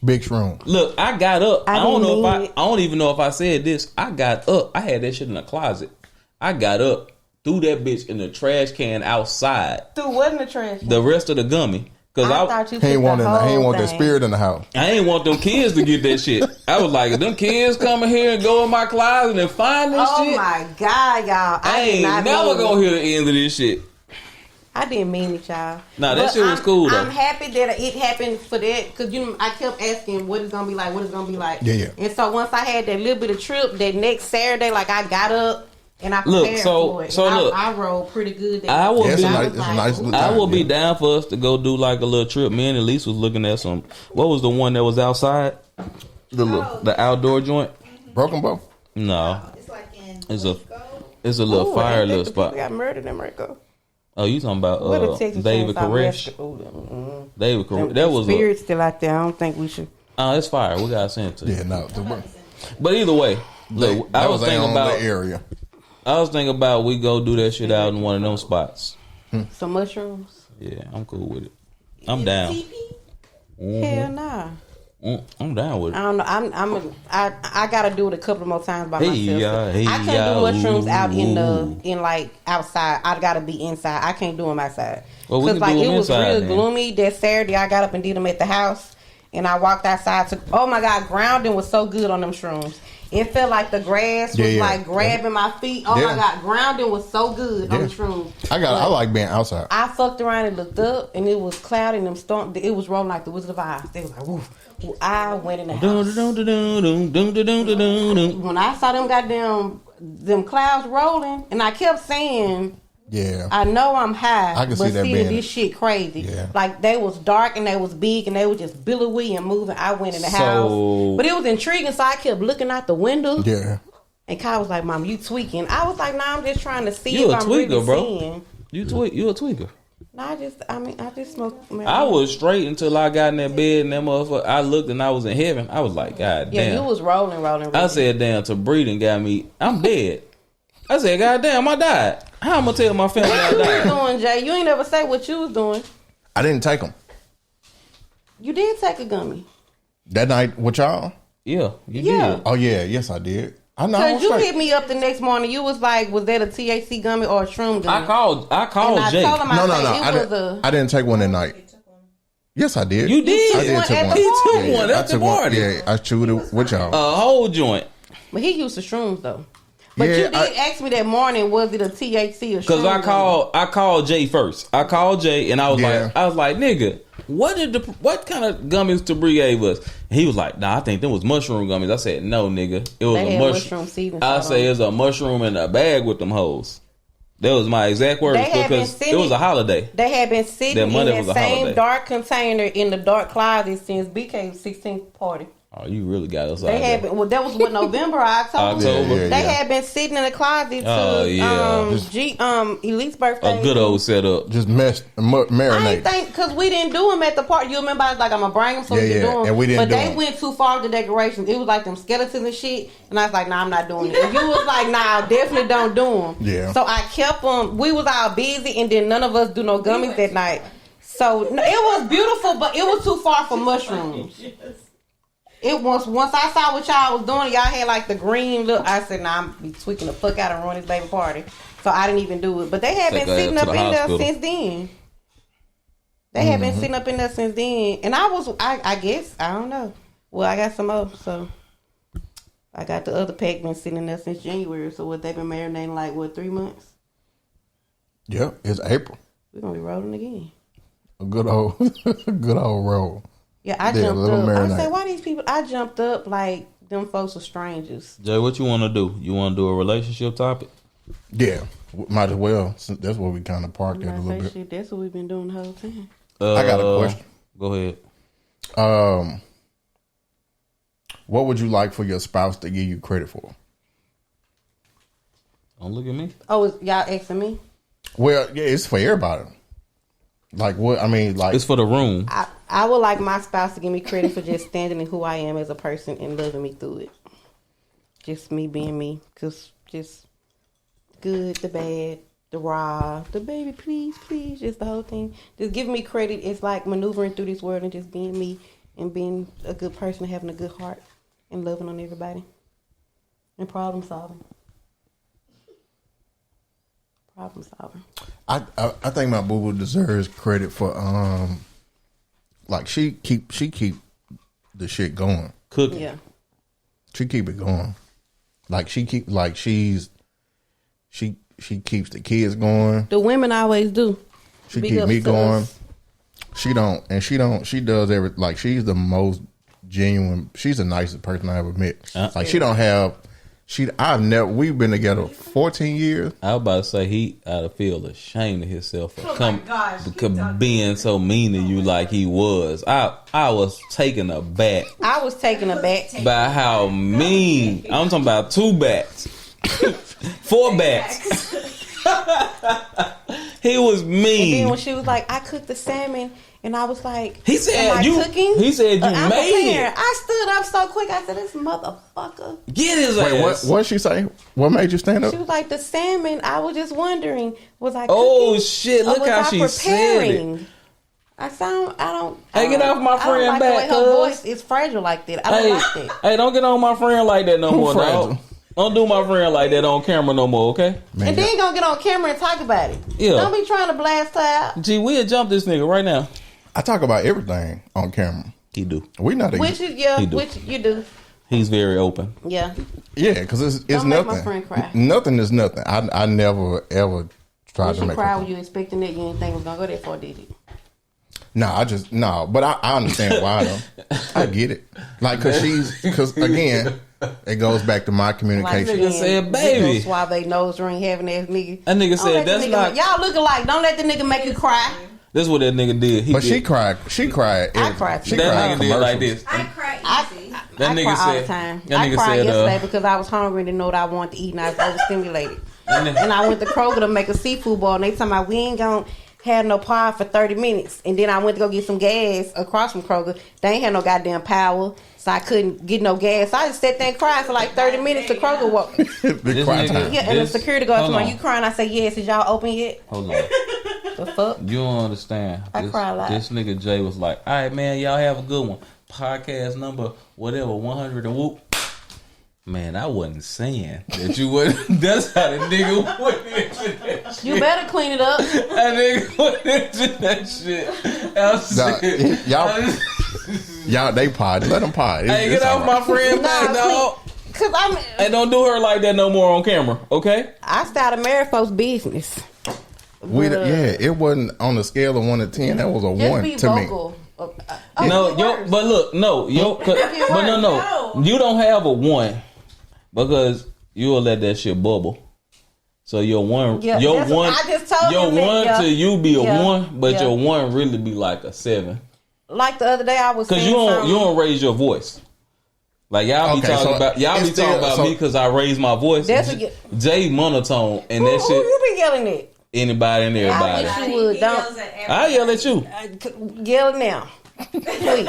C: Big shroom.
B: Look, I got up. I don't even know if I said this. I got up. I had that shit in the closet. I got up, threw that bitch in the trash can outside.
A: Threw what in the trash can?
B: The rest of the gummy. Cause
A: I thought you
C: he ain't want
A: that
C: spirit in the house.
B: I ain't want them kids to get that shit. I was like, if them kids coming here and go in my closet and find this shit.
A: Oh my God, y'all.
B: I ain't never gonna hear the end of this shit.
A: I didn't mean it, y'all.
B: Nah, that shit was cool though.
A: I'm happy that it happened for that because I kept asking what it's gonna be like,
C: Yeah.
A: And so once I had that little bit of trip, that next Saturday, like I got up and I prepared for it. I rolled pretty good.
B: I will be down for us to go do like a little trip. Me and Elise was looking at some. What was the one that was outside? The outdoor joint.
C: Broken Bow.
B: No,
F: It's like in
B: it's a. It's a little fire little spot.
A: Got murdered in America.
B: Oh, you talking about
A: What a Texas
B: David
A: Chainsaw
B: Koresh?
A: Massacre.
B: David Koresh. That was
A: spirits still out there. I don't think we should.
B: it's fire. We gotta send it to you.
C: Yeah, no.
B: But either way, look, I was thinking about
C: the area.
B: I was thinking about we go do that shit out in one of them spots.
A: Some mushrooms.
B: Yeah, I'm cool with it. I'm down.
A: Hell nah.
B: I'm down with
A: I
B: it.
A: don't know. I gotta do it a couple more times by
B: Hey,
A: myself.
B: hey,
A: I can't do mushrooms out
B: ooh.
A: in like outside. I gotta be inside. I can't do them outside.
B: Well, we can
A: like
B: do 'em
A: it was
B: inside,
A: real
B: then.
A: gloomy that Saturday. I got up and did them at the house, and I walked outside. Oh my god, grounding was so good on them shrooms. It felt like the grass was like grabbing my feet. Oh my god, grounding was so good on the shrooms.
C: I like being outside.
A: I fucked around and looked up, and it was cloudy, and them storm. It was rolling like the Wizard of Oz. They was like, woof. I went in the house. When I saw them clouds rolling, and I kept saying,
C: yeah,
A: I know I'm high,
C: I can
A: but
C: see that being
A: this shit crazy.
C: Yeah.
A: Like they was dark and they was big and they was just billowy and moving. I went in the house, but it was intriguing, so I kept looking out the window.
C: Yeah.
A: And Kyle was like, "Mom, you tweaking?" I was like, "Nah, I'm just trying to see
B: You
A: if
B: a
A: I'm
B: tweaker,
A: really
B: bro.
A: seeing."
B: You a tweaker.
A: No, I just smoked marijuana.
B: I was straight until I got in that bed and that motherfucker. I looked and I was in heaven. I was like, God
A: Yeah,
B: damn.
A: you was rolling.
B: I said, damn, to breathing got me. I'm dead. I said, God damn, I died. How am I gonna tell my family I
A: What you was
B: died?
A: doing, Jay? You ain't never say what you was doing.
C: I didn't take them
A: You did take a gummy.
C: that night with y'all.
B: Yeah, you
A: Yeah.
B: did.
C: Oh yeah, yes I did. I know.
A: Cause you hit me up the next morning. You was like, "Was that a THC gummy or a shroom gummy?"
B: I called
A: and I
B: Jay.
A: told him,
C: No.
A: I
C: I didn't take one that night. Yes, I did.
B: You did.
C: I did
A: one
C: take
A: at
C: one.
A: the
B: He took
A: party.
B: one
C: I
B: at the
C: took one.
B: party.
C: Yeah, I chewed it with y'all.
B: A whole joint.
A: But he used the shrooms though. But
C: Yeah,
A: you did ask me that morning, was it a THC or shroom?
B: Cause I called Jay first. I called Jay and I was
C: Yeah.
B: like, nigga, what kind of gummies Tabri gave us? And he was like, nah, I think them was mushroom gummies. I said, no, nigga, it was
A: They
B: a
A: had
B: mushroom.
A: mushroom seeds and
B: I
A: stuff
B: say
A: on
B: it's a mushroom in a bag with them hoes. That was my exact words
A: They had been
B: because it
A: sitting-
B: was a holiday.
A: They had been sitting
B: That
A: in
B: Monday was
A: that
B: a
A: same
B: holiday.
A: dark container in the dark closet since BK's 16th party.
B: Oh, you really got us out
A: They had
B: there.
A: been, well, that was what November or October.
B: October.
C: Yeah,
A: They had been sitting in the closet to
B: Oh, yeah.
A: Elite's birthday.
B: A good old setup.
C: Just
A: I
C: marinate.
A: ain't think because we didn't do them at the party. You remember I was like, I'm gonna bring them so we
C: Yeah,
A: can do
C: yeah,
A: them.
C: and we didn't
A: but
C: do
A: they
C: 'em.
A: went too far with the decorations. It was like them skeletons and shit. And I was like, nah, I'm not doing it. And you was like, nah, definitely don't do them.
C: Yeah.
A: So I kept them. We was all busy, and then none of us do no gummies that night. So it was beautiful, but it was too far for mushrooms. It was once I saw what y'all was doing, y'all had like the green look. I said, "Nah, I'm be tweaking the fuck out and ruin this baby party." So I didn't even do it. But they had
B: Take
A: been
B: her
A: sitting
B: to
A: up
B: the
A: in
B: hospital.
A: there since then. They had been sitting up in there since then, and I guess I don't know. Well, I got some more, so I got the other pack been sitting there since January. So what they've been marinating like 3 months?
C: Yeah, it's April.
A: We're gonna be rolling again.
C: A good old, good old roll.
A: Yeah, I
C: Yeah, a
A: jumped
C: little
A: up. I
C: marinade.
A: said, why these people? I jumped up like them folks are strangers.
B: Jay, what you want to do? You want to do a relationship topic?
C: Yeah, might as well. Since that's where we kind of parked at a
A: When I
C: little
A: say
C: bit.
A: shit, that's what we've been doing the whole time.
C: I got a question.
B: Go ahead.
C: What would you like for your spouse to give you credit for?
B: Don't look at me.
A: Oh, is y'all asking me?
C: Well, yeah, it's for everybody. Like what? I mean, like
B: It's for the room.
A: I would like my spouse to give me credit for just standing in who I am as a person and loving me through it. Just me being me. Just good, the bad, the raw, the baby, please, just the whole thing. Just giving me credit is like maneuvering through this world and just being me and being a good person, having a good heart and loving on everybody. And problem solving. Problem solving.
C: I think my boo boo deserves credit for like she keep the shit going.
B: Cooking.
A: Yeah.
C: She keep it going. Like she keeps the kids going.
A: The women always do.
C: She
A: Big
C: keep
A: ups
C: me
A: to
C: going.
A: us.
C: She does every, like she's the most genuine. She's the nicest person I ever met. Like we've been together 14 years.
B: I was about to say he ought to feel ashamed of himself for
E: gosh,
B: because being so mean to you like he was. I was taken aback
A: I was taken aback.
B: by how mean. I'm talking about two bats. 4 bats. He was
A: And then
B: mean.
A: when she was like, I cooked the salmon, and I was like,
B: He said
A: am I
B: you.
A: cooking?
B: He said you
A: I'm
B: made
A: preparing.
B: it.
A: I stood up so quick. I said, this motherfucker.
B: Get his
C: Wait,
B: ass.
C: what she say? What made you stand up?
A: She was like, the salmon. I was just wondering, was I cooking?
B: Oh shit!
A: or
B: Look
A: was
B: how
A: I
B: she said it.
A: preparing? I sound. I don't.
B: Hey, get off my
A: I don't
B: friend
A: like
B: back,
A: the way her
B: cuz.
A: voice is fragile like that. I don't
B: Hey,
A: like that.
B: hey, don't get on my friend like that no
C: Who
B: more,
C: fragile?
B: dog. Don't do my friend like that on camera no more, okay?
C: Man,
A: And then gonna get on camera and talk about it.
B: Yeah.
A: Don't be trying to blast her out.
B: Gee, we'll jump this nigga right now.
C: I talk about everything on camera.
B: He do.
C: We not
A: Which is yeah,
B: He do.
A: which you do.
B: He's very open.
A: Yeah.
C: yeah, because it's
A: Don't make
C: nothing.
A: my friend cry.
C: Nothing is nothing. I never ever tried
A: When
C: to
A: she
C: make.
A: cried,
C: her
A: when you expecting that, you didn't think it was gonna go that far, did you?
C: No, but I understand why though. I get it. Like, because again, it goes back to my
A: Like
C: communication.
B: nigga said, baby.
A: Suave nose ring having ass nigga.
B: That nigga
A: Don't
B: said
A: let the
B: that's
A: nigga
B: not.
A: y'all look alike. Don't let the nigga make you cry.
B: That's what that nigga did. He
C: But
B: did.
C: she cried. She cried.
A: I cried too.
C: She
B: That
C: cried
B: nigga did like
C: commercials.
B: this.
E: I cry
A: I
E: easy.
B: That
A: I
B: nigga
A: cry all
B: said-
A: the time.
B: that
A: I
B: nigga
A: cried
B: said,
A: yesterday because I was hungry and didn't know what I wanted to eat and I was overstimulated. And I went to Kroger to make a seafood bowl and they told me we ain't gonna have no power for 30 minutes. And then I went to go get some gas across from Kroger. They ain't had no goddamn power, so I couldn't get no gas. So I just sat there and cried for like 30 minutes to Kroger walk.
C: Big
B: This
C: cry
B: nigga-
C: time.
A: Yeah, and the
B: This-
A: security guard
B: hold
A: told me,
B: on.
A: you crying? I said, yes. Is y'all open yet?
B: Hold on.
A: The fuck?
B: You don't understand.
A: I cry a lot.
B: This nigga Jay was like, all right, man, y'all have a good one. Podcast number, whatever, 100 and whoop. Man, I wasn't saying that you would. That's how the nigga went into that shit.
A: You better clean it up.
B: That nigga went into that shit. I said,
C: Y'all, they pod. Let them pod.
B: hey,
C: It's
B: get off
C: all
B: my
C: right.
B: friend back, dog.
A: Cause I'm.
B: Hey, don't do her like that no more on camera, okay?
A: I started married folks' business.
C: Yeah, it wasn't on a scale of 1 to 10. That was a
A: Just
C: 1
A: be
C: to me.
A: vocal.
B: No, yo, but look, no, yo, but no, you don't have a 1 because you will let that shit bubble. So your 1,
A: Yeah,
B: your
A: that's
B: 1,
A: what I just told
B: your
A: him that,
B: 1
A: yeah.
B: to you be a
A: Yeah.
B: 1, but
A: Yeah.
B: your 1 really be like a 7
A: Like the other day, I was
B: because
A: saying
B: you don't raise your voice. Like y'all be
C: Okay,
B: talking
C: so
B: about
C: it's still-
B: me because I raise my voice.
A: That's what
B: Jay monotone and
A: Who
B: that shit.
A: you be yelling at?
B: Anybody and everybody.
A: I wish you would.
E: He
A: Don't
E: yells at
B: I yell at you.
A: yell now, please.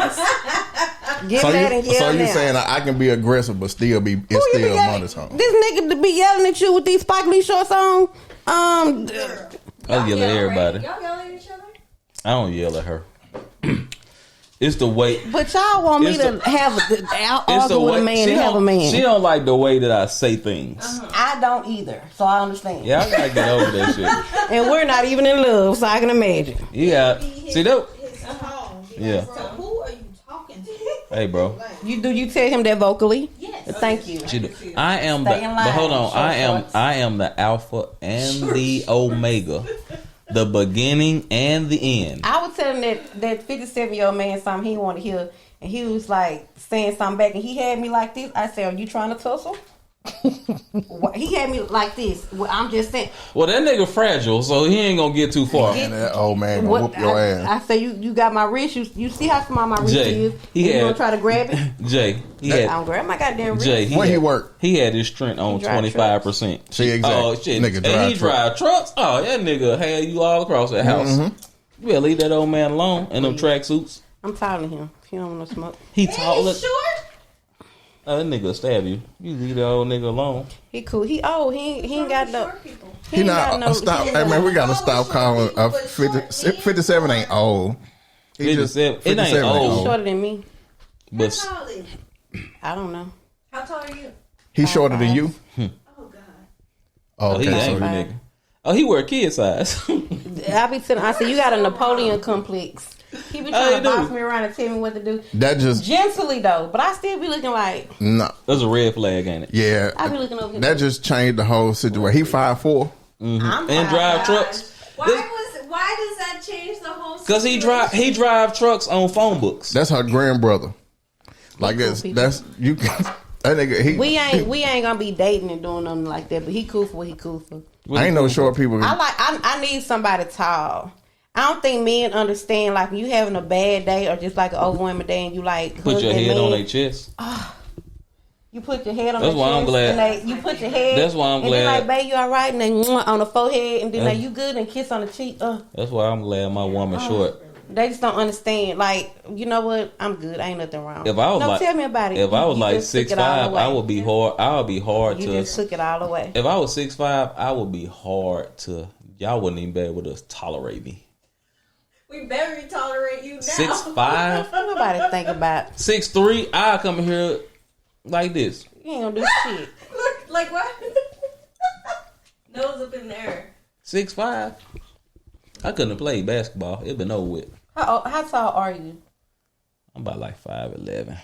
A: Get
C: So
A: mad and
C: you,
A: yell
C: so you
A: now.
C: saying I can be aggressive but still be
A: Who
C: it's
A: you be
C: still
A: yelling-
C: monotone.
A: This nigga to be yelling at you with these Spike Lee shorts on.
B: I yell at everybody.
E: Y'all yell at each other?
B: I don't yell at her. It's the way.
A: But y'all want me
B: It's
A: to
B: the-
A: have
B: It's the
A: argue with
B: way
A: a man
B: she
A: and have a
B: don't-
A: man.
B: She don't like the way that I say things.
A: I don't either, so I understand.
B: Yeah, I gotta get over that shit.
A: And we're not even in love, so I can imagine.
B: You got see that?
F: His tone.
B: Yeah.
F: So who are you talking to?
B: Hey, bro.
A: You tell him that vocally?
E: Yes.
A: Thank you.
B: She do. I am the.
A: Stay in line,
B: But hold on.
A: short shorts.
B: I am the alpha and the omega, the beginning and the end.
A: I was telling that 57-year-old man something he wanted to hear, and he was like saying something back, and he had me like this. I said, "Are you trying to tussle?" He had me like this. Well, I'm just saying.
B: Well, that nigga fragile, so he ain't gonna get too far.
C: And that old man gonna whoop your ass.
A: I say you got my wrist. You see how small my wrist
B: Jay,
A: is.
B: he
A: You
B: had-
A: gonna try to grab it?
B: Jay, he
A: I
B: had
A: don't grab my goddamn wrist.
B: Jay.
C: Where he
B: had-
C: work?
B: He had his strength on
A: He drive
B: 25%.
C: See, exactly.
B: Oh shit,
C: Nigga
B: and
C: drive
B: he
C: truck.
B: drive trucks. Oh, that nigga had you all across that house.
C: Mm-hmm.
B: You better leave that old man alone in them tracksuits.
A: I'm taller than him. He don't want to smoke.
B: He taller.
E: He's short.
B: That nigga stab you. You leave that old nigga alone.
A: He cool. He ain't got no.
E: Short people.
C: He not stop. Hey man, we gotta stop calling 57 ain't old. He just
B: 57 it ain't old.
A: He's shorter than me.
E: How
B: But
E: tall is he?
A: I don't know.
E: How tall are you?
C: He's shorter than you.
E: Oh God.
C: Oh,
B: he
C: okay,
B: angry
C: so
B: nigga. Oh, he wear kid size.
A: I be telling. I say you got a Napoleon complex. He be
B: How
A: trying
B: you
A: to boss
B: do?
A: me around and tell me what to do.
C: that just
A: Gently though, but I still be looking like
C: no.
B: That's a red flag, ain't it?
C: Yeah,
A: I be looking over here.
C: that just changed the whole situation. He 5'4".
A: I'm
B: And drive trucks.
E: Why does that change the whole?
B: Cause he drive trucks on phone books.
C: That's her grandbrother. Like
A: people.
C: that's you. That nigga. He.
A: We ain't gonna be dating and doing nothing like that. But he cool for what he cool for.
C: I ain't no short people.
A: I need somebody tall. I don't think men understand like when you having a bad day or just like an overwhelming day and you like
B: Put
A: hug
B: your
A: that
B: head on
A: man.
B: their chest.
A: You put your head on
B: That's
A: the
B: why I'm
A: chest,
B: glad.
A: and you put your head.
B: That's why I'm
A: and then
B: glad.
A: like, babe, you all right? And then on the forehead, and then
B: Yeah.
A: like, you good, and kiss on the cheek.
B: That's why I'm glad my woman short.
A: They just don't understand. Like, you know what? I'm good. Ain't nothing wrong.
B: If I was
A: no,
B: like,
A: tell me about it.
B: If I was
A: You
B: like
A: just took it all
B: 6'5",
A: away.
B: I would be hard. I would be hard
A: You
B: to.
A: just took it all away.
B: If I was 6'5", I would be hard to. Y'all wouldn't even be able to tolerate me.
E: We better tolerate you now.
B: 6'5",
A: Nobody think about
B: 6'3", I come in here like this.
A: you ain't gonna do shit.
E: Look, like what? Nose up in the air.
B: 6'5", I couldn't have played basketball. It'd been over with.
A: How tall are you?
B: I'm about like 5'11".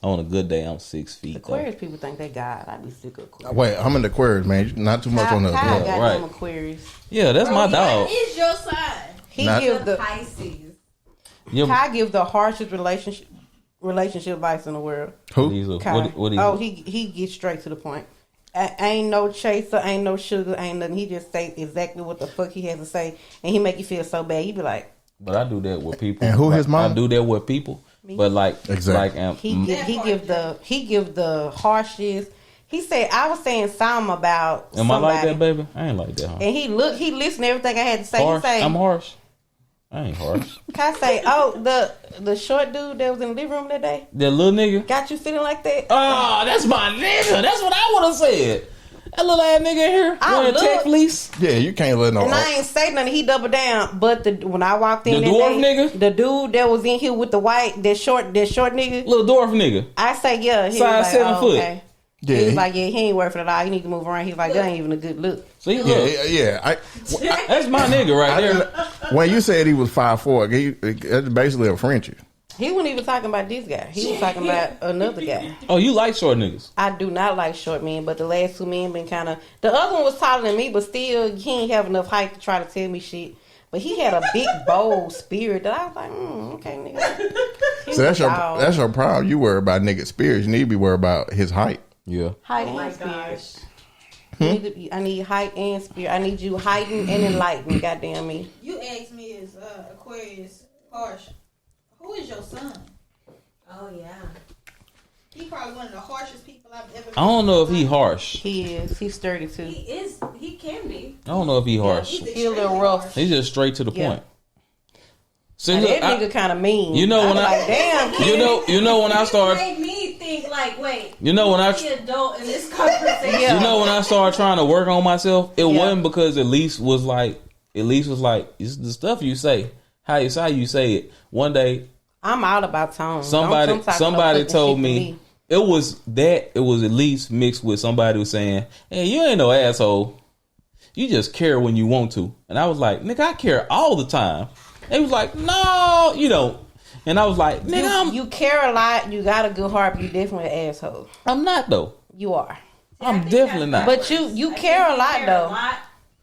B: On a good day, I'm 6 feet. though.
A: Aquarius people think they God. I be sick of Aquarius.
C: Wait, I'm in the Aquarius, man. Not too much on the.
A: Kyle
B: Yeah,
A: got
B: right.
A: them Aquarius.
B: Yeah, that's my dog.
D: What is your sign?
A: He
C: Not-
A: give the
E: Pisces.
B: Yeah,
A: give the harshest relationship advice in the world.
C: Who?
A: Kai.
B: What he?
A: He gets straight to the point. Ain't no chaser, ain't no sugar, ain't nothing. He just say exactly what the fuck he has to say, and he make you feel so bad. You be like,
B: But I do that with people.
C: And who his mom?
B: I do that with people. But like,
C: Exactly.
B: like,
A: he give the harshest. He said I was saying something about
B: am
A: somebody,
B: I like that, baby? I ain't like that, huh?
A: and he listened to everything I had to say.
B: Harsh?
A: He say,
B: I'm harsh. I ain't harsh.
A: Can I say, oh, the short dude that was in the living room that day
B: That little nigga.
A: got you feeling like that?
B: Oh, that's my nigga. That's what I would have said. That little ass nigga in here
A: I
B: wearing tech
A: look-
B: fleece.
C: Yeah, you can't let no.
A: And I ain't say nothing. He doubled down. But when I walked in,
B: The
A: that
B: dwarf
A: day,
B: nigga?
A: the dude that was in here with the white, that short nigga,
B: Little dwarf nigga.
A: I say, yeah. He
B: Size
A: was like,
B: 7
A: oh,
B: foot.
A: okay.
C: Yeah,
A: He was
C: he-
A: like, yeah, he ain't worth it at all. You need to move around. He's like, that ain't even a good look.
B: See, look,
C: Yeah.
B: that's my nigga right there.
C: When you said he was 5'4", that's basically a Frenchie.
A: He wasn't even talking about this guy. He was talking about another guy.
B: Oh, you like short niggas?
A: I do not like short men, but the last two men been kind of. The other one was taller than me, but still, he ain't have enough height to try to tell me shit. But he had a big, bold spirit that I was like, okay, nigga. He
C: So
A: was a dog.
C: that's your problem. You worry about nigga spirits. You need to be worried about his height.
B: Yeah.
A: height
E: Oh my
A: and spirit.
E: gosh.
A: I need height and spirit. I need you heightened and enlightened. Goddamn me.
F: You asked me, is Aquarius harsh? Who is your son?
E: Oh yeah.
F: He probably one of the harshest people I've ever met.
B: I don't know if he harsh.
A: He is. He's sturdy too.
E: He is. He can be.
B: I don't know if he harsh.
F: He's
A: He a little
F: extremely
A: rough.
F: harsh.
B: He's just straight to the
A: Yeah.
B: point. See,
A: Now,
B: look,
A: that nigga kind of mean.
B: you know
A: I
B: when
A: was
B: I-
A: like, damn, kid.
B: you know when I
E: You
B: start,
E: made me think like, wait.
B: you know when I,
E: The adult in this conversation.
A: Yeah.
B: you know when I started trying to work on myself, it
A: Yeah.
B: wasn't because Elise was like, it's the stuff you say, how you say it. One day,
A: I'm all about tone.
B: somebody
A: Don't come talking
B: somebody
A: no fucking
B: told
A: shit to
B: me it was Elise mixed with somebody who was saying, hey, you ain't no asshole. You just care when you want to. And I was like, nigga, I care all the time. They was like, no, you don't. And I was like, nigga,
A: You care a lot. You got a good heart, but you definitely an asshole.
B: I'm not though.
A: You are.
B: I'm definitely not.
A: But you care a lot though.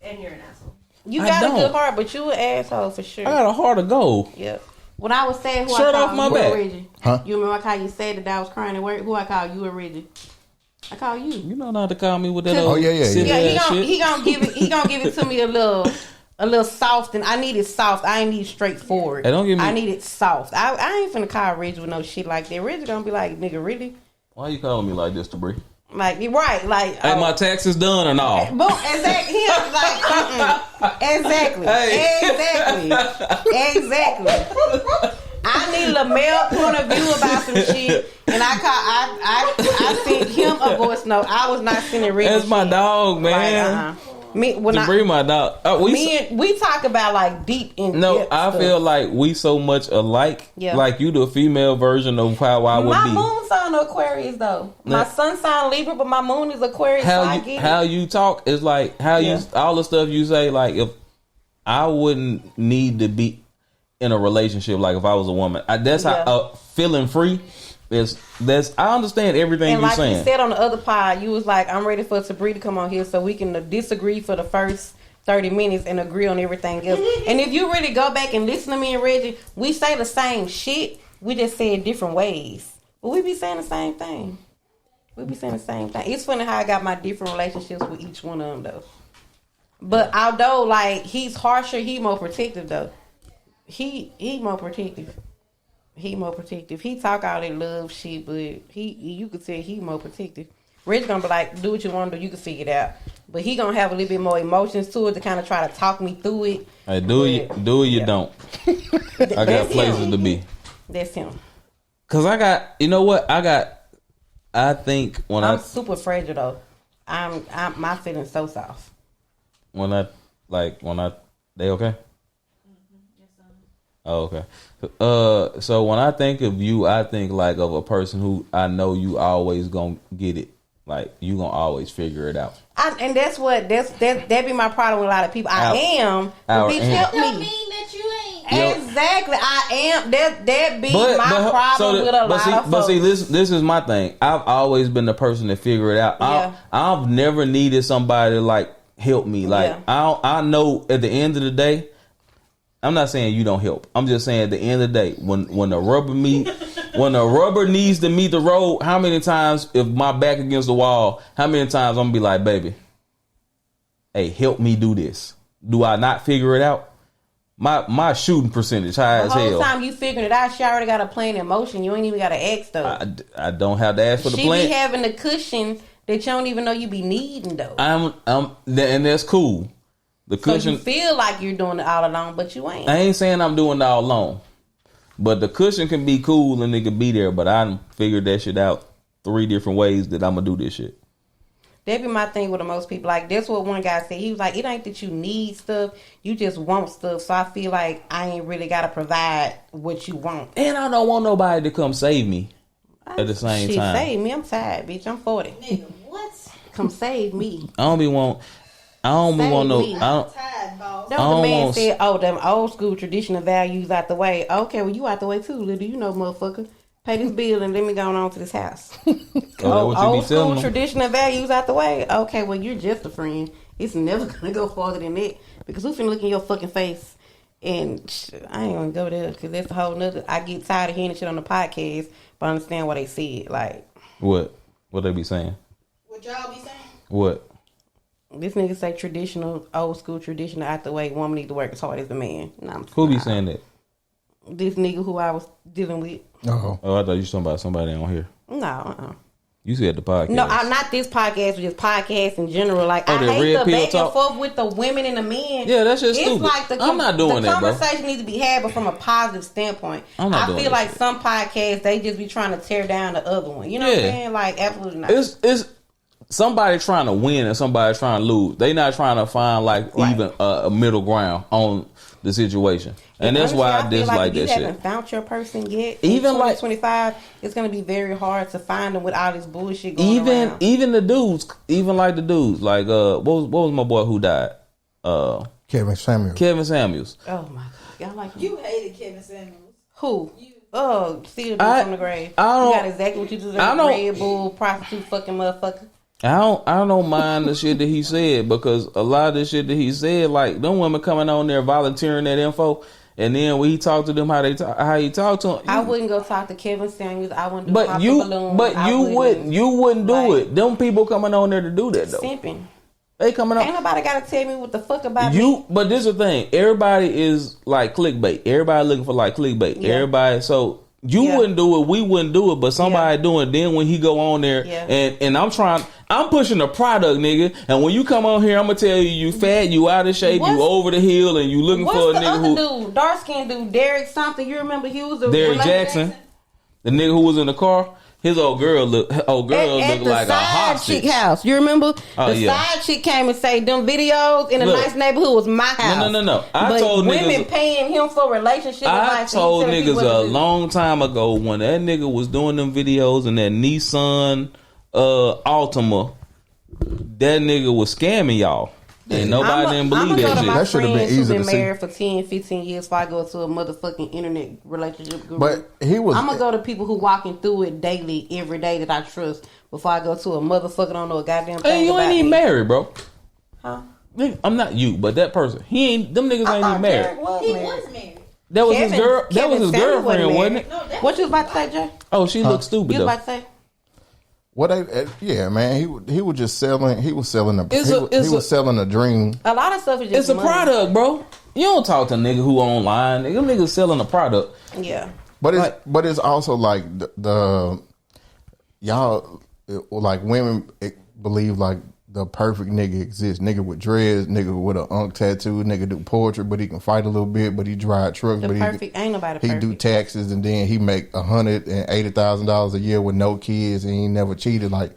E: And you're an asshole.
A: You
B: I
A: got a
B: don't.
A: good heart, but you an asshole for sure.
B: I got a heart of gold.
A: Yep. When I was saying who
B: Shirt
A: I
B: off
A: called
B: my
A: you
B: back.
A: a Reggie.
C: Huh?
A: You remember how you said that I was crying at work? Who I called you a Reggie? I call you.
B: You know not to call me with that
A: Oh,
B: old
C: yeah.
B: silly
A: Yeah,
B: ass
A: he
B: shit.
A: gonna give it. He gonna give it to me a little soft, and I need it soft. I ain't need straightforward.
B: Hey, don't give me-
A: I need it soft. I ain't finna call Reggie with no shit like that. Reggie gonna be like, nigga, really?
B: Why you calling me like this, Debris?
A: Like, you're right. Like,
B: Hey, my taxes done or no?
A: Boom, exactly. He was like, exactly,
B: Hey.
A: exactly. I need a male point of view about some shit, and I sent him a voice note. I was not sending Reggie.
B: That's my
A: shit.
B: dog,
A: Like,
B: man.
A: Me when
B: Debris, my dog.
A: we talk about like deep in
B: No,
A: depth
B: I
A: stuff.
B: feel like we so much alike.
A: Yeah.
B: Like you, the female version of how I would
A: my
B: be.
A: moon sign Aquarius though. My
B: Now-
A: sun sign Libra, but my moon is Aquarius. So I get
B: How
A: it.
B: you talk is like how
A: Yeah.
B: you all the stuff you say. Like if I wouldn't need to be in a relationship, like if I was a woman, that's
A: Yeah.
B: how feeling free is. I understand everything
A: And
B: you're
A: like
B: saying.
A: you said on the other pod, you was like, I'm ready for Sabri to come on here so we can disagree for the first 30 minutes and agree on everything else. And if you really go back and listen to me and Reggie, we say the same shit. We just say it different ways. But we be saying the same thing. We be saying the same thing. It's funny how I got my different relationships with each one of them though. But although like he's harsher, he more protective though. He more protective. He more protective. He talk all that love shit, but you could tell he more protective. Rich gonna be like, do what you want to do. You can figure it out. But he gonna have a little bit more emotions to it to kind of try to talk me through it.
B: Hey, do it, you don't. I got
A: That's
B: places
A: him.
B: to be.
A: That's him.
B: Cause I got, you know what? I think when
A: I'm super fragile though. I'm my feelings so soft.
B: They okay? Oh, okay. So when I think of you, I think like of a person who I know you always gonna get it. Like you gonna always figure it out.
A: And that's that be my problem with a lot of people. I am. But bitch, help
D: Don't
A: me.
D: mean that you ain't.
A: Exactly. I am. That be my problem with a lot of folks.
B: But see, this is my thing. I've always been the person to figure it out.
A: Yeah.
B: I've never needed somebody to like help me. Like I know at the end of the day, I'm not saying you don't help. I'm just saying at the end of the day, when the rubber needs to meet the road, how many times if my back against the wall, how many times I'm gonna be like, baby, hey, help me do this. Do I not figure it out? My shooting percentage high as hell.
A: The whole time you figuring it out, she already got a plan in motion. You ain't even got to ask though.
B: I don't have to ask for the plan.
A: She be having the cushion that you don't even know you be needing though.
B: And that's cool. The cushion.
A: So you feel like you're doing it all alone, but you ain't.
B: I ain't saying I'm doing it all alone, but the cushion can be cool and it can be there. But I figured that shit out 3 different ways that I'm gonna do this shit.
A: That be my thing with the most people. Like, that's what one guy said. He was like, it ain't that you need stuff. You just want stuff. So I feel like I ain't really got to provide what you want.
B: And I don't want nobody to come save me at the same time.
A: Save me. I'm tired, bitch. I'm 40.
F: Nigga, what?
A: Come save me.
B: I don't want no.
A: me.
F: I'm tired, boss.
A: That was the man said, oh, them old school traditional values out the way. Okay, well, you out the way too, little. You know, motherfucker. Pay this bill and let me go on to this house. Old school traditional values out the way. Okay, well, you're just a friend. It's never going to go farther than that. Because who's finna look in your fucking face? And I ain't going to go there because that's a whole nother. I get tired of hearing shit on the podcast, but I understand what they said. Like,
B: what they be saying?
F: What y'all be saying?
B: What?
A: This nigga say traditional, old school traditional out the way. Woman need to work as hard as the man.
B: Who be saying that?
A: This nigga who I was dealing with.
B: Oh, I thought you was talking about somebody on here.
A: No,
B: You said the podcast.
A: No, not this podcast, but just podcasts in general. Like, I hate the back and forth with the women and the men.
B: Yeah, that's just stupid.
A: Like
B: I'm not doing that, bro.
A: The conversation needs to be had, but from a positive standpoint. I feel like some podcasts, they just be trying to tear down the other one. You know what I'm saying? Like, absolutely not.
B: It's somebody trying to win and somebody trying to lose. They not trying to find even a middle ground on the situation. And that's why I dislike that shit.
A: If you haven't found your person yet, even 2025, it's going to be very hard to find them with all this bullshit going around.
B: Even the dudes, like what was my boy who died?
C: Kevin Samuels.
A: Oh my god, y'all like him?
F: You hated Kevin Samuels.
A: Who? Oh, see the dude from the grave. You got exactly what you deserve. Red Bull, prostitute, fucking motherfucker.
B: I don't mind the shit that he said, because a lot of the shit that he said, like them women coming on there volunteering that info, and then when he talked to them, how he talked to them.
A: I wouldn't go talk to Kevin Samuels. I wouldn't do
B: But you wouldn't do it. Them people coming on there to do that though.
A: Simping.
B: They coming on.
A: Ain't nobody gotta tell me what the fuck about
B: you.
A: me.
B: But this is the thing. Everybody is like clickbait. Everybody looking for like clickbait.
A: Yeah.
B: Everybody. So you wouldn't do it. We wouldn't do it. But somebody doing it. Then when he go on there and I'm pushing a product, nigga. And when you come on here, I'm gonna tell you fat, you out of shape, you over the hill, and you looking for a nigga who.
A: Dude, dark skinned dude, Derek something. You remember he was
B: Derek Jackson, the nigga who was in the car. His old girl looked like a hostage.
A: Chick house. You remember? Side chick came and say them videos in a nice neighborhood was my house.
B: No. I told
A: women paying him for relationship advice.
B: I told niggas a long time ago when that nigga was doing them videos in that Nissan Altima, that nigga was scamming y'all. And nobody didn't believe that shit.
C: That should have been easy to see.
A: Married for 10, 15 years before I go to a motherfucking internet relationship guru.
C: But I'm
A: gonna go to people who walking through it daily, every day that I trust before I go to a motherfucker don't know a goddamn thing.
B: Hey, you ain't even married, bro.
A: Huh?
B: I'm not you, but that person. Them niggas ain't even married.
F: He was married.
B: That was his girl. That was his girlfriend, wasn't it?
F: No,
A: what you was about to say, Jay?
B: Oh, she looked stupid.
A: You was about to say?
C: Man, he was just selling. He was selling selling a dream.
A: A lot of stuff is just
B: a product, bro. You don't talk to a nigga who online. Them niggas selling a product.
A: Yeah.
C: But it's also like the y'all like women believe like the perfect nigga exists. Nigga with dreads, nigga with an unk tattoo, nigga do poetry, but he can fight a little bit, but he drive trucks,
A: The
C: but
A: perfect ain't nobody
C: he
A: perfect.
C: do taxes, and then he make $180,000 a year with no kids, and he never cheated. Like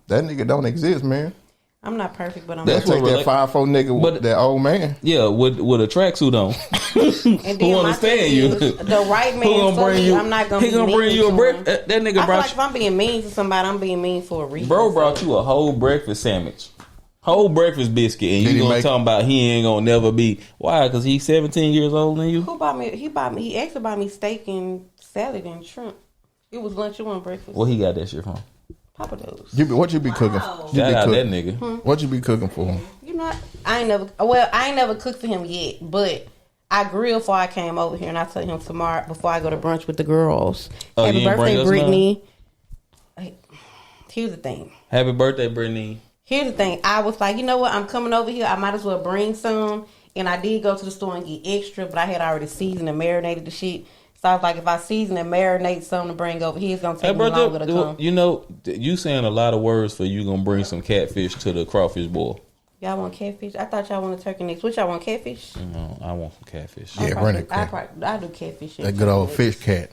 C: that nigga don't exist, man.
A: I'm not perfect, but I'm
C: That's
B: That's
C: take
B: what
C: that 5'4" nigga with
B: But-
C: that old man.
B: Yeah, with a tracksuit on.
A: And
B: Who
A: then my
B: understand
A: thing
B: you?
A: is, the right
B: Who
A: man
B: gonna
A: for
B: bring
A: me,
B: you?
A: I'm not gonna
B: He
A: be
B: gonna bring
A: mean
B: you a
A: to
B: break.
A: him.
B: That nigga
A: I feel
B: brought
A: like if I'm being mean to somebody, I'm being mean for a reason.
B: bro brought you a whole breakfast sandwich, whole breakfast biscuit, and
C: Did
B: you
C: he
B: gonna
C: make-
B: talk about he ain't gonna never be why? Because he's 17 years older than you.
A: Who bought me? He actually bought me steak and salad and shrimp. It was lunch. It wasn't breakfast.
B: Where he got that shit from?
A: Papa Do's.
C: What you be cooking?
E: Wow.
C: You
B: Shout
C: be
B: out
C: cook-
B: that nigga.
C: What you be cooking for him?
A: You know, I ain't never cooked for him yet, but I grilled before I came over here, and I told him tomorrow before I go to brunch with the girls.
B: Oh,
A: Happy
B: you ain't
A: birthday,
B: bring us
A: Brittany. Hey, here's the thing.
B: Happy birthday, Brittany.
A: Here's the thing. I was like, you know what? I'm coming over here. I might as well bring some. And I did go to the store and get extra, but I had already seasoned and marinated the shit. So I was like, if I season and marinate something to bring over here, it's gonna take me longer to come.
B: you know, you saying a lot of words for you gonna bring some catfish to the crawfish boil.
A: Y'all want catfish? I thought y'all wanted turkey necks. What y'all want, catfish?
B: No, I want some catfish.
C: Yeah, bring it.
A: I do catfish. and
C: That good old
A: turkey necks.
C: fish cat.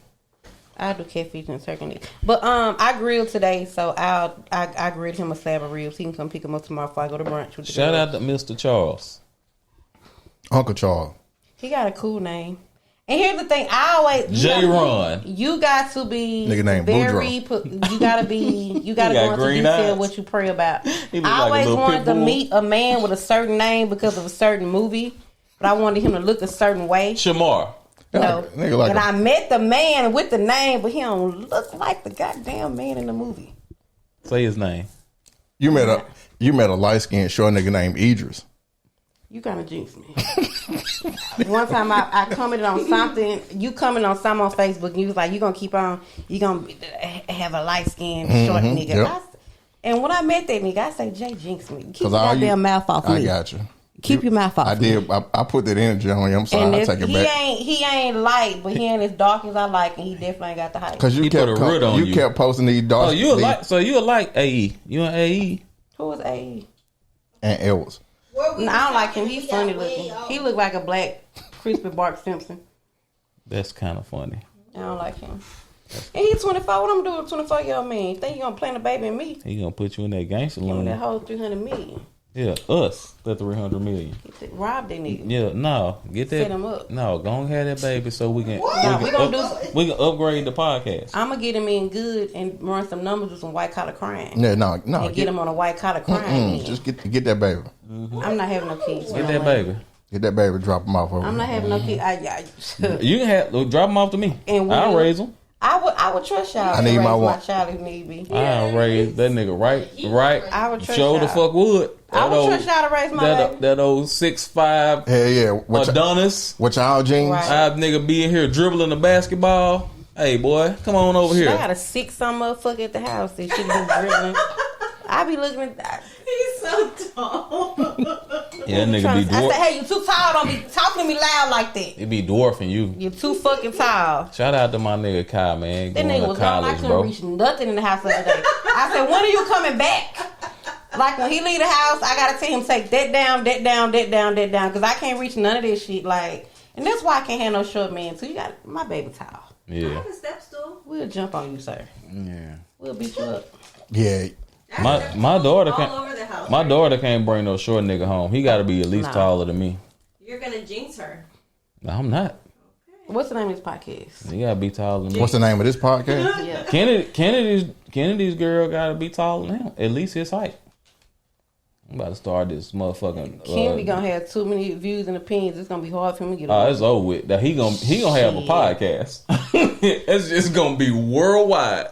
A: I do catfish and turkey necks. But I grilled today, so I grilled him a slab of ribs. He can come pick them up tomorrow before I go to brunch with the
B: Shout
A: girls.
B: out to Mr. Charles.
C: Uncle Charles.
A: He got a cool name. And here's the thing, I always
B: J. Ron.
A: You got to be
C: Nigga named
A: very. You gotta
B: got
A: go into
B: green
A: detail
B: eyes.
A: what you pray about.
B: He look
A: I
B: like a
A: always
B: little
A: wanted
B: pit
A: to
B: bull.
A: meet a man with a certain name because of a certain movie, but I wanted him to look a certain way.
B: Shamar.
A: No,
C: Nigga like
A: and
C: a-
A: I met the man with the name, but he don't look like the goddamn man in the movie.
B: Say his name.
C: You met a light skinned short nigga named Idris.
A: You kind of jinxed me. One time I commented on something. You commented on something on Facebook, and you was like, "You gonna keep on? You gonna have a light skinned short nigga?"
C: yep.
A: And when I met that nigga, I say, "Jay jinxed me. Keep your
C: all you-
A: goddamn mouth off me.
C: I got you.
A: Keep your mouth off
C: I
A: me."
C: did. I put that energy on you. I'm sorry.
A: And
C: I
A: this,
C: take it back.
A: he ain't light, but he ain't as dark as I like, and he definitely ain't got the height.
C: Because you
B: He
C: kept
B: put a root on you.
C: kept posting these dark.
B: Oh, you
C: these-
B: like AE. You an AE?
A: Who is A?
C: and Edwards.
F: Where we
A: No, I don't like him. He's
F: we got
A: funny
F: way
A: looking.
F: off.
A: He look like a black crispy Bart Simpson.
B: That's kind of funny.
A: I don't like him. And he's 24. What I'm gonna do with a 24-year-old man? Think he gonna plant a baby in me?
B: He gonna put you in that gangster
A: Give him that
B: line.
A: whole 300 million.
B: Yeah, us. The 300 million.
A: Rob that nigga.
B: Yeah, no, get that.
A: Set him up.
B: No, go and have that baby so we can
A: No, we gonna
B: we can upgrade the podcast.
A: I'm gonna get him in good and run some numbers with some white collar crime.
C: Yeah, no.
A: And get him on a white collar crime. end.
C: Just get that baby.
A: I'm not having no kids.
B: Get
A: no
B: that
A: way.
B: baby.
C: Get that baby. Drop him off over.
A: I'm not having no kids.
B: You can have drop them off to me.
A: And
B: I'll
A: will-
B: raise them.
A: I would trust y'all.
C: I
A: to
C: need
A: raise
C: my
A: my
C: one.
A: child if need be.
B: I'll raise that nigga right.
A: I would trust
B: Show the
A: y'all.
B: fuck would.
A: I would trust y'all to raise my baby.
B: that old 6'5"
C: Hell yeah. What
B: Adonis.
C: y'all jeans?
A: Right.
B: I nigga be in here dribbling the basketball. Hey boy, come on over
A: I
B: here.
A: got a 6-some motherfucker at the house that should be dribbling. I be looking at.
E: He's so tall.
B: Yeah, that nigga be
A: I
B: dwarf.
A: said, hey, you too tall. Don't be talking to me loud like that.
B: It be dwarfing you.
A: You're too fucking tall.
B: Shout out to my nigga Kai, man.
A: That
B: Going
A: nigga
B: to
A: was gone. I
B: college,
A: couldn't
B: bro.
A: reach nothing in the house the other day. I said, when are you coming back? Like when he leave the house, I gotta tell him take that down, that down, that down, that down, because I can't reach none of this shit. Like, and that's why I can't have no short man. So you got my baby tall.
E: I
B: Yeah.
E: have a step stool.
A: We'll jump on you, sir.
B: Yeah.
A: We'll beat you up.
C: Yeah.
E: I have
B: My-
E: a step
B: my
E: stool
B: daughter
E: all
B: can't-
E: over the house.
B: My daughter can't bring no short nigga home. He got to be at least
A: Nah.
B: taller than me.
E: You're gonna jinx her.
B: No, I'm not.
A: What's the name of this podcast?
B: You got to be taller than me.
C: What's the name of this podcast?
A: Yeah.
B: Kennedy's girl got to be taller than him. At least his height. I'm about to start this motherfucking.
A: Kennedy gonna have too many views and opinions. It's gonna be hard for him to get on.
B: It's over with. That he gonna have a
A: Shit.
B: podcast. It's just gonna be worldwide.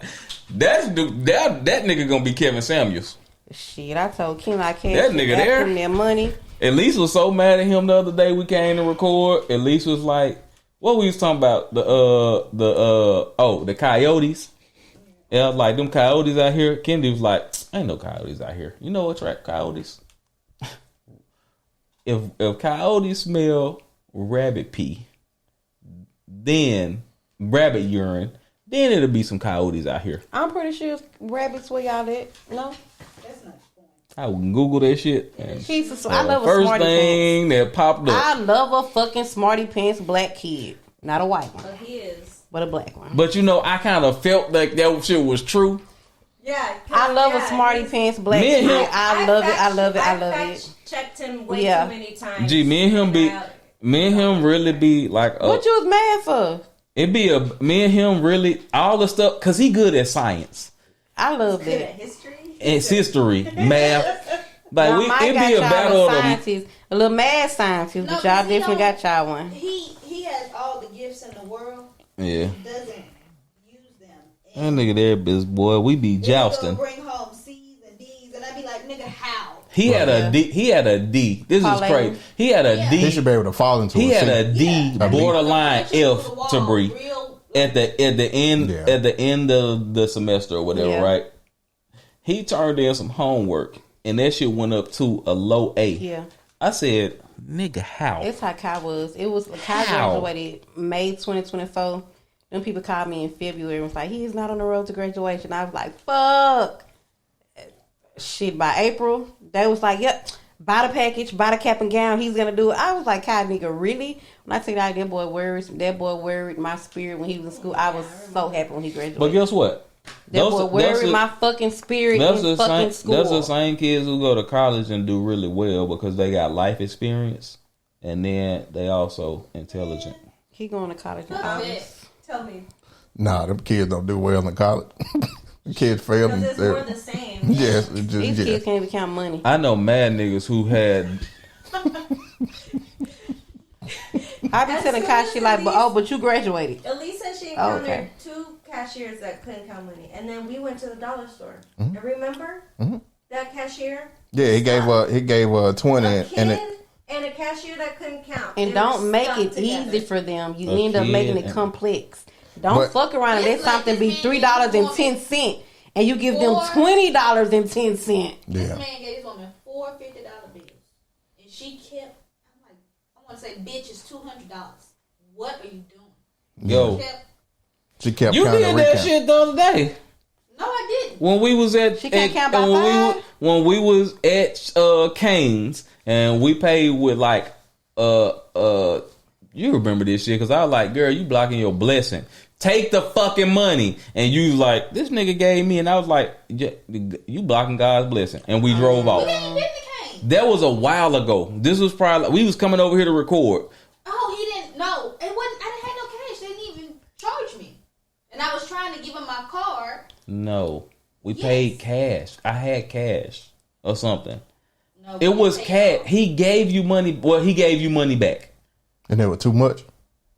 B: That nigga gonna be Kevin Samuels.
A: Shit, I told Ken I can't.
B: That nigga there?
A: Him their money.
B: Elise was so mad at him the other day we came to record. Elise was like, what we was talking about? The coyotes. Yeah, I was like, them coyotes out here. Kennedy was like, ain't no coyotes out here. You know what track coyotes? If coyotes smell rabbit pee, then rabbit urine, then it'll be some coyotes out here.
A: I'm pretty sure rabbits where y'all at. No,
F: That's not the point.
B: I would Google that shit. And
A: I love a
B: first
A: smarty
B: thing that popped
A: pants.
B: up.
A: I love a fucking smarty pants black kid, not a white one,
E: But he is.
A: but a black one.
B: But you know, I kind of felt like that shit was true.
E: Yeah.
A: I love a smarty pants black
B: Me and
A: kid.
B: him-
A: I love it. I love it. I love it.
E: Checked him way
A: Yeah.
E: too many times.
B: Gee, me and him really be like,
A: What you was mad for?
B: it be me and him really all the stuff because he good at science
A: I love
E: Good
A: that.
E: at history.
B: and history, math. Like
A: Now, Mike
B: it
A: got
B: be a
A: y'all
B: battle
A: a
B: of them.
A: scientist, a little mad scientist,
F: No,
A: but y'all
F: 'cause he
A: definitely
F: don't-
A: got y'all one.
F: He has all the gifts in the world.
B: Yeah,
F: He doesn't use them.
B: that
F: And
B: nigga there, biz boy, we be
F: he'll
B: jousting.
F: bring home C's and D's, and I be like, nigga, how?
B: He had
A: Yeah.
B: a D. He had a D. This is
A: Parlay.
B: crazy. He had a
F: Yeah.
B: D.
C: He should be able to fall into
B: He
C: a
B: had a
C: seat.
B: D,
F: Yeah.
B: borderline
F: Pictures
B: F
F: on the wall,
B: to breathe
F: real-
B: at the end
C: Yeah.
B: at the end of the semester or whatever.
A: Yeah.
B: Right? He turned in some homework and that shit went up to a low A.
A: Yeah,
B: I said, "Nigga, how?"
A: it's how Kai was. It was Kai
B: How?
A: graduated May 2024. Then people called me in February and was like, "He is not on the road to graduation." I was like, "Fuck." Shit, by April, they was like, "Yep, buy the package, buy the cap and gown. He's gonna do it." I was like, "Kai, nigga, really?" When I tell you that boy worried my spirit when he was in school. I was so happy when he graduated.
B: But guess what?
A: That boy worried my fucking spirit in
B: the
A: fucking
B: same,
A: school.
B: that's the same kids who go to college and do really well because they got life experience and then they also intelligent.
A: He going to college in
D: Fuck
A: August.
E: Tell me.
C: Nah, them kids don't do well in college. The kids fail.
E: Because it's more the same.
C: Yes, it
A: These
C: just
A: kids can't even count money.
B: I know mad niggas who had
A: I be
E: As
A: telling
E: soon
A: Kai
E: as
A: shit like,
E: Elise-
A: but you graduated.
E: Elise said she
A: Oh,
E: encountered
A: okay.
E: 2 cashiers that couldn't count money, and then we went to the dollar store. And remember that cashier,
C: Yeah, he gave her 20
E: a
C: and
E: kid,
C: it,
E: and a cashier that couldn't count.
A: And
E: They
A: don't
E: were
A: make
E: stuck
A: it
E: together.
A: easy for them. You
B: A
A: end up
B: kid
A: making it
B: and-
A: complex. Don't
C: But-
A: fuck around and let
D: It's like
A: something
D: this
A: be
D: man
A: $3.10 and you give them
D: Or-
A: $20.10.
C: yeah.
F: This man gave this woman 4 $50 bills, and she kept. I'm like, I want to say, bitch, it's $200. What are you doing?
B: yo.
F: Kept,
C: She kept
B: You
C: counting
B: did
C: and
B: that
C: recounting.
B: shit the other day.
F: no, I didn't.
B: When we was at,
A: She can't count by
B: when
A: five?
B: when we was at Cane's and we paid with like you remember this shit because I was like, girl, you blocking your blessing. Take the fucking money. And you was like, this nigga gave me, and I was like, you blocking God's blessing. And we drove off.
F: We ain't been to Kane.
B: That was a while ago. This was probably we was coming over here to record.
F: Oh, he didn't. No, it wasn't. I didn't have no cash. They didn't even charge me, and I was trying to give him my card.
B: No, we
F: Yes.
B: paid cash. I had cash or something.
F: No,
B: It
F: we
B: was
F: paid
B: cash.
F: out.
B: He gave you money. Well, he gave you money back.
C: And they were too much.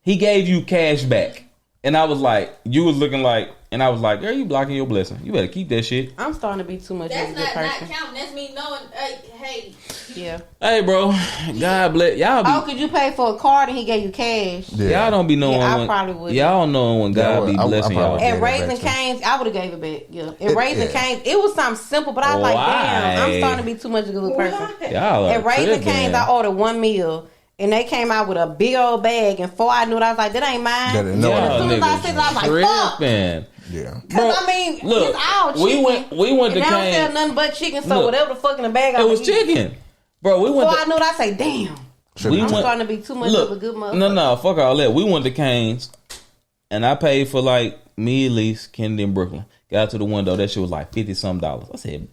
B: He gave you cash back. And I was like, you was looking like, and I was like, girl, you blocking your blessing. You better keep that shit.
A: I'm starting to be too much of a
F: That's
A: good
F: not
A: person.
F: counting. That's me knowing. Hey,
A: Yeah.
B: Hey, bro, God bless y'all.
A: Oh, could you pay for a card and he gave you cash?
C: Yeah.
B: Y'all don't be knowing
A: Yeah, I
B: when
A: probably would.
B: y'all knowing when
C: Yeah,
B: God
C: I would-
B: be
C: I
B: blessing
C: probably
B: y'all.
C: would.
A: At
C: Yeah,
A: Raising
C: back
A: Cane's, I would have gave it back. Yeah. At Raising
C: yeah.
A: Cane's, it was something simple, but I was like, damn, I'm
B: Why?
A: starting to be too much of a good person.
E: Why?
B: Y'all are
A: At Raising
B: tripping.
A: Cane's, I ordered one meal. And they came out with a big old bag, and before I knew it, I was like, "That ain't mine."
C: That ain't no
A: and as
C: one.
A: soon as I said it, I was like, "Fuck!"
B: tripping.
C: Yeah.
A: Because I mean,
B: look,
A: it's all chicken.
B: we went to
A: and I don't sell
B: Cane's.
A: nothing but chicken, so
B: Look,
A: whatever the fuck in the bag, I
B: It was
A: eat.
B: chicken, bro. We went.
A: Before I
B: To,
A: knew it, I say, "Damn."
B: we
A: I'm
B: went.
A: starting to be too much
B: Look,
A: of a good motherfucker.
B: no, fuck all that. We went to Cane's, and I paid for like me, Elise, Kennedy, and Brooklyn. Got to the window, that shit was like $50-some. I said,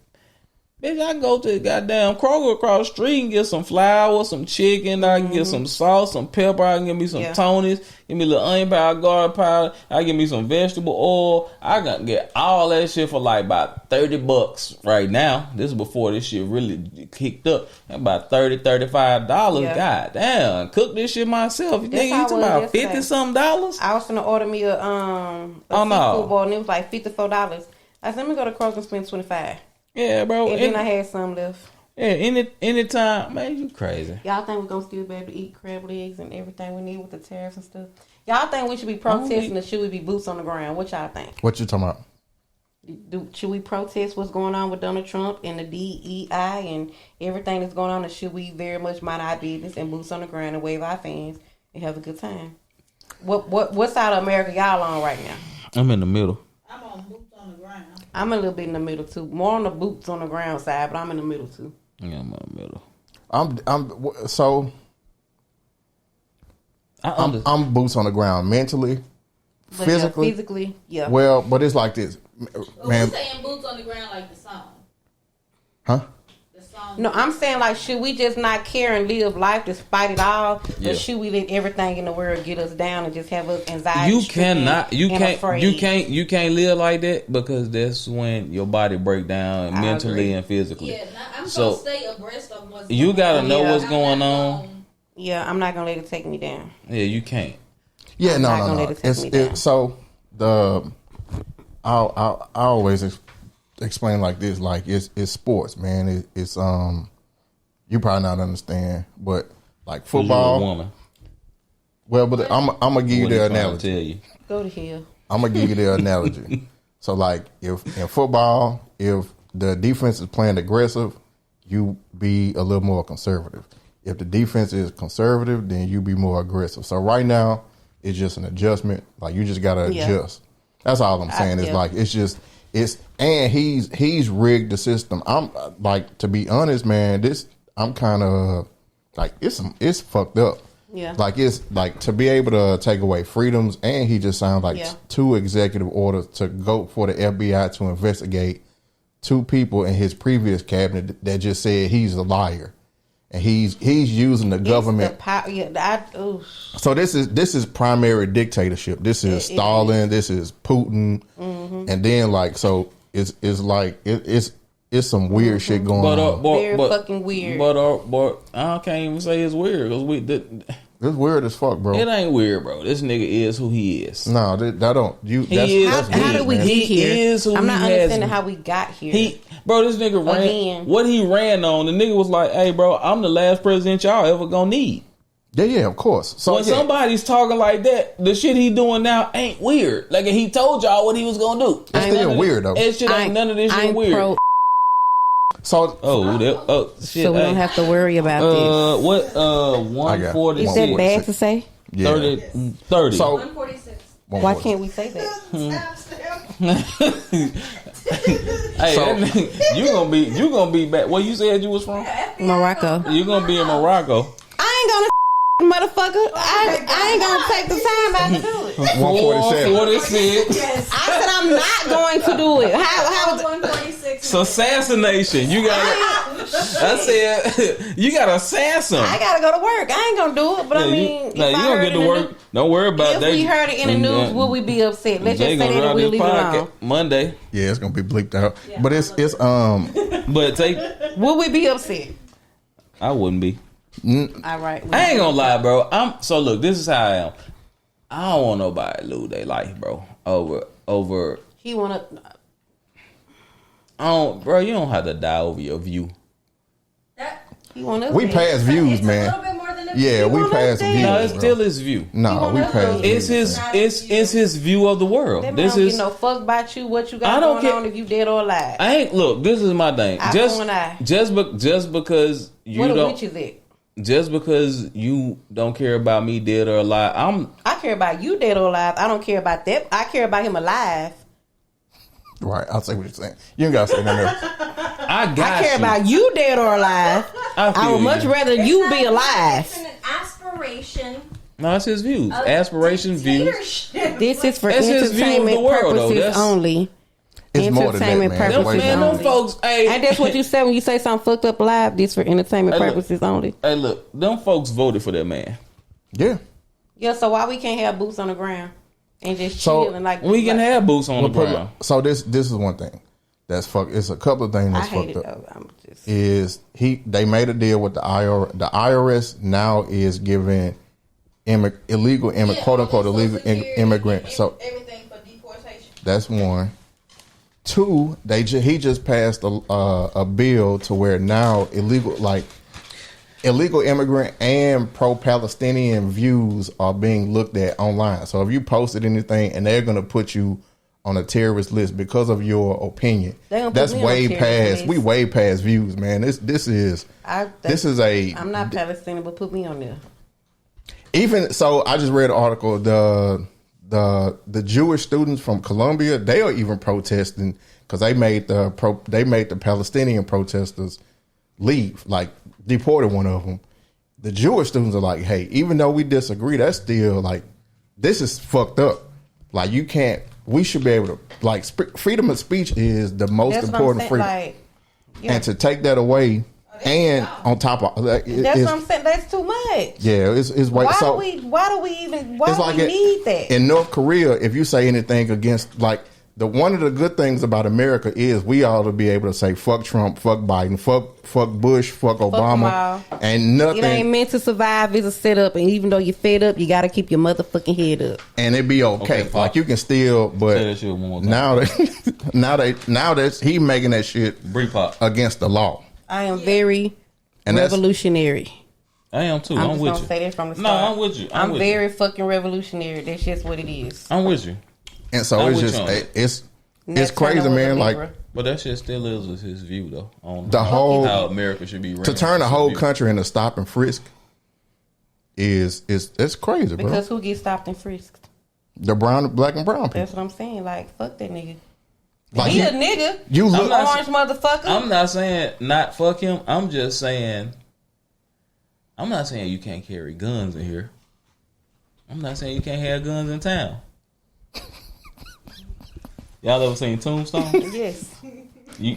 B: bitch, I can go to the goddamn Kroger across the street and get some flour, some chicken. I can get some salt, some pepper. I can get me some
A: Yeah.
B: Tony's. Give me a little onion powder, garlic powder. I can get me some vegetable oil. I can get all that shit for like about $30 right now. This is before this shit really kicked up. About $30-$35.
A: Yeah.
B: God damn. Cook this shit myself. You
A: That's
B: think
A: how
B: you
A: it
B: talking
A: was
B: about
A: yesterday.
B: $50-some dollars?
A: I was finna order me a
B: Oh,
A: seafood
B: no.
A: bowl, and it was like $54. I said, "Let me go to Kroger and spend $25."
B: Yeah, bro.
A: And then I had some left.
B: Yeah, anytime. Man, you crazy.
A: Y'all think we're gonna still be able to eat crab legs and everything we need with the tariffs and stuff? Y'all think we should be protesting or should we be boots on the ground? What y'all think?
C: What you talking about?
A: Should we protest what's going on with Donald Trump and the DEI and everything that's going on, or should we very much mind our business and boots on the ground and wave our fans and have a good time? What side of America y'all on right now?
B: I'm in the middle.
F: I'm on boots on the ground.
A: I'm a little bit in the middle too. More on the boots on the ground side, but I'm in the middle too.
B: Yeah, I'm in the middle.
C: I'm boots on the ground mentally,
A: But
C: physically.
A: yeah, physically, yeah.
C: Well, but it's like this,
F: Well,
C: man.
F: we're saying boots on the ground like the song.
C: Huh?
F: The song.
A: No, I'm saying like, should we just not care and live life despite it all?
B: Yeah.
A: Or should we let everything in the world get us down and just have us anxiety?
B: You
A: stricken
B: cannot. You
A: and
B: can't.
A: afraid?
B: You can't live like that because that's when your body break down
A: I
B: mentally
A: agree.
B: and physically.
F: Yeah, I'm
B: So,
F: supposed to stay abreast of what's
B: You
F: going
B: gotta
F: on.
B: know
A: Yeah.
B: what's
F: I'm
B: going
F: not
B: on.
F: gonna-
A: Yeah, I'm not gonna let it take me down.
B: Yeah, you can't.
C: Yeah,
A: I'm not
C: no.
A: gonna let it take me down.
C: So I always explain like this, like it's sports, man. It's you probably not understand, but like
B: 'Cause you a
C: football.
B: woman.
C: Well, but I'm gonna give you
B: What
C: the
B: he trying to
C: analogy.
B: tell you.
A: Go to hell.
C: I'm gonna give you the analogy. So, like, if in football, if the defense is playing aggressive, you be a little more conservative. If the defense is conservative, then you be more aggressive. So right now, it's just an adjustment. Like you just gotta
A: Yeah.
C: adjust. That's all I'm saying. It's
A: yeah.
C: like and he's rigged the system. I'm like, to be honest, man. I'm kind of like it's fucked up.
A: Yeah.
C: Like it's like to be able to take away freedoms, and he just sounds like
A: Yeah.
C: 2 executive orders to go for the FBI to investigate 2 people in his previous cabinet that just said he's a liar, and he's using the government.
A: It's the power, yeah,
C: So this is primary dictatorship. This is Stalin. This is Putin, and then like so it's like it's some weird shit going on.
A: Very fucking weird.
B: But I can't even say it's weird because
C: It's weird as fuck, bro.
B: it ain't weird, bro. This nigga is who he is.
C: No, that don't you.
B: He
C: That's,
B: is.
C: that's
A: how
C: weird,
A: did we
C: man.
A: get
B: He
A: here?
B: is who
A: I'm not
B: he has
A: understanding
B: been.
A: how we got here.
B: This nigga ran.
A: Again.
B: What he ran on, the nigga was like, "Hey, bro, I'm the last president y'all ever gonna need."
C: Yeah, of course. So
B: When
C: yeah.
B: somebody's talking like that, the shit he doing now ain't weird. Like he told y'all what he was gonna do.
C: It's still weird though.
B: That shit ain't none of this shit
A: I'm
B: weird.
A: pro,
C: So
B: Shit.
A: so we don't
B: hey.
A: have to worry about this.
B: What?
C: I got it.
B: 146.
A: Is that bad to say?
C: yeah.
B: 30.
C: So
E: 146.
A: Why can't we say that?
B: Hey,
C: So-
B: that nigga, you gonna be back. Where you said you was from?
A: Morocco.
B: You gonna be in Morocco.
A: I ain't gonna motherfucker. I ain't gonna take the time out to do it.
C: 147.
B: 146.
E: Yes.
A: I said I'm not going to do it. How
E: 146.
B: So assassination. You got. I said you got to assassin.
A: I gotta go to work. I ain't gonna do it. But I mean,
B: you don't get to work. Don't worry about
A: If
B: that.
A: we heard it in the news, would we be upset? Let's just say that and we'll leave it alone.
B: Monday,
C: yeah, it's gonna be bleeped out. But it's
B: but take.
A: Would we be upset?
B: I wouldn't be.
A: All right.
B: I ain't gonna lie, bro. So look, this is how I am. I don't want nobody to lose their life, bro. Over.
A: He wanna.
B: Bro. You don't have to die over your view.
A: He wanna.
C: we pass views,
E: It's a
C: man.
E: little bit more than a
C: Yeah, we
A: want
C: pass
A: us
C: views.
A: dead.
B: No, it's
C: bro.
B: still his view.
C: No, we pass
B: It's
C: views.
B: it's his view of the world.
A: That man
B: This
A: don't
B: is.
A: give no fuck about you. What you
B: I
A: got
B: don't
A: going
B: care.
A: on? If you dead or alive.
B: I ain't look. This is my thing.
A: Eye for an eye.
B: Just because you
A: What a
B: don't.
A: witch is it?
B: Just because you don't care about me dead or alive,
A: I care about you dead or alive. I don't care about that. I care about him alive.
C: Right, I'll say what you're saying. You ain't gotta say nothing else.
B: I got
A: I care
B: you.
A: about you dead or alive.
B: I
A: I would
B: feel
A: much
B: you.
A: rather you be alive.
E: It's an aspiration.
B: No, it's his views,
E: of
B: aspiration views.
E: dictatorship.
A: This is for
B: That's his view of the
A: entertainment
B: world, though.
A: purposes
B: That's-
A: only.
C: It's more than that,
A: Entertainment
C: man.
A: purposes
C: Wait a
B: Man,
C: minute.
B: them folks, hey,
A: And that's what you say when you say something fucked up live. This for entertainment
B: Hey, look.
A: purposes only.
B: Hey, look, them folks voted for that man.
C: Yeah.
A: Yeah, so why we can't have boots on the ground and just
C: So,
A: chill and like
B: We can
A: like,
B: have boots on the ground.
C: So this is one thing that's fuck. It's a couple of things
A: I
C: that's
A: hate
C: fucked
A: it
C: up.
A: though. I'm just
C: Is they made a deal with the IRS. The IRS now is giving illegal immigrant, quote unquote illegal immigrant. So
F: everything for deportation.
C: that's one. Two, he just passed a bill to where now illegal immigrant and pro-Palestinian views are being looked at online. So if you posted anything, and they're going to put you on a terrorist list because of your opinion,
A: They gonna put
C: that's
A: me on a
C: way
A: terrorist
C: past.
A: list.
C: We way past views, man. This is
A: I'm
C: a.
A: not Palestinian, but put me on there.
C: Even so, I just read an article. The Jewish students from Columbia, they are even protesting because they made the Palestinian protesters leave, like deported one of them. The Jewish students are like, hey, even though we disagree, that's still like, this is fucked up. Like, you can't. We should be able to, like, freedom of speech is the most important freedom,
A: like, yeah.
C: and to take that away. And on top of
A: that's what I'm saying. That's too much.
C: Yeah, it's way.
A: Why
C: so
A: do we even? Why
C: it's
A: do
C: like
A: we need that?
C: In North Korea, if you say anything against, like, one of the good things about America is we ought to be able to say fuck Trump, fuck Biden, fuck Bush, fuck Obama, and nothing.
A: It ain't meant to survive. It's a setup, and even though you're fed up, you got to keep your motherfucking head up,
C: and it be okay. Like, you can still, but
B: Say that shit one more time.
C: now that he making that shit against the law.
A: I am very
C: and
A: revolutionary.
B: I am too.
A: I'm
B: I'm
A: just
B: with
A: gonna
B: you.
A: say that from the
B: No,
A: start.
B: I'm with you.
A: I'm very fucking revolutionary. That's just what it is.
B: I'm with you.
C: And so
B: I'm
C: it's
B: with
C: just
B: you on that.
C: it's
A: Next
C: crazy,
A: time I
C: man.
A: was a
C: Like,
A: Libra.
B: But that shit still is his view though on
C: the whole
B: how America should be ran.
C: to turn the whole country into stop and frisk is it's crazy, bro.
A: Because who gets stopped and frisked?
C: The black and brown people.
A: That's what I'm saying. Like, fuck that nigga.
C: Like,
A: He a nigga.
C: You look
A: orange motherfucker.
B: I'm not saying not fuck him. I'm just saying. I'm not saying you can't carry guns in here. I'm not saying you can't have guns in town. Y'all ever seen Tombstone?
A: Yes.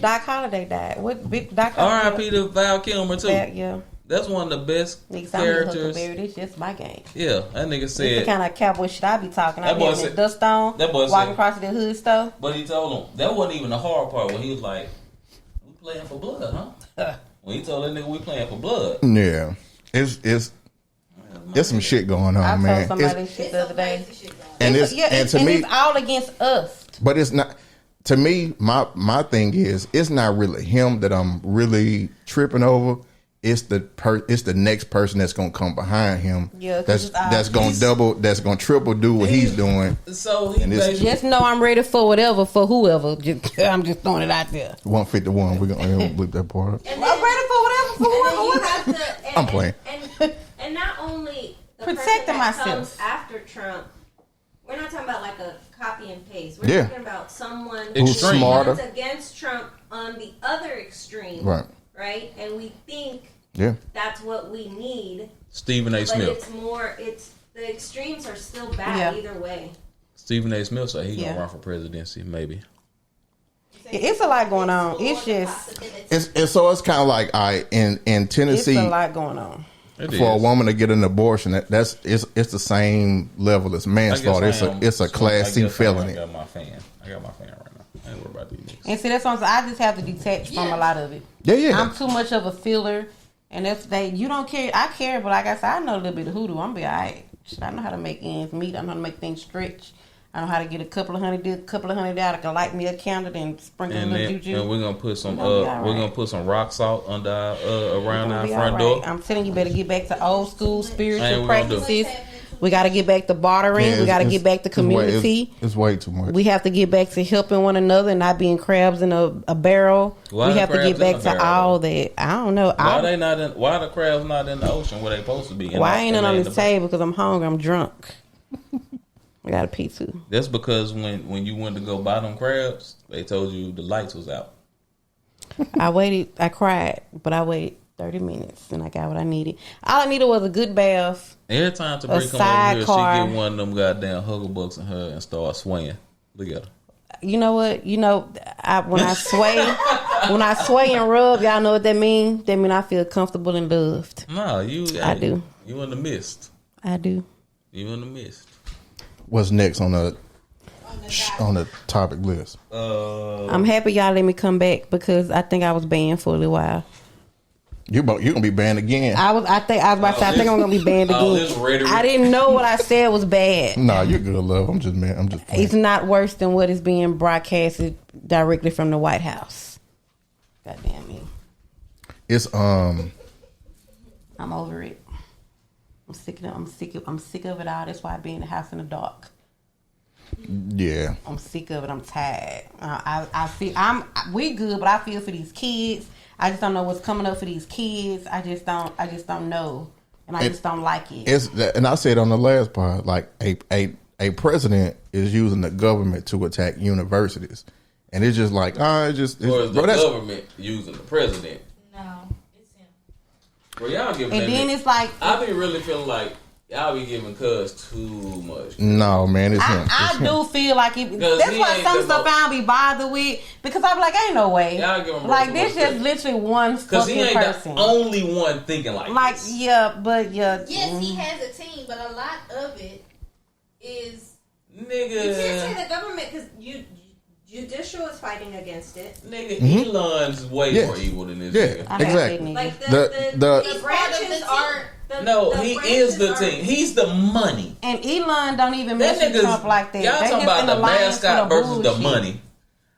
A: Doc Holliday died. What big Doc
B: R.I.P. to Val Kilmer too.
A: Yeah.
B: That's one of the best
A: Niggas,
B: characters.
A: It's just my game.
B: Yeah, that nigga
A: It's the
B: said.
A: kind of cowboy shit I be talking. I
B: That
A: be
B: boy
A: having
B: said-
A: the dust on,
B: that boy
A: walking
B: said-
A: across the hood store.
B: But he told him that wasn't even the hard part. When he was like, "We playing for blood, huh?" When he told that nigga we playing for blood.
C: Yeah, it's some shit going on,
A: I
C: man.
A: told somebody this shit the other day.
C: And to me,
A: it's all against us.
C: but it's not. To me, my thing is, it's not really him that I'm really tripping over. It's the next person that's gonna come behind him.
A: Yeah,
C: that's gonna triple do what he's doing.
B: So he basically
A: Just know I'm ready for whatever, for whoever. I'm just throwing it out there.
C: 151. We're gonna bleep that part up.
A: I'm ready for whatever, for whoever.
C: I'm playing.
E: And not only the
A: Protecting
E: person that
A: myself.
E: comes after Trump, we're not talking about like a copy and paste. We're
C: Yeah.
E: talking about someone
C: Who's
E: who
C: smarter.
E: runs against Trump on the other extreme.
C: Right.
E: Right? And we think
C: Yeah.
E: that's what we need.
B: Stephen A.
E: But
B: Smith.
E: it's the extremes are still bad
A: Yeah.
E: either way.
B: Stephen A. Smith said he
A: Yeah.
B: gonna run for presidency, maybe.
A: It's a lot going on. It's just,
C: It's so it's kind of like in
A: it's
C: Tennessee
A: a lot going on.
B: It
C: for a
B: is.
C: woman to get an abortion. It's the same level as manslaughter. It's a class C felony.
B: I got my fan right now. I ain't worried about these niggas.
A: And see, that's what I'm saying. I just have to detach from a lot of it.
C: Yeah.
A: I'm too much of a feeler. And if you don't care, I care. But like I said, I know a little bit of hoodoo. I'm be all right. I know how to make ends meet. I know how to make things stretch. I know how to get a couple of $100 out. I can light me a candle and sprinkle a little juju.
B: And we're gonna put some
A: We'll be all
B: we're
A: right.
B: gonna put some rock salt under around our
A: We'll be
B: front
A: all
B: door.
A: right. I'm telling you, better get back to old school
B: Ain't
A: spiritual
B: we gonna do?
A: practices. We got to get back to bartering.
C: Yeah,
A: we got to
C: it's-
A: get back to community.
C: It's way too much.
A: We have to get back to helping one another and not being crabs in a barrel.
B: Why
A: we
B: the
A: have to
B: crabs
A: get
B: in
A: back
B: a
A: to
B: barrel,
A: all that. I don't know.
B: Why they not in? Why the crabs not in the ocean where they supposed to be?
A: Why ain't it on this table? Because I'm hungry. I'm drunk. I got a pee too.
B: That's because when you went to go buy them crabs, they told you the lights was out.
A: I waited. I cried, but I waited 30 minutes and I got what I needed. All I needed was a good bath.
B: Every time Tabri come over here, she
A: sidecar.
B: get one of them goddamn Huggle in her and start swaying. Look at her.
A: You know what? When I sway and rub, y'all know what that mean? That mean I feel comfortable and loved.
B: No,
A: I do.
B: You in the mist.
A: I do.
B: You in the mist.
C: What's next on the topic list?
A: I'm happy y'all let me come back because I think I was banned for a little while.
C: You're gonna be banned again.
A: I think I'm gonna be banned
B: this
A: again.
B: rhetoric.
A: I didn't know what I said was bad.
C: Nah, you're good, love. I'm just playing.
A: It's not worse than what is being broadcasted directly from the White House. Goddamn me.
C: It's
A: I'm over it. I'm sick of it all. That's why I be in the house in the dark.
C: yeah.
A: I'm sick of it. I'm tired. We good, but I feel for these kids. I just don't know what's coming up for these kids. I just don't know and I just don't like it.
C: It's and I said on the last part, like a president is using the government to attack universities, and it's just like
B: or is the government using the president?
D: No, it's him.
B: Well, y'all giving
A: and then it's like
B: I be really feeling like y'all be giving Cuz too much.
C: No, man, it's him.
A: I do feel like that's why some stuff I don't be bothered with, because I be like, ain't no way.
B: Y'all give him
A: like this just literally one
B: because he
A: fucking
B: ain't
A: person.
B: the only one thinking like this.
D: Yes, he has a team, but a lot of it is
B: Nigga.
E: You can't say the government because judicial is fighting against it.
B: Nigga, Elon's way more evil than this nigga.
C: Exactly.
E: Like
C: the
E: branches aren't.
B: He is the team. He's the money.
A: And Elon don't even mess with Trump like that.
B: Y'all
A: they
B: talking about the mascot versus the money.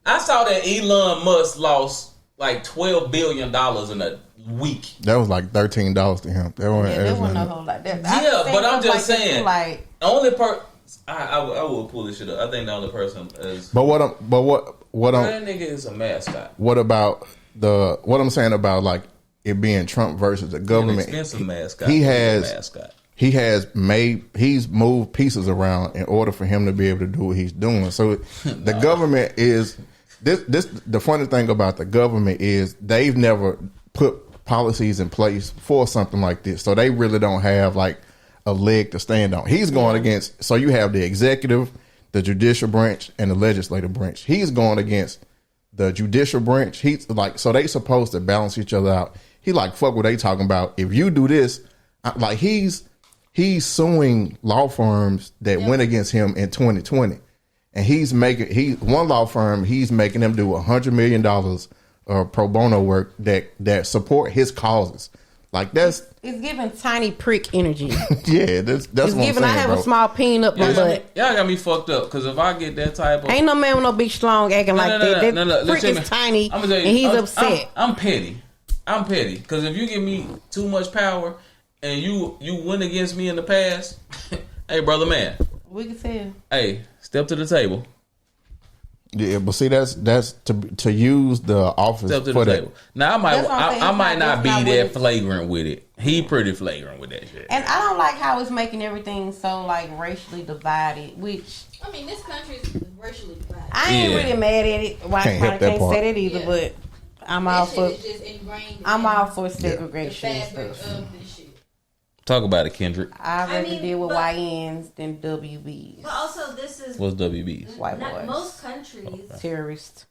B: I saw that Elon Musk lost like $12 billion in a week.
C: That was like $13 to him. That
A: wasn't no whole lot.
B: But I'm just saying.
A: Like
B: the only person I will pull this shit up. I think the only person is.
C: But what that
B: nigga is a mascot.
C: What about what I'm saying about like it being Trump versus the government?
B: An expensive mascot.
C: He's moved pieces around in order for him to be able to do what he's doing. So the government is this. The funny thing about the government is they've never put policies in place for something like this. So they really don't have like a leg to stand on. He's going against. So you have the executive, the judicial branch, and the legislative branch. He's going against the judicial branch. He's like, so they supposed to balance each other out. He like, fuck what they talking about. If you do this, like he's suing law firms that went against him in 2020, and one law firm, he's making them do $100 million pro bono work that support his causes. Like it's
A: giving tiny prick energy.
C: Yeah, that's what I'm saying,
A: I have a small peen up my butt.
B: Y'all got me fucked up because if I get that type of
A: ain't no man with no big schlong acting like that. That prick is tiny and he's upset.
B: I'm petty because if you give me too much power and you went against me in the past, hey brother man,
A: we can say,
B: hey, step to the table.
C: Yeah, but see, that's to use the office
B: Step to
C: for
B: the
C: that.
B: table. Now I might not be that flagrant with it. He pretty flagrant with that shit.
A: And I don't like how it's making everything so like racially divided. Which
D: I mean, this country is racially divided.
A: I ain't really mad at it. Well, I can't say that either. But I'm all for. I'm all for segregation and stuff.
D: Of this shit.
B: Talk about it, Kendrick.
A: I'd rather deal with YNs than WBs.
E: But also, this is
B: what's WBs?
A: White boys.
E: Most countries
A: terrorists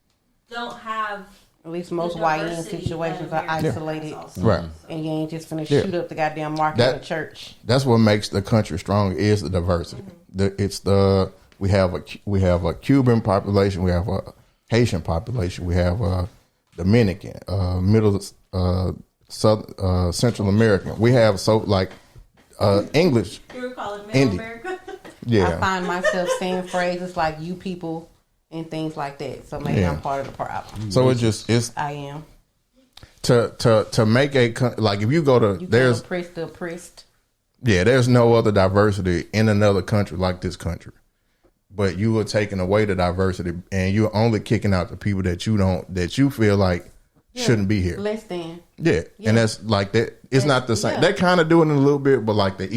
E: don't have.
A: At least most YN situations are isolated,
C: right?
A: And you ain't just finna shoot up the goddamn market in the church.
C: That's what makes the country strong is the diversity. We have a Cuban population, we have a Haitian population, we have a Dominican, Central American. We have English.
E: You were calling Middle America.
C: Yeah,
A: I find myself saying phrases like "you people" and things like that. So maybe I'm part of the problem.
C: So it's
A: I am
C: to make like if you go to there's
A: oppress the oppressed.
C: Yeah, there's no other diversity in another country like this country. But you are taking away the diversity, and you're only kicking out the people that you feel like shouldn't be here.
A: Less than.
C: Yeah, and that's like that. It's not the same. They're kind of doing it a little bit, but like the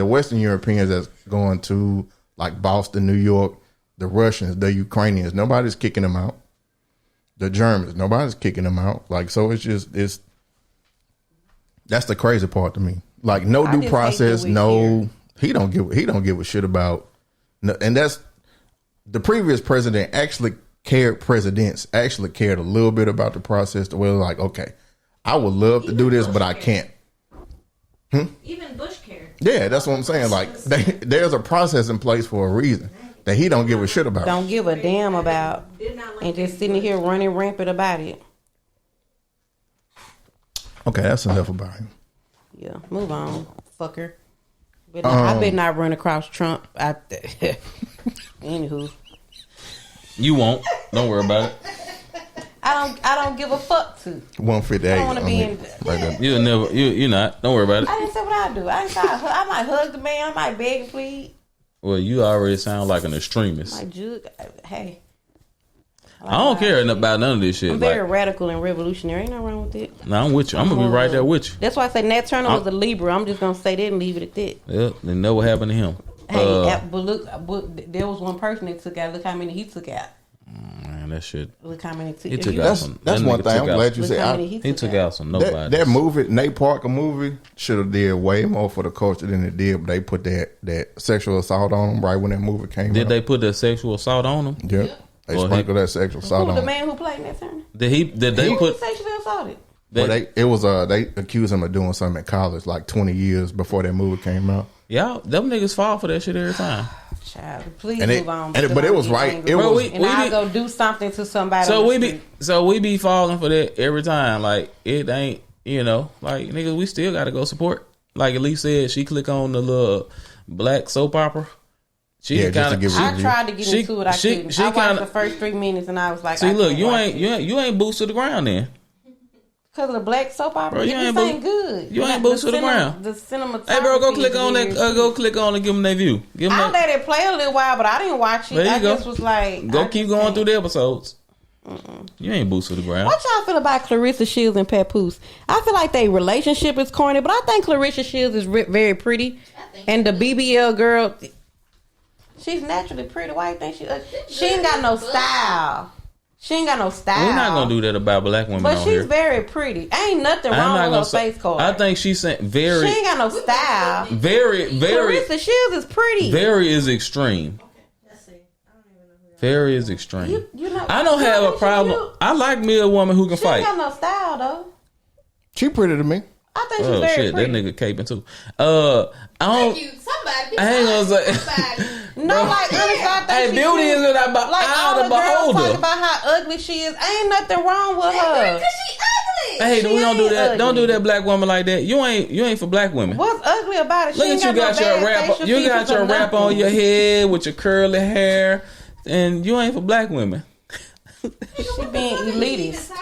C: Western Europeans that's going to like Boston, New York, the Russians, the Ukrainians, nobody's kicking them out. The Germans, nobody's kicking them out. Like, so it's that's the crazy part to me. Like, no due process, no. He don't give a shit about. And that's the previous president presidents actually cared a little bit about the process. The way like, okay, I would love to do this, but I can't.
E: Even Bush cared.
C: Yeah, that's what I'm saying. Like, there's a process in place for a reason that he don't give a shit about.
A: Don't give a damn about, and just sitting here running rampant about it.
C: Okay, that's enough about him.
A: Yeah, move on, fucker. I better not run across Trump. Anywho,
B: you won't. Don't worry about it.
A: I don't give a fuck to.
C: 158.
A: I don't want to be in.
C: Right there.
B: You'll never. You're not. Don't worry about it.
A: I didn't say what I do. I might hug the man. I might beg and plead.
B: Well, you already sound like an extremist.
A: Hey.
B: I don't care about none of this shit.
A: I'm very
B: Like,
A: radical and revolutionary. Ain't nothing wrong with it.
B: no, I'm with you. I'm gonna be right there with you.
A: That's why I say Nat Turner was a Libra. I'm just gonna say that and leave it at that.
B: Yeah, and know what happened to him.
A: Hey, but look, there was one person that took out. Look how many he took out.
B: Man, that shit.
A: Look how many
B: He took out
C: That's
B: some.
C: that's
B: that
C: one
B: nigga
C: thing.
B: took
C: I'm
B: out-
C: glad you
A: Look
C: said.
A: how
C: I,
A: many
B: He took out some nobody.
C: that movie, Nate Parker movie, should have did way more for the culture than it did. But they put that sexual assault on him right when that movie came out.
B: Did they put the sexual assault on him?
C: Yep. They
B: Well,
C: sprinkled that sexual assault
A: Who
C: on
A: the
C: him.
A: man who played Nat Turner?
B: Did they
A: Who
B: put?
A: was sexually assaulted?
C: Well, they accused him of doing something in college like 20 years before that movie came out.
B: Y'all, them niggas fall for that shit every time.
A: Child, please
C: And it-
A: move on.
C: and it- but it was right. It
B: Bro,
C: was-
A: and I'll
B: be-
A: go do something to somebody.
B: So
A: on the
B: we
A: street.
B: be falling for that every time. Like it ain't, like niggas, we still gotta go support. Like Elise said, she click on the little black soap opera. She
C: Yeah, just
B: kind
C: to
B: of
C: give it-
A: I tried to get
B: She-
A: into it. I
B: she-
A: couldn't.
B: she
A: I watched
B: kinda-
A: the first 3 minutes and I was like,
B: see. Look, you ain't boots to the ground then.
A: because of the black soap opera.
B: Bro, you
A: This
B: ain't
A: ain't good.
B: you ain't boots to the ground.
A: The cinema.
B: Hey, bro, go click on that. Go click on and give them their view. Give them
A: I let it play a little while, but I didn't watch it.
B: There you
A: I
B: go.
A: just was like,
B: Go
A: I
B: keep
A: just
B: going
A: can't.
B: through the episodes. You ain't boots to the ground.
A: What y'all feel about Clarissa Shields and Papoose? I feel like their relationship is corny, but I think Clarissa Shields is very pretty, and the BBL girl, she's naturally pretty. Why you think she ain't got no style? She ain't got no style.
B: We're not gonna do that about black women
A: But
B: on
A: she's
B: here.
A: very pretty. Ain't nothing
B: I'm
A: wrong
B: not
A: with
B: gonna
A: her
B: say.
A: face card.
B: I think she's very,
A: she ain't got no style.
B: very,
A: Clarissa Shields is pretty.
B: very is extreme.
E: Let's see. I don't even know who
B: Very is extreme.
A: You know,
B: I don't have a
A: Clarissa
B: problem.
A: Shields,
B: I like me a woman who can
A: She
B: fight.
A: ain't got no style though.
C: She pretty to me.
A: I think she's
B: Oh
A: very
B: shit,
A: pretty.
B: that nigga caping too. I don't.
F: Thank you. Somebody.
B: I ain't gonna say.
F: Somebody.
A: No, like honestly, I think
B: Hey,
A: she
B: beauty
A: cute.
B: is about
A: Like all
B: eye
A: the
B: of
A: girls talk
B: beholder.
A: about how ugly she is. Ain't nothing wrong with her.
F: Because she ugly.
B: Hey,
A: She
B: we don't do
A: ain't
B: that. Don't do
A: ugly.
B: that, black woman like that. You ain't for black women.
A: What's ugly about it? She
B: Look
A: ain't
B: at you, got
A: no
B: your
A: bad
B: wrap.
A: facial
B: You got
A: features
B: your
A: or
B: wrap on
A: nothing.
B: your head with your curly hair, and you ain't for black women.
A: She being elitist.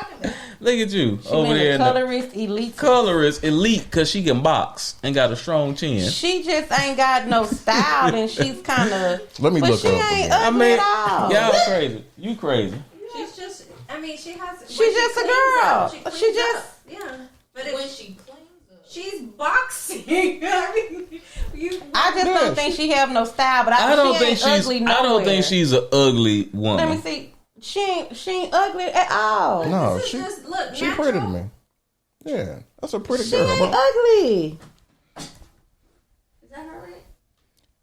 B: Look at you
A: She
B: over
A: being
B: there
A: a
B: in the
A: colorist elitist.
B: colorist elite because she can box and got a strong chin.
A: She just ain't got no style, and she's kind of.
C: Let me
A: But
C: look
A: she
C: her up
A: ain't
C: again.
B: I
A: ugly
B: mean,
A: at all.
B: y'all crazy. You crazy.
E: She's just. I mean, she has. when
A: She's
E: she
A: just a
E: cleans
A: girl.
E: up,
A: She
E: cleans
A: just-
E: up. Yeah. But
F: When
E: if
F: she cleans up.
E: she's boxing, I mean, you.
A: I just don't think she have no style, but
B: I don't
A: she
B: think
A: ain't
B: she's.
A: ugly
B: I don't
A: nowhere.
B: think she's an ugly
A: Let me
B: woman.
A: see. She ain't ugly at all.
C: No,
E: This is
C: she
E: just, look,
C: she
E: natural.
C: pretty to me. Yeah, that's a pretty
A: She
C: girl,
A: ain't
C: bro.
A: ugly.
E: Is that her right?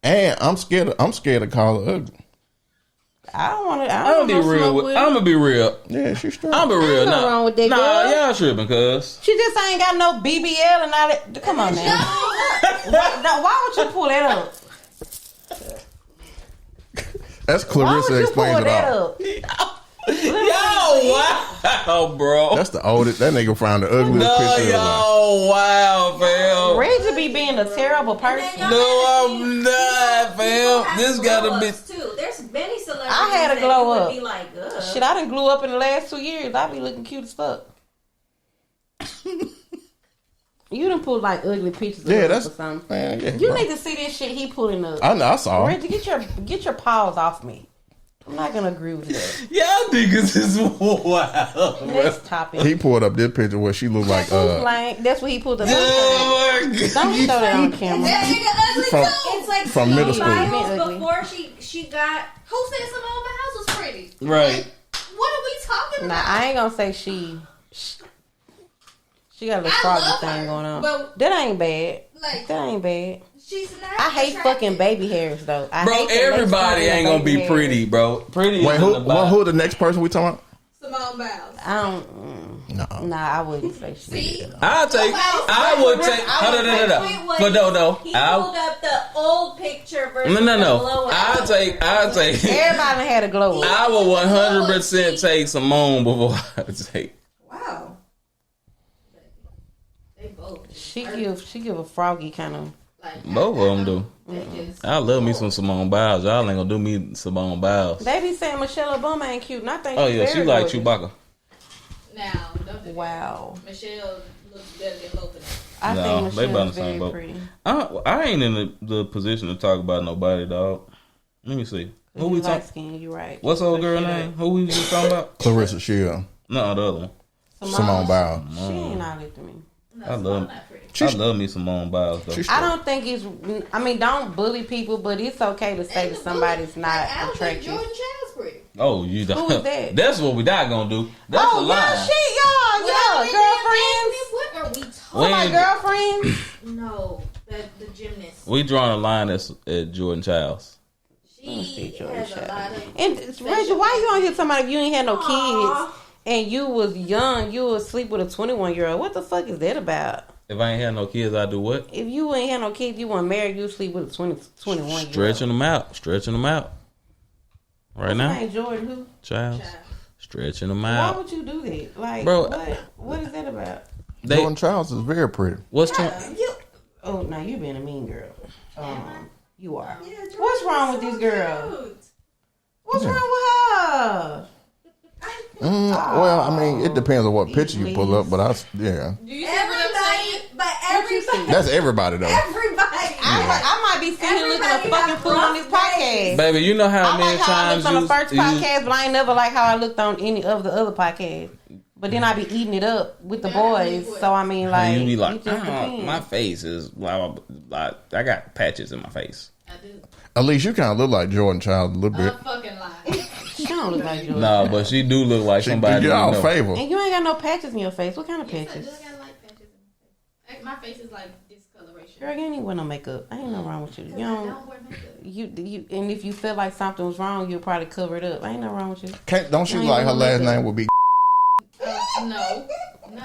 C: And I'm scared to call her ugly.
A: I don't want to.
B: I'm
A: I
B: gonna
A: don't
B: be
A: want to
B: real.
A: smoke with her.
B: I'm gonna be real.
C: Yeah, she's strong.
B: I'm be real.
A: Ain't nothing
B: Nah,
A: wrong with that
B: nah,
A: girl.
B: y'all tripping, cuz.
A: She just ain't got no BBL and all that. Come on, man. Why would you pull that up?
C: That's
A: Why
C: Clarissa
A: would you pull
C: explains it
A: that
C: all.
A: up?
B: Yo, wow, bro.
C: That's the oldest. That nigga found the ugliest
B: No,
C: picture of life.
B: yo, wow, fam.
A: Reggie be being a terrible person.
B: No, I'm not, fam. This gotta be.
E: Too. There's many celebrities
A: I had a
E: that
A: glow
E: you would
A: up.
E: be like, ugh.
A: Shit, I done glue up in the last 2 years. I be looking cute as fuck. You done pulled like ugly pictures
C: Yeah,
A: of
C: that's
A: us or something.
C: man. Yeah,
A: You
C: bro.
A: need to see this shit he pulling up.
C: I know. I saw.
A: Reggie, get your paws off me. I'm not gonna agree with that.
B: Y'all niggas is wild, bro.
A: Next topic.
C: He pulled up this picture where she looked like
A: Who's lying? That's what he pulled up.
B: Oh my
A: Don't
B: God.
A: show that on camera.
F: That nigga ugly
C: From-
F: too.
E: It's like
C: From middle school.
E: Biles
A: Ugly.
E: before she got.
F: Who said Simone Biles was pretty?
B: Right.
F: What are we talking
A: Nah,
F: about?
A: I ain't gonna say she got a little
F: I
A: froggy
F: love
A: thing
F: her,
A: going on.
F: but-
A: That ain't bad.
F: Like,
A: That ain't bad.
F: she's not.
A: I hate
F: attractive.
A: fucking baby hairs though. I
B: Bro,
A: hate that
B: everybody
A: they
B: ain't gonna be
A: baby hairs.
B: pretty, bro. Pretty
C: Wait,
B: isn't about-
C: who the next person we talking about?
F: Simone Biles.
A: I don't.
C: No.
A: Nah, I wouldn't say she.
F: See?
B: I would take.
E: Wait,
B: But no.
E: He pulled up the old picture versus the
B: No.
E: glow up.
B: I'll take.
A: Everybody done had a glow up.
B: I would 100% take Simone before I take.
E: Wow.
F: They both.
A: She give a froggy kind of.
F: Like,
B: Both of them do.
F: they just-
B: I love me some Simone Biles. Y'all ain't gonna do me Simone Biles.
A: They be saying Michelle Obama ain't cute, and I think
B: Oh
A: she's
B: yeah, she
A: very
B: like
A: gorgeous.
B: Chewbacca.
F: Now, don't do that.
A: Wow,
F: Michelle looks better than both of them.
A: I
B: No,
A: think
B: they about
A: Michelle's
B: the same
A: very
B: boat.
A: pretty.
B: I ain't in the position to talk about nobody, dog. Let me see. Who we
A: You light
B: talking?
A: skin, you right.
B: What's old
A: But
B: girl
A: shit
B: name? Who we just talking about?
C: Clarissa Shield,
B: No, the other one.
C: Simone Biles.
A: She ain't all that to me.
F: No,
B: I
F: it's
B: love-
F: not pretty.
B: I love me Simone Biles though.
C: She's-
A: I don't think it's. I mean, don't bully people, but it's okay to say
F: And
A: that
F: the
A: somebody's
F: bully-
A: not
F: like, I don't think
A: attractive.
F: Jordan Child's pretty.
B: Oh, you
A: Who is that?
B: That's what we not gonna do. That's
A: Oh
B: the
A: yeah,
B: line.
A: shit, y'all,
F: What are we
A: girlfriends.
F: talking-
B: We
A: Oh my
B: ain't-
A: girlfriends.
F: No, the gymnast.
B: We drawing a line at Jordan Childs.
F: She
A: Jordan
F: has a
A: Child.
F: lot of.
A: And Reggie, why you on here talking about if you ain't had no kids and you was young, you was sleep with a 21-year-old? What the fuck is that about?
B: If I ain't had no kids, I do what?
A: If you ain't had no kids, you weren't married, you sleep with a 21-year-old.
B: Stretching them out. Right now,
A: Ain't Jordan who?
B: Childs. Stretching them
A: Why
B: out.
A: would you do that? Like,
B: Bro,
A: what is that about?
C: Jordan Childs is very pretty.
B: What's
A: Oh, now you being a mean girl. You are.
E: Yeah, Jordan
A: What's wrong
E: is
A: with
E: so
A: this girl?
E: cute.
A: What's wrong with her?
C: Well, I mean, it depends on what picture you pull up, but yeah,
F: Do you see what I'm saying?
E: Everybody, but everybody,
C: that's everybody though.
E: everybody.
A: I might be sitting here looking at a fucking fool on this podcast.
B: Baby, you know how
A: I
B: many
A: like how I
B: times
A: looked on the first
B: you
A: podcast, but I ain't never like how I looked on any of the other podcasts. But then I be eating it up with the boys. So I mean, like,
B: you be like,
A: it just depends.
B: my face is blah, blah, blah. I got patches in my face.
F: I do.
C: At least you kind of look like Jordan Child a little bit.
F: Fucking lie.
A: She don't look like yours.
B: No, but she do look like
C: She
B: somebody
C: do
B: you
C: y'all
B: know.
C: a favor.
A: And you ain't got no patches in your face. What kind of
F: Yes, I
A: patches?
F: just got like patches in my face. My face is like discoloration.
A: Girl, you ain't even wear no makeup. Ain't no wrong with you. You
F: I
A: don't.
F: don't wear makeup.
A: You and if you feel like something was wrong, you'll probably cover it up. Ain't no wrong with you.
C: Don't she
A: I ain't
C: like her
A: gonna
C: last
A: make it.
C: name would be
F: No.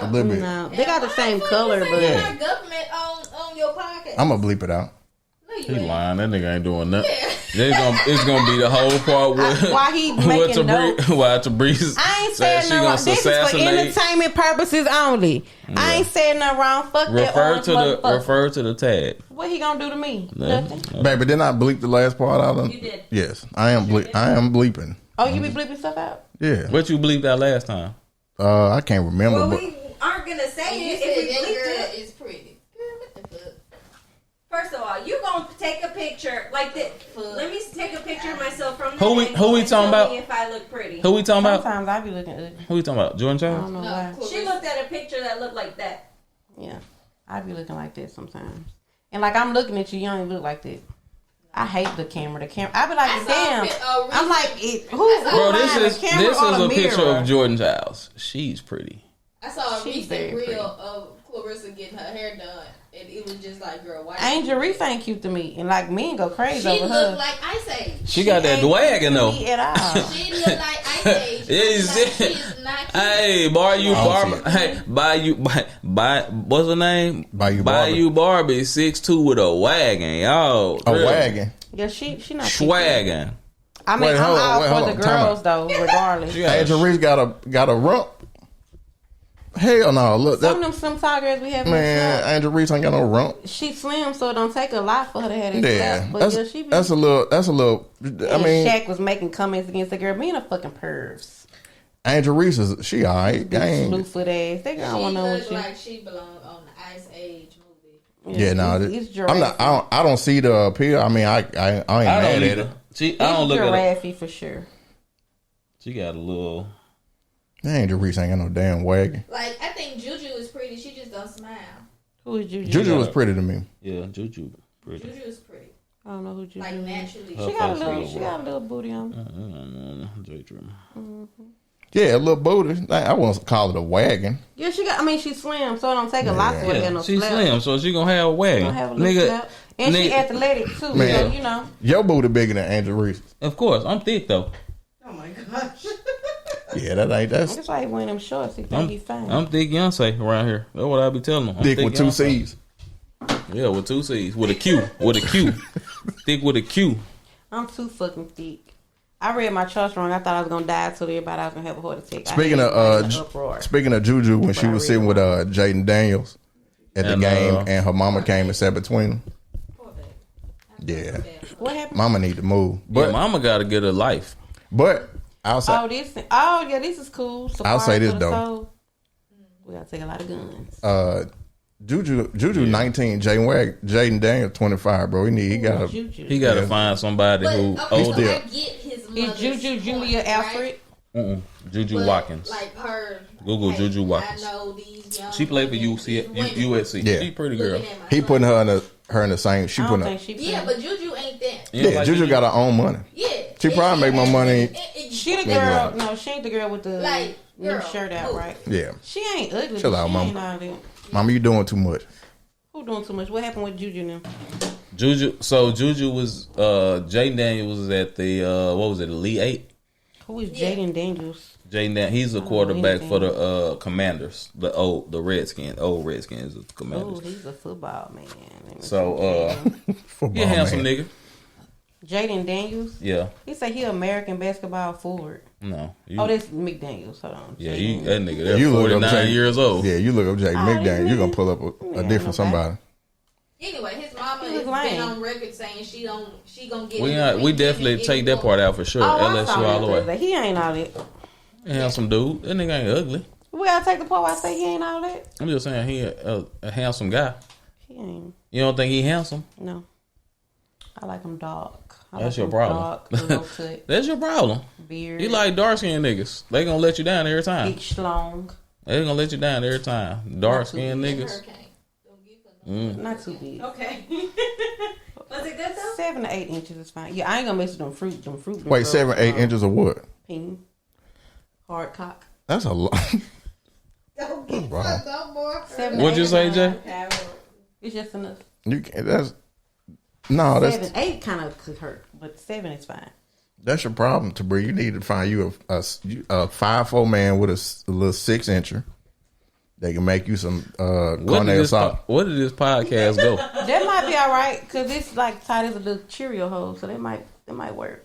C: a little bit?
A: No, they got the same color,
F: Say
A: but
C: Yeah.
F: my government on your podcast.
C: I'm gonna bleep it out.
F: No, you
B: He
F: ain't.
B: lying. That nigga ain't doing nothing. It's gonna be the whole part with
A: why he
B: with
A: making notes.
B: why Tabriz
A: I ain't
B: said
A: saying
B: she
A: no
B: gonna
A: wrong. This is for
B: assassinate.
A: entertainment purposes only. I ain't saying nothing wrong. Fuck that
B: Refer
A: orange
B: to the
A: motherfucker.
B: refer to the tag.
A: What he gonna do to me?
B: Yeah.
A: Nothing.
C: Baby, didn't I bleep the last part out?
E: You did.
C: Yes, I am. I am bleeping.
A: Oh, you be bleeping stuff out?
C: Yeah.
B: What you bleeped out last time?
C: I can't remember,
E: Well,
C: but
E: we aren't gonna say
F: And you
E: it
F: said
E: if we
F: that
E: bleep
F: girl
E: it.
F: is pretty. Girl, what the fuck?
E: First of all, you gonna take a picture like this. Let me take a picture of myself from
B: Who we-
E: the
B: who we
E: and
B: talking
E: tell
B: about?
E: me if I look pretty.
B: Who we talking about?
A: Sometimes I be looking ugly.
B: Who we talking about? Jordan
A: I
B: Child?
A: don't know
F: No,
A: why.
E: She looked at a picture that looked like that.
A: Yeah, I be looking like that sometimes. And like I'm looking at you, you don't even look like that. I hate the camera. I be like,
F: I saw
A: damn.
F: a pi-
A: I'm like, who's
B: Bro, this
A: lying,
B: is
A: the camera
B: this
A: or
B: is
A: the
B: a picture
A: mirror?
B: of Jordan Childs. She's pretty.
F: I saw a
A: She's
F: recent
A: very
F: reel
A: pretty.
F: of Clarissa getting her hair done, and it was just like, girl, why?
A: Angel Reese ain't cute to me, and like men go crazy
F: She
A: over
F: looked
A: her.
F: like Ice Age.
B: She got that
A: ain't
B: wagon
A: cute to
B: though.
A: me at all.
F: She looked like Ice Age.
B: Yeah, you
F: She
B: see?
F: is not cute.
B: Hey, bar you
C: I don't
B: Barbie.
C: see
B: Hey, buy what's her name?
C: Bayou Barbie.
B: Bayou Barbie 6'2" with a wagon, y'all.
C: a
B: Really.
C: wagon.
A: Yeah, she not cute.
B: Schwaggin'.
A: I mean,
C: Wait,
A: I'm
C: hold on,
A: out
C: wait,
A: for
C: hold
A: the
C: on, time
A: girls though, regardless.
B: She got
C: Angel Reese got a rump. Hell no! Look,
A: Some of
C: that
A: them slim tall girls we have.
C: man, Angel Reese ain't got no rump.
A: She slim, so it don't take a lot for her to have that
C: Yeah,
A: slap. But
C: that's
A: yeah, she be.
C: that's a little. I
A: and
C: mean,
A: Shaq was making comments against the girl being a fucking pervs.
C: Angel Reese is she alright.
A: Big
C: Ain't-
A: slew foot ass. They girl
F: She
A: want to know
F: looked
A: what you.
F: like she belonged on the Ice Age movie.
C: Yeah, no,
A: it's
C: I'm not. I don't see the appeal. I mean, I ain't
B: I
C: mad
B: don't
C: at
B: either.
C: it.
B: I don't look at her.
A: giraffe for sure.
B: She got a little.
C: Angel Reese ain't got no damn wagon.
F: Like, I think Juju is pretty. She just don't smile.
A: Who is Juju?
C: Juju was pretty to me.
B: Yeah, Juju. Pretty.
F: Juju is pretty.
A: I don't know who Juju.
F: Like,
A: is.
F: naturally.
B: Her
A: She got a
B: face
A: little.
B: is
A: She got a little booty on.
B: J Trim.
C: Yeah, a little booty. I won't call it a wagon.
A: Yeah, she got. I mean, she's slim, so it don't take a lot for her to
B: Yeah,
A: have no
B: she's
A: slap.
B: slim, so she gonna have a wagon.
A: Don't have a little
B: Nigga,
A: slap. And she
B: nigga-
A: athletic too,
C: Man.
A: so you know.
C: Your booty bigger than Angel Reese.
B: Of course, I'm thick though.
A: Oh my gosh.
C: Yeah, that's
A: That's why he wearing them shorts. He think he fine.
B: I'm thick Beyonce around here. That's what I be telling them. I'm
C: thick with two
B: Beyonce.
C: C's.
B: Yeah, with two C's. With a Q. With a Q. Thick with a Q.
A: I'm too fucking thick. I read my charts wrong. I thought I was gonna die. I told everybody I was gonna have a heart attack.
C: Speaking
A: Speaking
C: of Juju, when she
A: But I
C: was
A: read
C: sitting with
A: wrong.
C: Jaden Daniels at the
B: And,
C: game, and her mama came and sat between them.
F: Poor baby.
C: Yeah,
A: what happened?
C: mama need to move,
B: But
C: but
B: mama gotta get a life.
C: outside.
A: Oh yeah, this is cool.
C: I'll say
A: Safari
C: this,
A: for the
C: though.
A: soul. We gotta take a lot of guns.
C: Juju 19, Jaden Daniel 25, bro. He got
A: Juju.
B: He got to
C: Yeah.
B: find somebody
F: But
B: who
F: okay,
B: older.
F: so I get his
A: Is
F: mother's
A: Juju
F: point,
A: Julia
F: right?
A: Alfred?
B: Juju
F: But,
B: Watkins.
F: Like her.
B: Google
F: hey,
B: Juju Watkins.
F: I know these young
B: She played for
F: women,
B: UC,
F: these women
B: USC.
C: Yeah.
B: She pretty girl.
F: looking at my
C: he
F: son.
C: putting her in the same. She
A: I don't
C: putting
A: think
C: her.
A: she.
F: Yeah, but Juju ain't that.
B: You don't
C: Yeah,
B: like
C: Juju got her own money.
F: Yeah.
C: She probably make more money.
A: She the
C: Maybe
A: girl.
C: not.
A: No, she ain't the girl with the
F: Like,
A: new
F: girl,
A: shirt out,
F: who?
A: right?
C: Yeah,
A: She ain't ugly.
C: Chill
A: but
C: out,
A: she
C: mama.
A: ain't all that.
C: mama, you doing too much.
A: Who doing too much? What happened with Juju now?
B: Juju was Jaden Daniel was at the what was it, Elite 8?
A: Who is
F: Yeah.
A: Jaden Daniels?
B: Jaden Daniel, he's a
A: don't know
B: quarterback for
A: anything.
B: the Commanders, the old Redskins is the
A: Oh,
B: Commanders.
A: he's a football man.
B: So
C: Football
B: he a handsome
C: man.
B: nigga.
A: Jaden Daniels.
B: Yeah,
A: He said he American basketball forward.
B: no, you,
A: Oh, that's McDaniels. Hold on.
B: yeah,
A: Jaden.
B: that nigga, they're
C: You look up
B: 49
C: Jay-
B: years old.
C: Yeah, you look up Jake
A: Oh,
C: McDaniel, you're gonna
A: nigga.
C: pull up a
A: Yeah,
C: different
A: nobody.
C: somebody.
F: Anyway, his mama
A: He
F: has
A: look lame.
F: been on record saying she gonna get.
B: We
F: it
B: not,
F: if
B: we
F: he
B: definitely
F: give it
B: take that
F: anymore.
B: part out for sure.
A: Oh, I
B: LSU
A: saw
B: all the
A: that.
B: way.
A: He ain't all that.
B: Handsome dude. That nigga ain't ugly.
A: We gotta take the part where I say he ain't all that.
B: I'm just saying he a handsome guy.
A: He ain't.
B: You don't think he handsome?
A: No. I like him dark. I
B: That's
A: like
B: your
A: him
B: problem.
A: Dark, low cut,
B: That's your problem.
A: beard.
B: You like dark skinned niggas. They gonna let you down every time.
A: big schlong.
B: They gonna let you down every time. Dark skinned
F: And
B: niggas.
F: hurricane. Don't give her no-
A: Not too big.
E: Okay. Was it good though?
A: 7 to 8 inches is fine. Yeah, I ain't gonna mess with them fruit.
C: Wait, 7-8 inches of what?
A: Ping. Hard cock.
C: That's a lot.
F: Don't give
C: Wow.
F: her no more.
A: 7
B: What'd
A: to
B: you
A: 8
B: say,
A: is
B: Jay?
A: fine. It's just enough.
C: You can't. That's
A: 7, 8 kind of could hurt, but 7 is fine.
C: that's your problem, Tabri. You need to find you a 5'4" man with a little 6-incher. They can make you some cornmeal sauce.
B: What did this podcast go?
A: That might be all right because it's like tight as a little Cheerio hole, so that might work.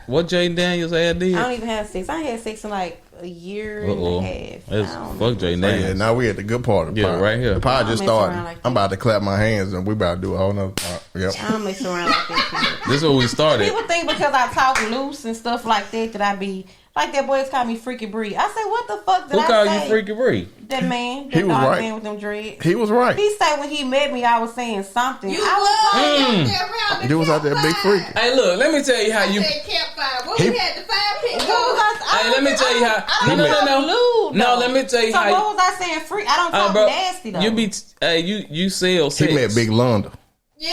B: What Jaden Daniels had did?
A: I don't even have sex. I ain't had sex in like a year
B: Uh-oh.
A: and a half.
B: That's
A: I don't
B: fuck
A: know.
B: Jaden
C: Yeah,
B: Daniels.
C: now we at the good part of the
B: Yeah,
C: pod.
B: right here.
C: The pod
A: I
C: just
A: don't mess
C: started.
A: around like
C: I'm about to clap my hands and we about to do a whole nother part. Yep.
A: I don't mess around like that.
B: This is where we started.
A: People think because I talk loose and stuff like that I be like that boys call me Freaky Bree. I say, what the fuck did
B: Who
A: I
B: called
A: say?
B: you Freaky Bree?
A: That man,
C: He
A: that
C: was
A: dark
C: right.
A: man with them dreads.
C: He was right.
A: He said when he met me, I was saying something.
F: You
A: I was
F: was out there around the
C: You was out there big
F: campfire.
C: freak.
B: Hey, look. Let me tell you how
F: I
B: you.
F: said campfire. What
C: He-
F: we had the 5 pit
A: What was
F: go.
A: I
B: Hey, let me tell you how.
A: I don't know lewd,
B: No,
A: though.
B: let me tell you
A: So
B: how.
A: what was I saying? Free? I don't talk
B: bro,
A: nasty though.
B: you be. Hey, you sell sex.
C: He met Big Londa.
F: Yeah.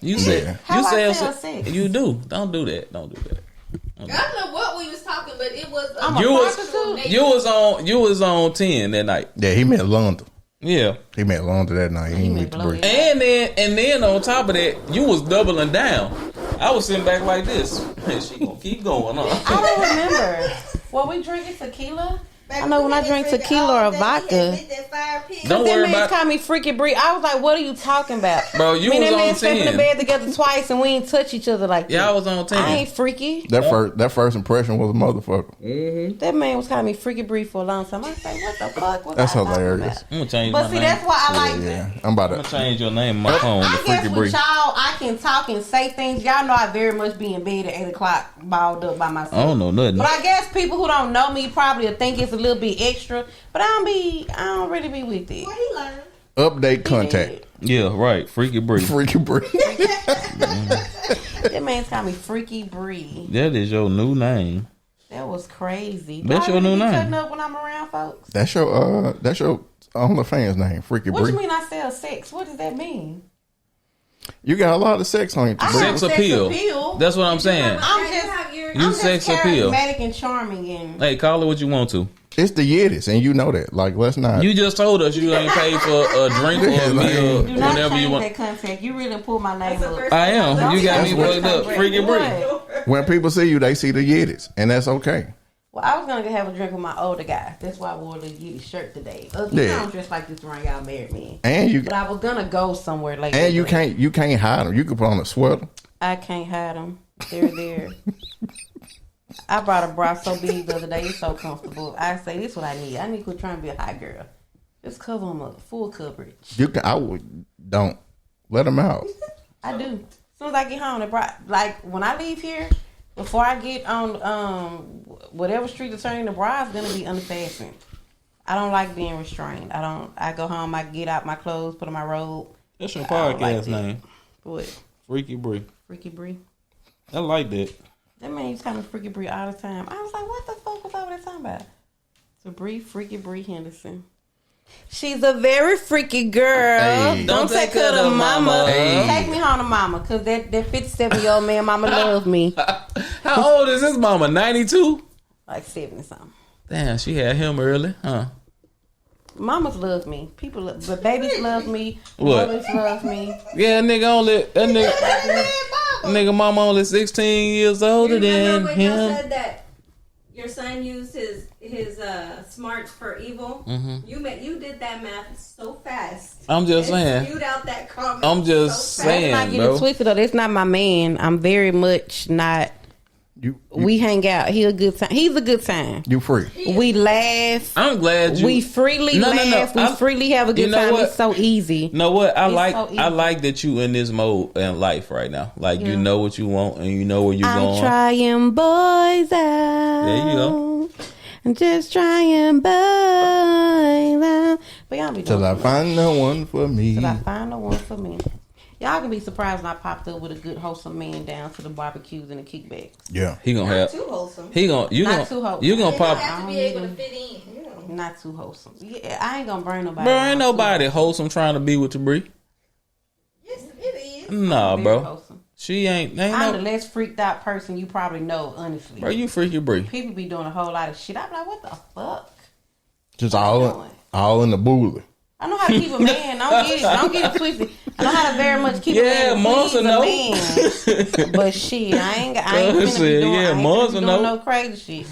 B: You
C: Yeah.
B: said
A: How
B: you
A: I
B: sell
A: sell
B: sex.
A: sex?
B: You do. Don't do that. Don't do that.
F: I don't know what we was talking, but it was.
A: I'm a
B: You was-
A: prostitute.
B: You was on 10 that night.
C: Yeah, he met Londa.
B: Yeah.
C: He met Londa that night. He
A: met
C: met the
A: Londa.
C: break.
B: And then on top of that, you was doubling down. I was sitting back like this. Hey, she gonna keep going on.
A: I don't remember. Well, we drinking tequila. I know when I drink tequila or vodka.
B: Don't
A: That
B: worry
A: man
B: about.
A: called me Freaky Bree. I was like, what are you talking about?
B: Bro, you
A: Me and
B: was
A: that man
B: on
A: slept in the
B: 10.
A: bed together twice and we ain't touch each other like that.
B: Yeah, I was on 10.
A: I ain't freaky.
C: That first impression was a motherfucker.
A: That man was calling me Freaky Bree for a long time. I said, what the fuck? Was
C: That's
A: I talking
C: hilarious.
A: about?
B: I'm gonna change
A: But
B: my
A: see,
B: name.
A: that's why I like
C: Yeah, I'm about
B: I'm gonna
C: to.
B: change your name on my phone to
A: I
B: Freaky
A: guess
B: Bree.
A: with y'all, I can talk and say things. Y'all know I very much be in bed at 8 o'clock balled up by myself.
B: I don't know nothing.
A: But I guess people who don't know me probably will think it's a little bit extra. But I don't really be with it.
F: What he learned.
C: Update contact.
B: Yeah, right. Freaky Bree.
C: Freaky break.
A: That man's called me Freaky Bree.
B: That is your new name.
A: That was crazy.
B: That's
A: Do I
B: your
A: really
B: new
A: be
B: name.
A: cutting up when I'm around folks.
C: That's your OnlyFans name, Freaky
A: What you
C: Bree.
A: mean I sell sex? What does that mean?
C: You got a lot of sex on you.
A: I
C: Tabri.
A: have
B: Sex appeal.
A: appeal.
B: That's what I'm saying.
A: I'm
E: You
A: just,
E: have your.
B: You
A: I'm just
B: sex appeal.
A: charismatic and charming and
B: Hey, call it what you want to.
C: It's the Yetis, and you know that. Like, let's not.
B: You just told us you ain't paid for a drink or
C: Yeah,
B: a
C: like-
B: meal
A: do not
B: whenever
A: change
B: you want.
A: that contact. You really pull my name
E: That's the
A: up.
E: first
B: I am.
E: thing
B: You got
C: That's
B: me
C: what-
B: fucked up. Freaky Bree.
A: What?
C: When people see you, they see the Yetis, and that's okay.
A: Well, I was gonna have a drink with my older guy. That's why I wore the Yeti shirt today. I
C: Yeah.
A: don't dress like this around y'all married men.
C: And you
A: But I was gonna go somewhere later.
C: and you can't hide them. You can put on a sweater.
A: I can't hide them. They're there. I brought a bra so big the other day. It's so comfortable. I say this is what I need. I need to quit trying to be a hot girl. Just cover them up, full coverage.
C: You can. I would don't let them out.
A: I do. As soon as I get home, the bra, like when I leave here, before I get on whatever street to turn, the bra is gonna be unfastened. I don't like being restrained. I go home, I get out my clothes, put on my robe.
B: That's your
A: I don't like
B: podcast
A: that.
B: name.
A: What?
B: Freaky Bree.
A: Freaky Bree.
B: I like that.
A: That man used to call me Freaky Bree all the time. I was like, what the fuck was I over there talking about? So Bree, Freaky Bree Henderson. She's a very freaky girl.
C: Hey.
A: Don't take her to mama.
C: Hey.
A: Take me home to mama, because that 57-year-old man, mama love me.
B: How old is his mama? 92?
A: Like 70-something.
B: Damn, she had him early, huh?
A: Mamas love me. People, but babies love me.
B: What?
A: Mothers love me.
B: Yeah, nigga mama only 16 years older
E: You
B: than
E: remember when y'all
B: him.
E: said that your son used his smarts for evil?
B: Mm-hmm.
E: You did that math so fast.
B: I'm just
E: And
B: saying.
E: spewed out that comment.
B: I'm just
E: so fast.
B: saying.
A: Let's not get
B: bro.
A: it twisted though. That's not my man. I'm very much not. We hang out. He a good time. He's a good time.
C: You free.
A: We laugh.
B: I'm glad you.
A: We freely
B: No, no, no.
A: laugh. We
B: I-
A: freely have a good
B: You know
A: time.
B: what?
A: It's so easy.
B: know what? I
A: It's
B: like.
A: so easy.
B: I like that you in this mode in life right now. Like
A: Yeah.
B: you know what you want and you know where you're
A: I'm
B: going.
A: trying boys out.
B: There you go.
A: I'm just trying boys out. But y'all be doing
C: Till I
A: too
C: find the one for me.
A: Till I find the one for me. Y'all can be surprised when I popped up with a good wholesome man down to the barbecues and the kickbacks.
C: Yeah.
B: He gonna
E: Not
B: have.
E: too wholesome.
B: He gonna. You
A: Not
B: gonna.
A: too wholesome.
B: You gonna
F: You
B: pop.
F: have to be
A: I don't
F: able to
A: need
F: fit in.
A: Not too wholesome. Yeah, I ain't gonna burn nobody.
B: Bro, ain't
A: out.
B: nobody wholesome trying to be with Tabri.
F: Yes, it is.
B: Nah,
A: Very
B: bro.
A: wholesome.
B: She ain't.
A: I'm
B: no,
A: the less freaked out person you probably know, honestly.
B: bro, you freaky Bree.
A: People be doing a whole lot of shit. I'm like, what the fuck?
C: Just all in the booly.
A: I know how to keep a man. Don't get it twisted. I know how to very much keep
B: Yeah,
A: a man.
B: Monster
A: Please,
B: know.
A: a man. But shit, I ain't finna
B: Said,
A: be doing,
B: yeah,
A: I ain't finna
B: Monster
A: be
B: know.
A: doing no crazy shit.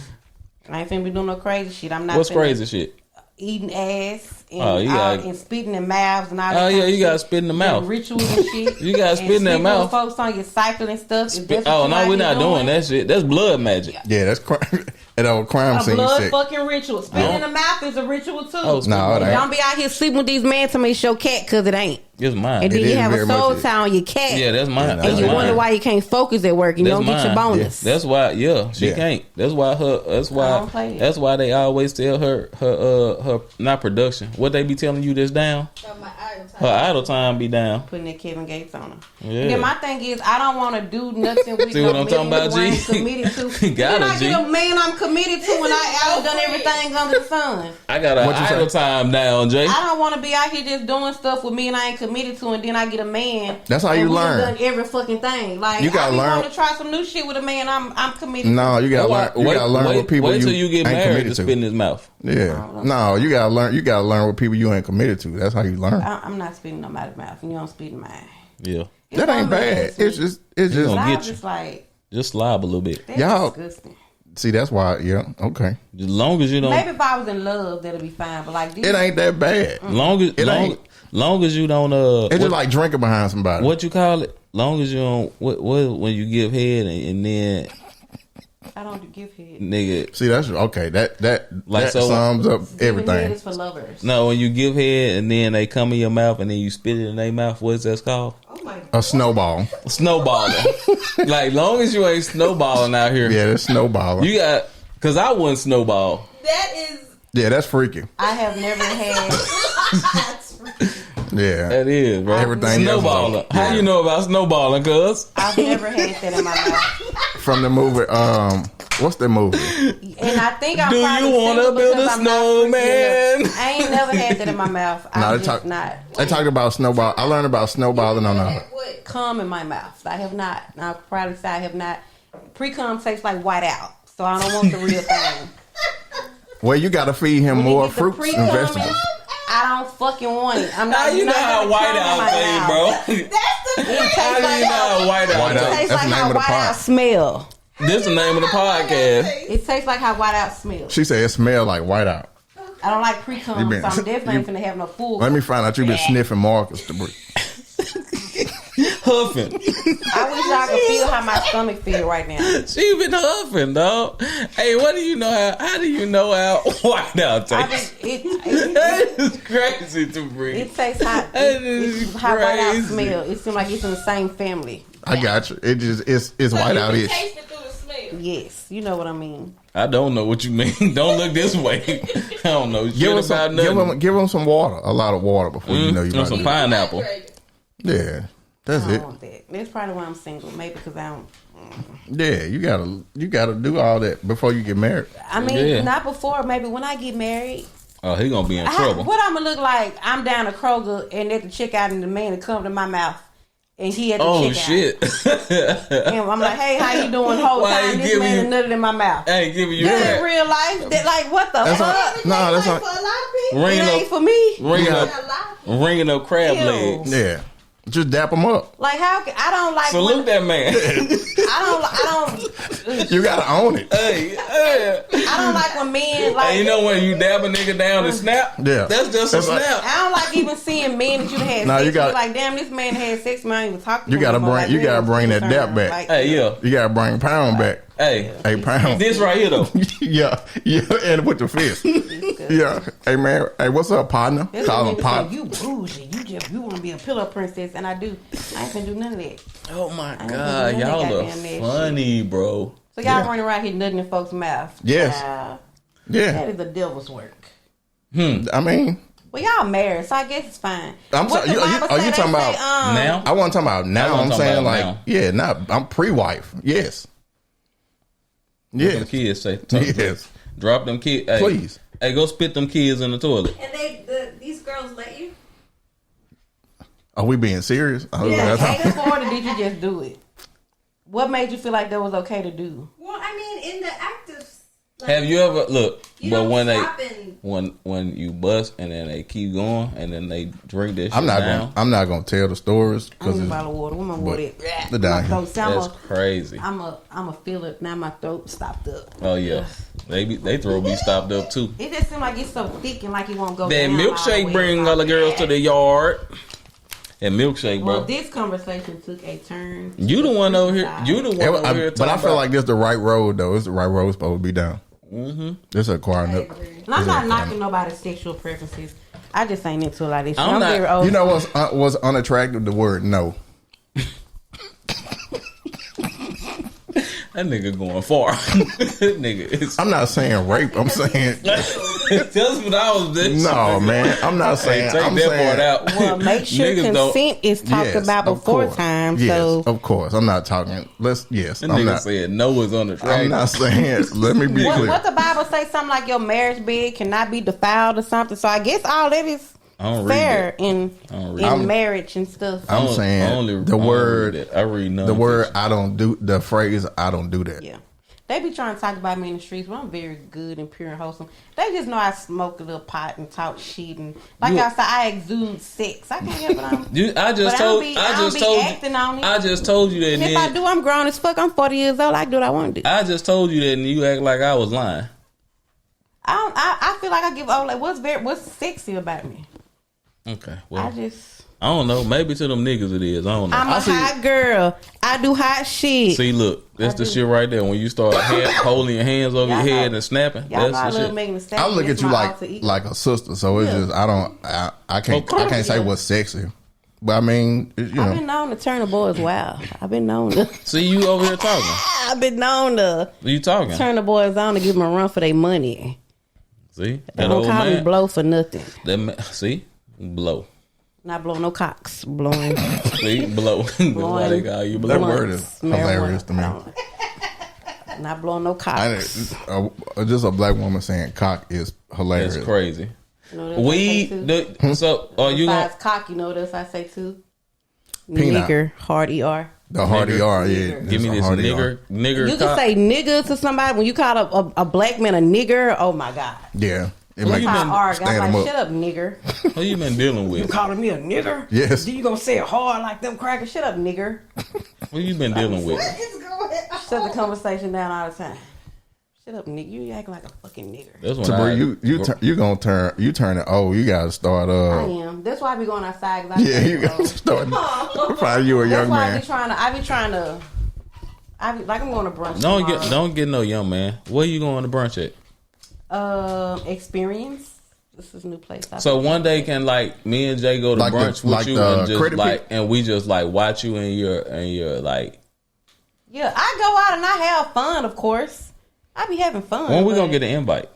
A: I ain't finna be doing no crazy shit. I'm not
B: What's
A: finna
B: crazy shit?
A: eating ass and,
B: Oh, you gotta-
A: and spitting in mouths and all that.
B: Oh
A: kind
B: yeah,
A: of
B: you
A: shit.
B: gotta spit in the mouth.
A: Rituals and shit.
B: You gotta spit in that
A: sleeping with
B: mouth.
A: folks on your cycle and stuff. If that's what
B: Oh
A: you
B: no,
A: out
B: we're
A: here
B: not doing that shit. That's blood magic.
C: Yeah, that's crime. That old crime
A: A
C: scene
A: blood
C: shit.
A: fucking ritual. Spitting in the mouth is a ritual too.
B: Oh,
C: No, it ain't.
A: Don't be out here sleeping with these men to me it's your cat because it ain't.
B: It's mine.
A: And then
C: It
A: you
C: is
A: have a
C: very
A: soul
C: much
A: tie on your cat.
B: Yeah, that's mine.
C: Yeah,
B: That's
A: and you
C: mine.
A: wonder why you can't focus at work and you
B: That's
A: don't get your
B: mine.
A: bonus.
B: That's why. Yeah, she
C: Yeah.
B: can't. That's why her. That's
A: I
B: why.
A: don't play it.
B: That's why they always tell her not production. What they be telling you that's down.
F: My idle time.
B: Her idle time be down.
A: Putting that Kevin Gates on her.
B: Yeah.
A: And then my thing is, I don't want to do nothing with
B: See
A: no
B: what I'm talking
A: man
B: about,
A: who I
B: G?
A: ain't committed to.
B: Got
A: then
B: it,
A: I
B: G.
A: get a man I'm committed to and I done everything under the sun.
B: I got an
C: What you
B: idle
C: say?
B: time down, Jay.
A: I don't want to be out here just doing stuff with me and I ain't committed to, and then I get a man.
C: That's how you
A: and we
C: learn.
A: Done every fucking thing. Like
C: You gotta
A: I be
C: learn.
A: wanting to try some new shit with a man. I'm committed.
C: No, you gotta learn. You gotta learn with people
B: wait
C: you
B: till you get
C: ain't
B: married to
C: committed
B: spit
C: to.
B: in his mouth.
C: Yeah. No, you gotta learn. You gotta learn with people you ain't committed to. That's how you learn.
A: I'm not spitting nobody's mouth, and you don't spit in mine.
B: Yeah,
A: It's
C: That ain't
A: gonna
C: bad.
A: embarrass
C: It's
A: me.
C: just.
A: But
B: gonna
A: I'm
B: get you.
A: just like
B: just slob a little bit.
A: that's
C: Y'all-
A: disgusting.
C: See, that's why. Yeah. Okay.
B: As long as you don't.
A: Maybe if I was in love, that'd be fine. But like this,
C: It ain't that bad.
B: Long as
C: It ain't.
B: long as you don't.
C: It's
B: what,
C: just like drinking behind somebody.
B: what you call it? Long as you don't. What when you give head and then
A: I don't give head.
B: nigga.
C: See, that's okay. That
B: Like,
C: that
B: so-
C: sums up
A: Giving head
C: everything.
A: is for lovers.
B: No, when you give head and then they come in your mouth and then you spit it in their mouth. What's that called?
E: Oh my god.
C: A snowball.
B: Snowballing. Like long as you ain't snowballing out here,
C: Yeah, that's snowballing.
B: you got. Cause I wouldn't snowball.
F: That is.
C: Yeah, that's freaky.
A: I have never had.
C: Yeah.
B: That is, bro.
C: Everything else,
B: snowballing.
C: yeah.
B: How you know about snowballing? Cause
A: I've never had that in my mouth.
C: From the movie, what's that movie?
A: And I think I'm
B: Do
A: probably
B: you wanna
A: single
B: build
A: because
B: a
A: I'm not freaky
B: snowman?
A: enough. I ain't never had that in my mouth.
C: No,
A: I'm
C: they
A: just
C: talk-
A: not.
C: They talked about snowball. I learned about snowballing on a.
F: What?
A: Cum in my mouth. I have not. I'll probably say I have not. Pre-cum tastes like white out. So I don't want the real thing.
C: Well, you got to feed him
A: When you
C: more
A: get the
C: fruits
A: pre-cum
C: and
A: in,
C: vegetables.
A: I don't fucking want it. I'm not.
B: how you know
A: not
B: how
A: gonna
B: white
A: cum in
B: out
A: my
B: thing,
A: mouth.
B: bro?
A: It
B: How
A: tastes
B: do you
A: like
B: know how white out?
C: White
A: It
C: out.
B: tastes?
A: tastes
C: That's
A: like
C: the name
A: how
C: of the
A: white
C: pot.
A: out smell.
B: This the name of the podcast.
A: It tastes like how white out smells.
C: She said it smelled like white out.
A: I don't like pre-cum,
C: You been-
A: so I'm definitely
C: you-
A: ain't finna have no full.
C: Let me find out you been sniffing Marcus debris.
B: Huffing.
A: I wish y'all could feel how my stomach feel right now.
B: She been huffing, dog. Hey, what do you know how do you know how white out
A: I
B: tastes?
A: just,
B: That is crazy to breathe.
A: it tastes hot.
B: That is
A: It's how white out
B: crazy.
A: smell. It seems like it's in the same family.
C: I got you. It just it's white out
F: You
C: ish.
F: can taste it through the smell.
A: Yes, you know what I mean.
B: I don't know what you mean. Don't look this way. I don't know shit about nothing.
C: Give them some water, a lot of water before you know you got
B: some pineapple.
C: Yeah, that's
A: I
C: it.
A: don't want that. That's probably why I'm single. Maybe because I don't.
C: Yeah, you gotta do all that before you get married.
A: I mean,
B: Yeah.
A: not before. Maybe when I get married.
B: Oh, he gonna be in trouble.
A: What I'm gonna look like? I'm down to Kroger and at the checkout, and the man to come to my mouth, and he at the
B: Oh
A: checkout.
B: shit!
A: And I'm like, hey, how you doing? Whole
B: Why
A: time
B: he
A: this
B: giving
A: man
B: you-
A: is nutted in my mouth.
B: I ain't giving you
A: This
B: that.
A: is real life. That, like, what the
C: That's
A: fuck?
C: No, that's
F: like
C: not.
F: for a lot of people.
B: Ringing
A: It ain't
B: up,
A: for me.
B: ringing
C: Yeah.
B: up,
F: A lot of people.
B: ringing up crab
A: Ew.
B: legs.
C: Yeah, just dap them up.
A: Like, how? I don't like.
B: Salute
A: when,
B: that man.
A: I don't.
C: You gotta own it.
B: Hey,
A: I don't like when men like.
B: hey, you know when you dab a nigga down and snap?
C: Yeah.
B: That's just a
C: That's like-
B: snap.
A: I don't like even seeing men that you had
C: Nah,
A: sex
C: you
A: with.
C: gotta-
A: Like, damn, this man had sex with me. I ain't even talking to
C: You
A: him
C: gotta
A: no more.
C: bring-
A: Like,
C: you
A: really,
C: gotta bring that
A: concerned.
C: dap back.
A: Like,
B: Hey, yeah.
C: You gotta bring pound back.
B: Hey,
C: Hey, pound.
B: this right here though.
C: yeah, and with the fist. Yeah. Hey man. Hey, what's up, partner?
A: This
C: Call him
A: nigga say,
C: partner.
A: you bougie. You want to be a pillow princess, and I do. I ain't finna do none of that.
B: Oh my
A: ain't
B: god,
A: doing
B: y'all
A: that
B: are
A: goddamn that
B: funny, bro.
A: So y'all
C: Yeah.
A: running around here nutting in folks' mouth.
C: Yes.
A: Child,
C: Yeah.
A: that is the devil's work.
C: I mean,
A: Well, y'all married, so I guess it's fine.
C: I'm
A: What
C: sorry,
A: the
C: you
A: Bible
C: talking
A: say, they
C: about
A: say,
B: Now,
C: I wasn't talking about now.
B: That's what I'm
C: I'm
B: talking
C: saying
B: about
C: like,
B: now.
C: yeah, not. I'm pre-wife. Yes.
B: what the
C: Yes.
B: kids say.
C: Yes.
B: Drop them kids. Hey,
C: Please.
B: Hey, go spit them kids in the toilet.
E: And these girls let you?
C: Are we being serious? Oh,
A: Yeah,
C: that's-
A: hate it for it, or did you just do it? What made you feel like that was okay to do?
E: Well, I mean, in the act of like,
B: Have you ever look?
E: you
B: But
E: don't
B: when they
E: stop and
B: when you bust and then they keep going and then they drink this shit
C: I'm not
B: down.
C: gonna. I'm not gonna tell the stories
A: I need
C: because
A: a bottle of water. Where my water at?
C: the down here.
B: That's crazy.
A: I'm a feel it now. My throat stopped up.
B: Oh yeah, they throw be stopped up too.
A: It just seems like it's so thick and like it won't go
B: That
A: down all the
B: milkshake
A: way.
B: bring all the girls to the yard. That milkshake, bro.
A: Well, this conversation took a turn.
B: You the one over here. You the one over here.
C: But I
B: talking
C: feel
B: about-
C: like this the right road though. It's the right road supposed to be down. Mm-hmm. This is acquiring up.
A: And I'm not knocking nobody's sexual preferences. I just ain't into a lot of this shit.
B: I'm
A: I'm
B: not-
A: very old.
C: You know what's unattractive? The word no.
B: that nigga going far. That nigga is.
C: I'm not saying rape. I'm saying
B: That's what I was.
C: no, man. I'm not saying.
B: Take
C: I'm
B: that
C: saying,
B: part out.
A: Well, make sure
B: Niggas don't-
A: consent is talked
C: Yes,
A: about
C: of
A: before
C: course.
A: time.
C: Yes,
A: So
C: of course. I'm not talking. Yes,
B: That
C: I'm
B: nigga
C: not.
B: said no is unattractive.
C: I'm not saying. Let me be
A: what,
C: clear.
A: what the Bible say? Something like your marriage bed cannot be defiled or something. So I guess all that is
B: I don't read
A: fair
B: that.
A: in
B: don't read
A: in marriage and stuff.
C: I'm
B: I
C: saying
B: only-
C: the
B: I don't
C: word.
B: read that. I read none.
C: The word. I don't do the phrase. I don't do that.
A: Yeah. They be trying to talk about me in the streets, but I'm very good and pure and wholesome. They just know I smoke a little pot and talk shit and like
B: You-
A: I said, I exude sex. I can't help it.
B: I just
A: But I
B: told.
A: don't be-
B: I
A: I don't
B: just
A: be
B: told
A: acting on it.
B: you. I just told you that.
A: And if I do, I'm grown as fuck. I'm 40 years old. I can do what I want to do.
B: I just told you that, and you act like I was lying.
A: I feel like I give old like what's sexy about me.
B: Okay, well,
A: I just
B: I don't know. Maybe to them niggas it is. I don't know.
A: I'm a hot girl. I do hot shit.
B: See, look, that's
A: I
B: the
A: do.
B: shit right there. When you start holding your hands over
A: Y'all
B: your head
A: know-
B: and snapping,
A: Y'all know I
B: that's the
A: love
B: shit.
A: Megan Thee
C: I
A: Stallion.
C: look
A: It's
C: at you
A: my alter ego.
C: like a sister. So it's
A: Yeah.
C: just I can't say
A: Yeah.
C: what's sexy. But I mean, you
A: I've
C: know,
A: been known to turn the boys wild. I've been known to.
B: See, you over here talking.
A: I've been known to
B: You talking?
A: turn the boys on to give them a run for their money.
B: See,
A: They
B: that
A: don't
B: old
A: call me
B: man.
A: blow for nothing.
B: See, blow.
A: Not blowing no cocks. Blowing.
B: See, blow. That's why they call you blow.
C: that word is
A: blunts, marijuana.
C: hilarious to me.
A: Not blowing no
C: I,
A: cocks.
C: just a black woman saying cock is hilarious.
B: That's crazy.
A: You know what else I
B: We
A: say too?
B: so are you gonna?
A: Besides cock, you know what else I say too?
C: Peanut.
A: Nigger, hard ER.
C: The hardy
B: Nigger.
C: are, yeah.
A: Nigger.
B: Give me
C: it's a
B: this
C: hardy
B: nigger,
C: R.
B: nigger.
A: You can
B: cock.
A: say nigger to somebody when you call a black man a nigger. Oh my god.
C: Yeah, it
B: Who
C: make
B: you
A: That's
B: been
A: how I argue.
C: stand
A: I'm
C: them
A: like,
C: up.
A: shut up, nigger.
B: Who you been dealing with?
A: Calling me a nigger?
C: Yes.
A: Then you gonna say it hard like them crackers? Shut up, nigger.
B: Who you been dealing with?
A: Shut the conversation down all the time. Shut up, nigga. You acting like a fucking nigger.
B: That's when
C: So bro, you gonna turn it. Oh, you gotta start.
A: I am. That's why I be going outside. 'Cause I
C: Yeah,
A: feel
C: you gotta
A: old.
C: start. Probably you a
A: That's
C: young
A: why
C: man.
A: I be trying to. I be like I'm going to brunch.
B: Don't get no young man. Where you going to brunch at?
A: Experience. This is a new place.
B: So one day can like me and Jay go to
C: Like the-
B: brunch with
C: like
B: you
C: the
B: and just
C: credit
B: like
C: pic-
B: and we just like watch you and your like
A: Yeah, I go out and I have fun, of course. I be having fun.
B: When we
A: but
B: gonna get an invite?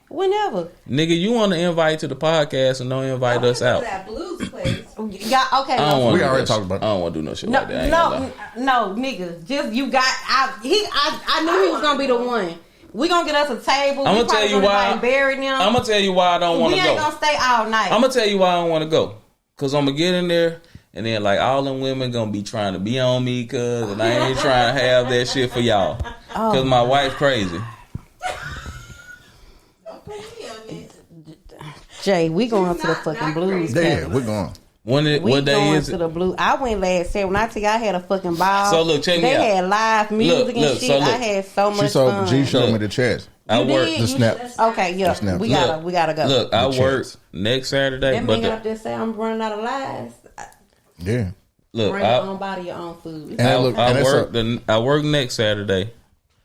A: Whenever.
B: Nigga, you want to invite to the podcast and don't invite us out.
E: That blues place.
A: Yeah, okay.
B: I don't
A: no,
B: want
C: We
B: to
C: already talked about
B: I don't want to do no shit
A: No,
B: like that. I ain't gonna lie.
A: no, nigga. Just you got. I knew he was gonna be the one. We gonna get us a table.
B: I'ma
A: We probably
B: tell you why-
A: invite Barry and them.
B: I'm gonna tell you why I don't want
A: We
B: to
A: ain't
B: go.
A: gonna stay all night.
B: I'm gonna tell you why I don't want to go. Cause I'm gonna get in there and then like all them women gonna be trying to be on me, cause and I ain't trying to have that shit for y'all. Cause my wife crazy.
F: Don't put me on this.
A: Jay, we going to the
E: Not
A: fucking blues.
C: Yeah,
A: cabin.
C: we're going.
A: We
B: What day
A: going
B: is
A: to
B: it?
A: the blue. I went last Saturday. When I tell you I had a fucking ball.
B: So look, check me
A: they
B: out.
A: had live music and
B: Look,
A: shit.
B: so look.
A: I had so much fun.
C: G showed me
B: Look.
C: the chest.
B: I
A: You
B: work.
A: did?
C: The
A: You
C: snaps.
A: should- Okay, yeah,
C: The snaps.
A: we
B: Look.
A: gotta go.
B: Look, I
C: The
B: work
C: chats.
B: next Saturday,
A: That
B: but
A: man up there say I'm running out of lies.
C: Yeah.
B: look,
A: Bring your own body, your own food.
C: And look, and it's
B: I work next Saturday,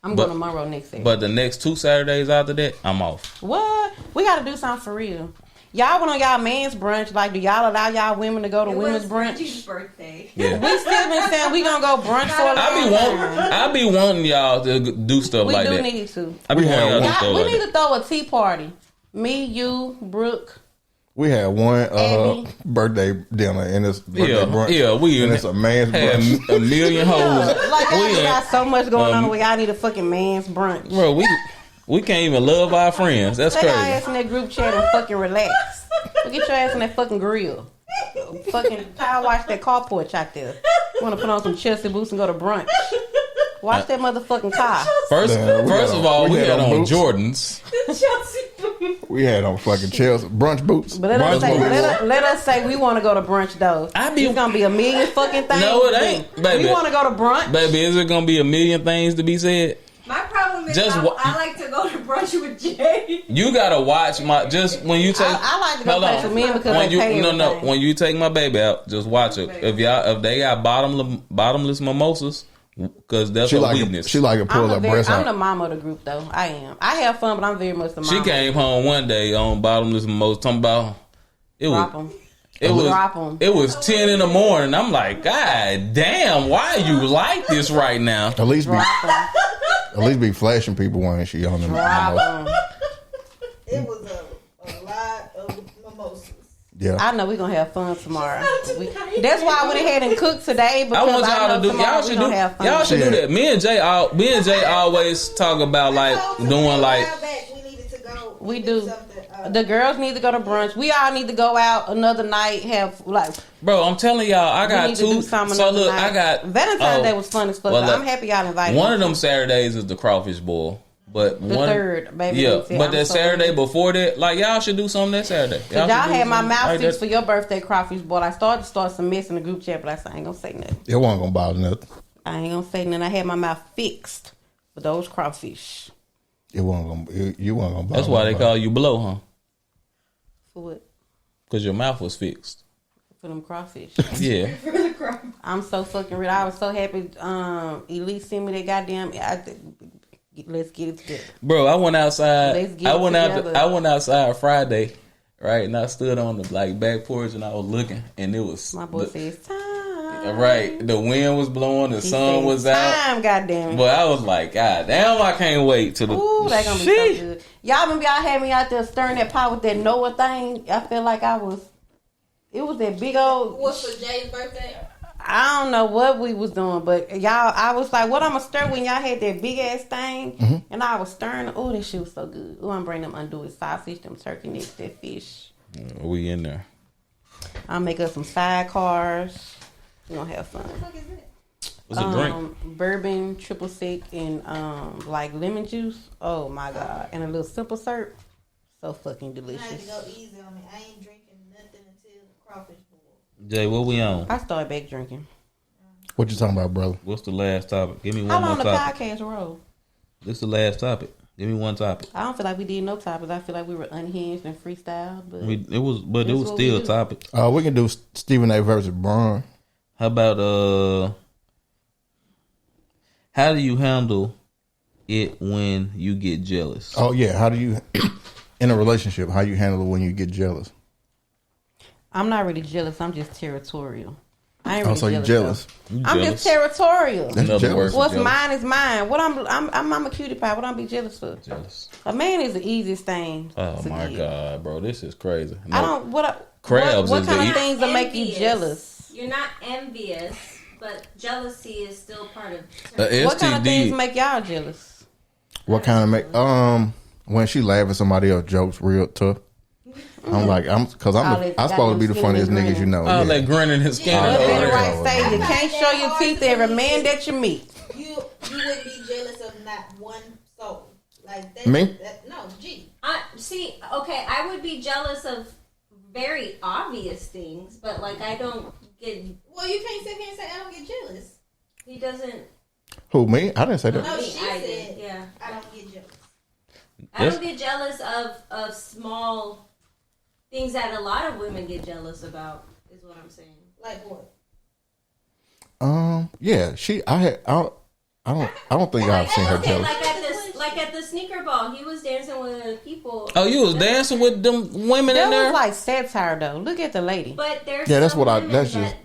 A: I'm
B: but-
A: going tomorrow next Saturday.
B: but the next 2 Saturdays after that, I'm off.
A: What? We gotta do something for real. Y'all went on y'all man's brunch. Like, do y'all allow y'all women to go to
E: It
A: women's
E: was
A: brunch?
E: Reggie's birthday.
B: Yeah.
A: We still been saying we gonna go brunch for a
B: I be wanting y'all to do stuff
A: We
B: like
A: do
B: that.
A: need to.
B: I be
C: We
B: wanting
C: have
B: y'all to do
C: one.
B: stuff
A: We
B: like
A: need
B: that.
A: to throw a tea party. Me, you, Brooke.
C: We had one
A: Abby.
C: birthday dinner and it's birthday
B: Yeah,
C: brunch.
B: yeah, we
C: and it's a man's
B: had
C: brunch.
B: a million hoes.
A: Like, y'all
B: We
A: got
B: ain't-
A: so much going on where y'all need a fucking man's brunch.
B: Bro, we can't even love our friends. That's
A: Take your
B: crazy.
A: ass in that group chat and fucking relax. Get your ass in that fucking grill. Fucking power wash that car porch out there. Want to put on some Chelsea boots and go to brunch. Watch that motherfucking car.
B: First
C: Man, we
B: of
C: had
B: all,
C: on-
B: we
C: we
B: had
C: had on
B: on
C: boots.
B: Jordans.
C: We had on fucking Chelsea brunch boots.
A: But let us,
C: Brunch
A: say,
C: boots.
A: let us say we want to go to brunch though. It's gonna be a million fucking things.
B: No, it
A: to do.
B: ain't, baby.
A: We want to go to brunch.
B: Baby, is it gonna be a million things to be said?
E: My problem is
B: Just
E: I like to go to brunch with Jay.
B: You gotta watch my just when you take.
A: I like to go
B: Hold
A: brunch
B: on.
A: with men because
B: when
A: they
B: you
A: pay
B: no
A: everything.
B: when you take my baby out, just watch it. If they got bottomless mimosas, because that's
C: She
B: her
C: like
B: weakness.
C: she like to pull her breast
A: I'm the
C: out.
A: mama of the group though. I am. I have fun, but I'm very much the mama.
B: She came home one day on bottomless mimosas, talking about it
A: Drop
B: was
A: 'em.
B: it was
A: Drop 'em.
B: it was 10 in the morning. I'm like, God damn, why you like this right now?
C: At least be
A: Drop 'em.
C: flashing people when she on them.
A: Drop 'em.
F: It was a lot of mimosas.
C: Yeah.
A: I know we're gonna have fun tomorrow. That's why I went ahead and cooked today
B: I
A: because
B: want y'all
A: know
B: to do.
A: tomorrow
B: Y'all
A: we
B: should
A: gonna
B: do.
A: have fun.
B: Y'all should do
C: Yeah.
B: that. Me and Jay always talk about like doing like.
F: We needed to go.
A: We
F: did
A: do.
F: something,
A: The girls need to go to brunch. We all need to go out another night. Have like
B: Bro, I'm telling y'all, I
A: we
B: got
A: need to
B: two.
A: do something
B: So
A: another
B: look,
A: night.
B: I got
A: Valentine's
B: oh,
A: Day was fun as fuck.
B: well,
A: so I'm
B: look,
A: happy y'all invited.
B: One
A: me.
B: of them Saturdays is the crawfish boil, but
A: The
B: one
A: third, baby.
B: yeah.
A: Let me tell you,
B: But
A: I'm
B: that
A: so
B: Saturday
A: ready.
B: before that, like y'all should do something that Saturday.
A: Y'all
B: should do
A: had my
B: something
A: mouth
B: like
A: fixed
B: that.
A: for your birthday crawfish boil. I started to start some mess in the group chat, but I said I ain't gonna say nothing.
C: It wasn't gonna bother nothing.
A: I ain't gonna say nothing. I had my mouth fixed for those crawfish.
C: It wasn't gonna. You wasn't gonna bother.
B: That's why they
C: nobody.
B: call you blow, huh?
A: For what?
B: Because your mouth was fixed.
A: For them crawfish.
B: Yeah.
A: I'm so fucking real. I was so happy. Elise sent me that goddamn. Let's get it together.
B: Bro, I went outside.
A: Let's get
B: I went out.
A: together.
B: I went outside Friday, right? And I stood on the like back porch and I was looking, and it was
A: My boy says time.
B: right. The wind was blowing, the
A: He
B: sun
A: said,
B: was out.
A: Time, goddamn it.
B: But I was like, God damn, I can't wait to the.
A: Ooh, that gonna be
B: Sheesh.
A: so good. Y'all remember y'all had me out there stirring that pot with that Noah thing? I feel like I was. It was that big old.
F: What's for Jay's birthday?
A: I don't know what we was doing, but y'all, I was like, what I'm gonna stir when y'all had that big ass thing, and I was stirring. Oh, that shit was so good. Oh, I'm bringing them undo sausage, them turkey necks, that fish.
B: We in there.
A: I'll make us some sidecars. We gonna have fun.
F: What the fuck is it?
B: What's a drink?
A: Bourbon, triple sec, and like lemon juice. Oh my god, and a little simple syrup. So fucking
F: I had to
A: delicious.
F: go easy on me. I ain't drinking nothing until the crawfish boil.
B: Jay, what we on?
A: I started back drinking.
C: What you talking about, brother?
B: What's the last topic? Give me
A: How
B: one
A: long
B: more
A: the
B: topic.
A: podcast roll?
B: This the last topic. Give me one topic.
A: I don't feel like we did no topics. I feel like we were unhinged and freestyle. But
B: It was
A: That's what we
B: still a
A: do.
B: topic.
C: We can do Stephen A. versus Braun.
B: How about how do you handle it when you get jealous?
C: Oh yeah, how do you in a relationship? How you handle it when you get jealous?
A: I'm not really jealous. I'm just territorial. I ain't
C: Oh,
A: really
C: so you
A: jealous.
C: jealous?
B: You
A: I'm
B: jealous?
A: just territorial.
C: That's
B: Another
C: jealous.
B: word for
A: What's
B: jealous.
A: mine is mine. What I'm a cutie pie. What I'm be jealous for?
B: Jealous.
A: A man is the easiest thing.
B: Oh
A: to
B: my
A: get.
B: god, bro, this is crazy.
A: I
B: No,
A: don't.
B: Crabs
A: What
B: is
A: kind
B: the
A: of
B: e-
A: things that make you
E: Envious.
A: jealous?
E: You're not envious, but jealousy is still part of.
A: What kind of things
B: STD.
A: make y'all jealous?
C: What kind of make when she laugh at somebody else jokes real tough? I'm like I'm because
A: All that
C: I'm supposed to be the
A: goddamn
C: funniest
A: skinny
C: niggas you know.
B: Oh,
C: Yeah.
B: that grin in his skin.
C: I
A: What's
C: know,
A: in the
C: yeah.
A: right state? You
F: I
A: can't
F: find
A: show
F: that
A: your
F: hard
A: teeth
F: to
A: to every
F: believe.
A: man that you meet.
F: You wouldn't be jealous of not one soul. Like that.
C: Me?
F: No, G.
E: See, okay, I would be jealous of very obvious things, but like I don't get.
F: Well, you can't sit here and say I don't get jealous.
E: He doesn't.
C: Who, me? I didn't say that.
F: No,
E: Me,
F: she
E: I
F: said
E: did. Yeah,
F: I don't get jealous.
E: I don't get jealous of small things that a lot of women get jealous about. Is what I'm saying.
F: Like what?
C: Yeah, I don't think I've seen her
E: Okay,
C: jealous.
E: like at the sneaker ball, he was dancing with people.
B: Oh, you was dancing with them women
A: That
B: in there?
A: was like satire though. Look at the lady.
E: But there's
C: Yeah, that's
E: some
C: what I-
E: women
C: that's
E: that
C: just-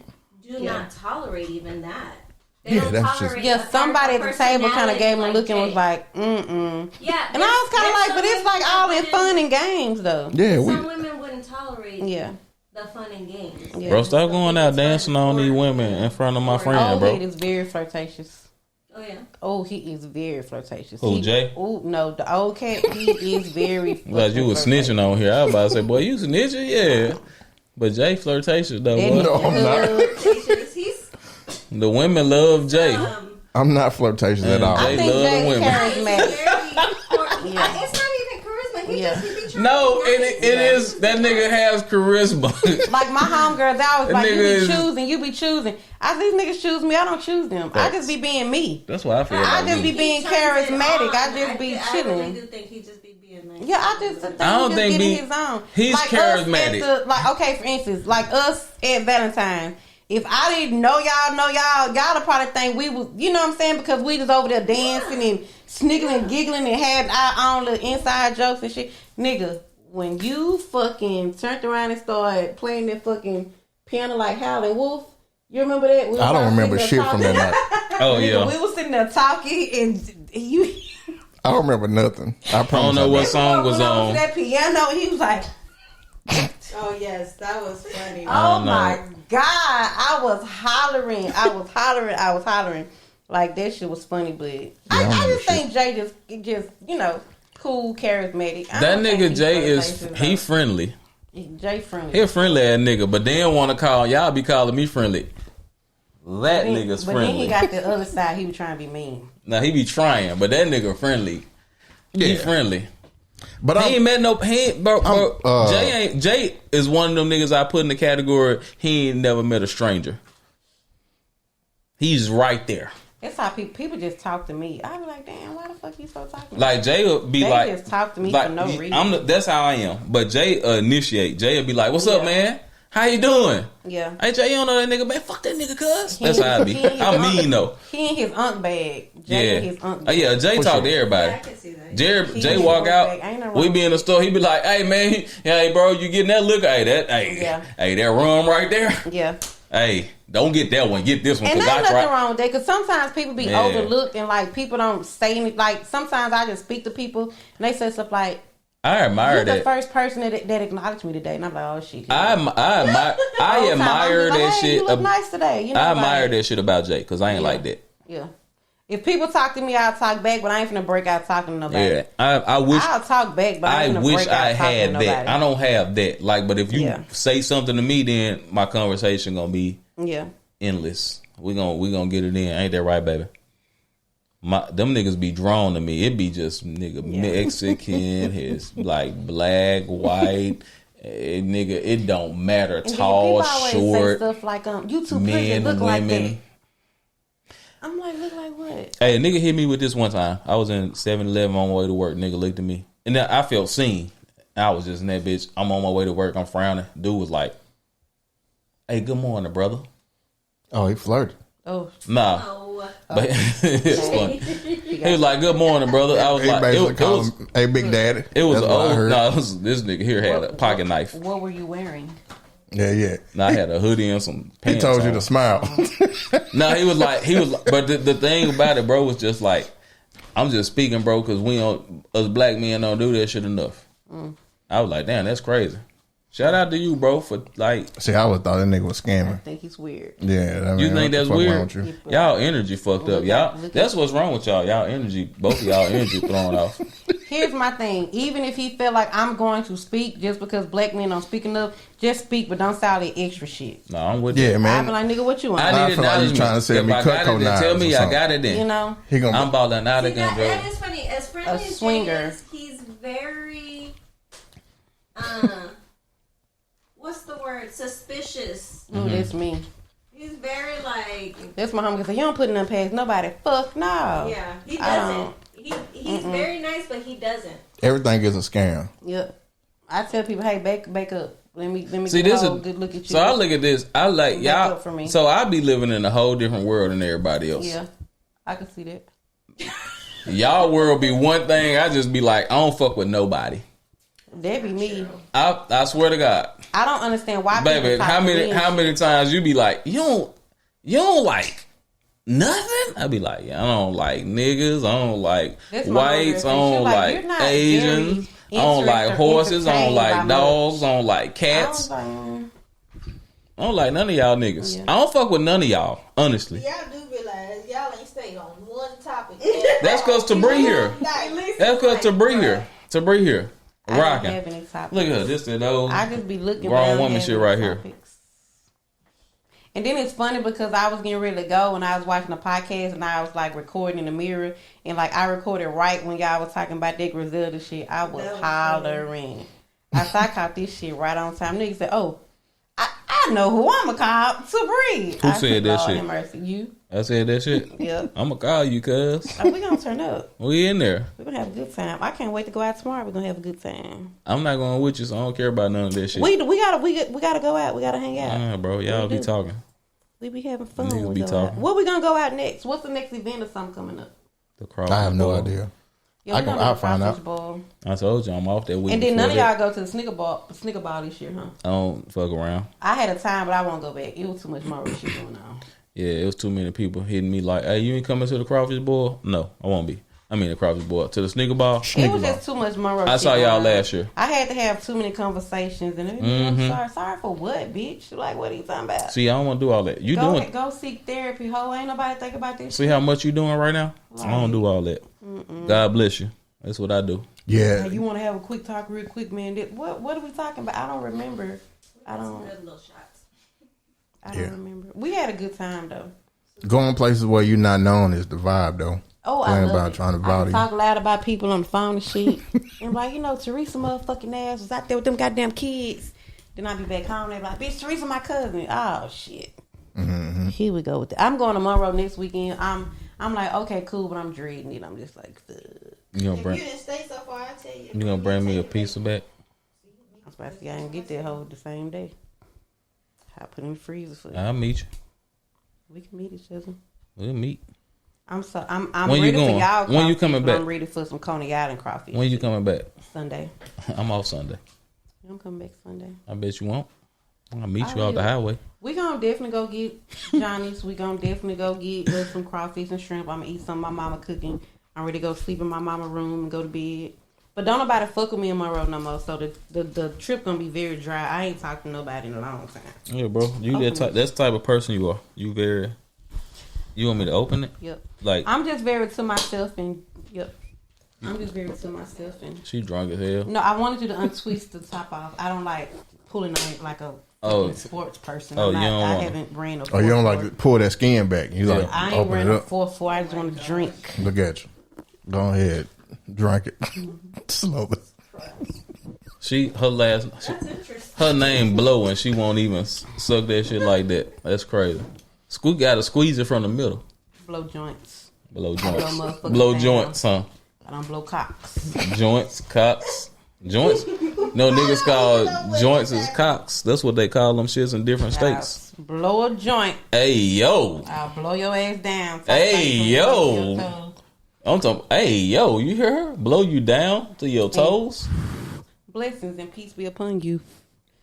E: do
A: Yeah.
E: not tolerate even that. They
C: Yeah,
E: don't
C: that's just-
E: tolerate
A: Yeah,
E: a
A: somebody at
E: part
A: the
E: of
A: table kind of
E: personality
A: gave him a
E: like
A: look and was
E: Jay.
A: like, mm-mm.
E: Yeah,
A: And I was kind of like, but it's like all in fun and games though.
C: Yeah,
E: Some
C: we.
E: women wouldn't tolerate
A: Yeah.
E: the fun and games.
A: Yeah.
B: Bro, stop going out dancing on these women in front of my friend,
A: Oh,
B: bro.
A: he is very flirtatious.
E: Oh yeah.
A: Oh, he is very flirtatious.
B: Who, Jay?
A: Oh, no, the old cat, he is very
B: Glad you was snitching on here. I was about to say, boy, you snitching? Yeah. But Jay flirtatious, though.
A: That
B: Boy.
C: No, I'm not.
E: He's
B: The women love Jay.
C: I'm not flirtatious at all.
A: I
B: They
A: think
B: love the
A: Jay's
B: women.
A: charismatic.
E: yeah. It's not even charisma. He
A: Yeah.
E: just he be trying
B: No,
E: to be nice.
B: it is. That nigga has charisma.
A: Like my homegirls, they always
B: That
A: like, you
B: nigga
A: be
B: is-
A: choosing, you be choosing. I these niggas choose me, I don't choose them. I just be being me.
B: That's why I feel
A: I
B: like
A: just be
B: me.
A: being
E: He turns it
A: charismatic.
E: on.
A: I just be
E: I really
A: chilling.
E: do think he just be being nice.
A: Yeah, I just think
B: I don't
A: he just
B: think
A: getting
B: be-
A: his own.
B: he's
A: like
B: charismatic.
A: Us at like okay, for instance, like us at Valentine's. If I didn't know y'all would probably think we was, you know what I'm saying? Because we just over there dancing and sniggling, giggling, and had our own little inside jokes and shit. Nigga, when you fucking turned around and started playing that fucking piano like Howlin' Wolf, you remember that? We was
C: I don't
A: all
C: remember
A: sitting
C: shit
A: there
C: from
A: talking.
C: that night.
B: Oh,
A: Nigga,
B: yeah.
A: we was sitting there talking and you.
C: I don't remember nothing. I
B: I
C: promise.
B: don't know what
C: don't.
B: song was
A: went over
B: on.
A: to that piano, he was like,
F: Oh yes, that was funny.
A: oh
B: know.
A: my God. I was hollering. Like that shit was funny, but I
C: remember
A: just think Jay just, you know, cool, charismatic. I
B: That
A: don't think
B: nigga
A: he's
B: Jay is,
A: flirtatious,
B: he
A: though.
B: friendly.
A: Jay friendly.
B: He a friendly ass nigga, but then want to call, y'all be calling me friendly. That
A: Then-
B: nigga's
A: but then
B: friendly.
A: he got the other side. He was trying to be mean.
B: Now he be trying, but that nigga friendly. He
C: Yeah.
B: friendly.
C: But
B: He ain't met no. He ain't, bro.
C: I'm,
B: Jay is one of them niggas I put in the category. He ain't never met a stranger. He's right there.
A: That's how people just talk to me. I be like, damn, why the fuck you so talking?
B: Like Jay will be
A: They
B: like,
A: just talk to me
B: like,
A: for no reason.
B: that's how I am. But Jay initiate. Jay will be like, "What's up,
A: Yeah.
B: man? How you doing?"
A: Yeah.
B: Hey Jay, you don't know that nigga, man? Fuck that nigga, cuz. That's how I be.
A: He ain't
B: I'm
A: his
B: mean though.
A: He in his unk bag. Jay in
B: Yeah.
A: his unk
B: Oh
A: bag.
B: yeah, Jay
C: For
B: talk
C: sure.
B: to everybody.
E: Yeah, I can see that.
B: Jay
A: He
B: walk
A: ain't
B: out.
A: no ain't no
B: We
A: wrong.
B: be in the store. He be like, "Hey man, hey bro, you getting that look? Hey
A: Yeah.
B: hey that rum right there.
A: Yeah.
B: Hey, don't get that one. Get this one
A: And
B: because
A: there's
B: I
A: nothing
B: try."
A: wrong with that because sometimes people be
B: Yeah.
A: overlooked and like people don't say anything. Like sometimes I just speak to people and they say stuff like,
B: I admire
A: "You're the
B: that.
A: first person that acknowledged me today," and I'm like, "Oh shit."
B: I admire
A: Whole time I'm
B: admire
A: just like,
B: that
A: "Hey,
B: shit.
A: You look nice today. You know,
B: I
A: like,
B: admire that shit about Jay because I ain't
A: Yeah.
B: like that.
A: Yeah. If people talk to me, I'll talk back, but I ain't finna break out talking to nobody.
B: Yeah, I wish.
A: I'll talk back, but I
B: I
A: ain't finna
B: wish
A: break out
B: I
A: talking to
B: had
A: nobody.
B: that. I don't have that. Like, but if you
A: Yeah.
B: say something to me, then my conversation gonna be
A: Yeah.
B: endless. We gonna get it in. Ain't that right, baby? Them niggas be drawn to me. It be just nigga Mexican, his like black, white, nigga. It don't matter.
A: And then
B: Tall,
A: people always say
B: short,
A: stuff like, "You too pretty to
B: men,
A: look like that."
B: women.
A: I'm like, look like what?
B: Hey, a nigga hit me with this one time. I was in 7-Eleven on my way to work. Nigga looked at me, and then I felt seen. I was just in that bitch. I'm on my way to work. I'm frowning. Dude was like, "Hey, good morning, brother."
C: Oh, he flirted.
A: Oh,
B: Nah,
E: Oh,
B: but it's funny. He was like, "Good morning, brother." I was
C: He
B: like,
C: basically
B: it
C: called
B: was,
C: him, "Hey, Big Daddy."
B: it was
C: That's what I
B: old.
C: heard.
B: Nah, this nigga here had a pocket knife.
A: what were you wearing?
C: Yeah.
B: And I had a hoodie and some pants.
C: He told you
B: on.
C: to smile.
B: No, he was like, but the thing about it, bro, was just like, I'm just speaking, bro, because us black men don't do that shit enough. I was like, damn, that's crazy. Shout out to you, bro, for like.
C: See, I always thought that nigga was
A: I
C: scamming.
A: think he's weird.
C: Yeah, I mean,
B: You think
C: what the
B: that's
C: fuck wrong
B: weird?
C: with you?
B: Y'all energy fucked up. Y'all, that's what's wrong with y'all. Y'all energy, both of y'all energy thrown off.
A: Here's my thing. Even if he feel like I'm going to speak just because black men don't speak enough, just speak, but don't sound that extra shit.
B: No, I'm with
C: Yeah,
B: you.
A: I
C: man.
A: be like, nigga, what you want?
B: I
C: I
B: need
C: feel like you
B: acknowledgement.
C: trying to sell
B: If
C: me
B: I got
C: Cutco
B: it, then tell
C: knives
B: me
C: or
B: I got it
A: You
B: then.
A: know?
C: He gonna
B: I'm balling out
E: See,
B: again,
E: that
B: bro.
E: is funny. As friendly
A: A
E: as Jay
A: swinger.
E: is, he's very, what's the word? Suspicious.
A: Ooh, that's me.
E: He's very like,
A: That's my homie. Say, you don't put nothing past nobody. Fuck no.
E: yeah, he
A: I
E: doesn't. He's very nice, but he doesn't.
C: everything is a scam.
A: Yep. I tell people, hey, back up. Let me
B: See,
A: get
B: this
A: a
B: is
A: whole good look at you.
B: so. I look at this. I like
A: Back
B: y'all.
A: up for me.
B: So I be living in a whole different world than everybody else.
A: Yeah, I can see that.
B: Y'all world be one thing. I just be like, I don't fuck with nobody.
A: That be me.
B: I swear to God,
A: I don't understand why.
B: baby.
A: people talk
B: How
A: to me
B: many
A: and
B: how
A: shit.
B: many times you be like, you don't like nothing? I be like, yeah, I don't like niggas. I don't like
A: That's my
B: whites. I
A: homegirl.
B: don't
A: She like,
B: like
A: you're not
B: Asians. I
A: very
B: don't like
A: interested or
B: horses. I don't
A: entertained
B: like
A: by
B: dogs. I don't like
A: I was
B: cats.
A: like,
B: I don't like none of y'all niggas.
A: Yeah.
B: I don't fuck with none of y'all, honestly.
F: Y'all do realize y'all ain't stayed on one topic.
B: That's because Tabri here. That's because Tabri here. Tabri here.
A: I don't
B: Rocking.
A: have any topics.
B: Look at her. This is old.
A: I just be looking.
B: Grown
A: but I don't
B: woman
A: have
B: shit
A: any
B: right here.
A: topics. And then it's funny because I was getting ready to go and I was watching a podcast and I was like recording in the mirror and like I recorded right when y'all was talking about that Griselda shit. I was
E: That was
A: hollering. I caught this shit right on time. Niggas said, "Oh, I know who I'ma call to breathe."
B: Who said that
A: Lord
B: shit?
A: have mercy, you.
B: I said that shit.
A: Yeah.
B: I'm gonna call you, cuz.
A: We gonna turn up.
B: We in there.
A: We're gonna have a good time. I can't wait to go out tomorrow. We're gonna have a good time.
B: I'm not going with you, so I don't care about none of that shit.
A: We gotta go out. We gotta hang out.
B: Bro, y'all
A: We
B: be
A: do.
B: talking.
A: We be having fun.
B: Niggas
A: when we
B: be
A: go
B: talking.
A: out. What we gonna go out next? What's the next event or something coming up?
B: The crowd.
C: I have no idea.
A: Yeah,
C: I
A: we
C: can-
A: gonna do
C: I'll
A: the
C: find
A: Crawfish
C: out.
A: Bowl.
B: I told you I'm off that week.
A: And then
B: before
A: none of
B: that.
A: y'all go to the sneaker ball this year, huh?
B: I don't fuck around.
A: I had a time, but I won't go back. It was too much more shit going on.
B: Yeah, it was too many people hitting me like, hey, you ain't coming to the crawfish boil? No, I won't be. I mean the crawfish boil. To the sneaker ball?
A: It was just too much more.
B: I
A: shit
B: saw y'all
A: going on.
B: last year.
A: I had to have too many conversations, and I'm sorry for what, bitch? Like, what are you talking about?
B: See, I don't want to do all that. You
A: go,
B: doing?
A: go seek therapy, ho. Ain't nobody think about this.
B: See how much you doing right now? I don't do all that. God bless you. That's what I do.
C: Yeah,
A: You want to have a quick talk, real quick, man? What are we talking about? I don't remember. I
E: Some
A: don't
E: good little shots.
C: Yeah.
A: remember. We had a good time though.
C: going places where you're not known is the vibe, though.
A: Oh,
C: Playing
A: I love
C: about
A: it.
C: trying to
A: I
C: vote
A: can
C: you.
A: talk loud about people on the phone and shit. And like, Teresa motherfucking ass was out there with them goddamn kids. Then I be back home. They be like, bitch, Teresa my cousin. Oh shit. Here we go with that. I'm going to Monroe next weekend. I'm like, okay, cool, but I'm dreading it. I'm just like, fuck.
B: You gonna
F: If
B: bring?
F: you didn't stay so far, I tell you.
B: You gonna bring me a pizza back?
A: I was about to say I didn't get that hoe the same day. I put in the freezer for you.
B: I'll meet you.
A: We can meet each other.
B: We'll meet.
A: I'm
B: When you
A: ready
B: going?
A: for y'all.
B: When you
A: crawfish,
B: coming
A: but
B: back?
A: I'm ready for some Coney Island crawfish.
B: When you coming back?
A: Sunday.
B: I'm off Sunday.
A: I'm coming back Sunday.
B: I bet you won't. I'll meet
A: I
B: you off the
A: will.
B: highway.
A: We gonna definitely go get Johnny's. We gonna definitely go get some crawfish and shrimp. I'm gonna eat some of my mama cooking. I'm ready to go sleep in my mama room and go to bed. But don't nobody fuck with me in Monroe no more. So the trip gonna be very dry. I ain't talked to nobody in a long time.
B: Yeah, bro. You
A: Open
B: that's the type of person you are. You very. You want me to open it?
A: Yep.
B: Like
A: I'm just very to myself and yep. I'm just very to myself and
B: she drunk as hell.
A: no. I wanted you to untwist the top off. I don't like pulling on like a
B: Oh.
A: sports person.
B: Oh,
A: I'm not,
B: you don't
A: I
B: want-
A: haven't ran a.
C: Oh, you don't
A: 4-4.
C: like to pull that skin back. You like
A: I ain't
C: open
A: ran
C: it
A: a
C: up.
A: 4-4. I just want to drink.
C: Look at you. Go ahead. Drink it. Slowly.
E: That's interesting.
B: Her name Blow and she won't even suck that shit like that. That's crazy. Gotta squeeze it from the middle.
A: Blow joints.
B: Blow joints.
A: motherfuckers
B: Blow
A: down.
B: joints, huh?
A: I don't blow cocks.
B: Joints, cocks, joints. No niggas call joints as cocks. That's what they call them shits in different states.
A: I'll blow a joint.
B: Hey yo,
A: I'll blow your ass down.
B: Hey, yo.
A: Your toes.
B: I'm talking. Hey yo, you hear her? Blow you down to your toes.
A: Blessings and peace be upon you.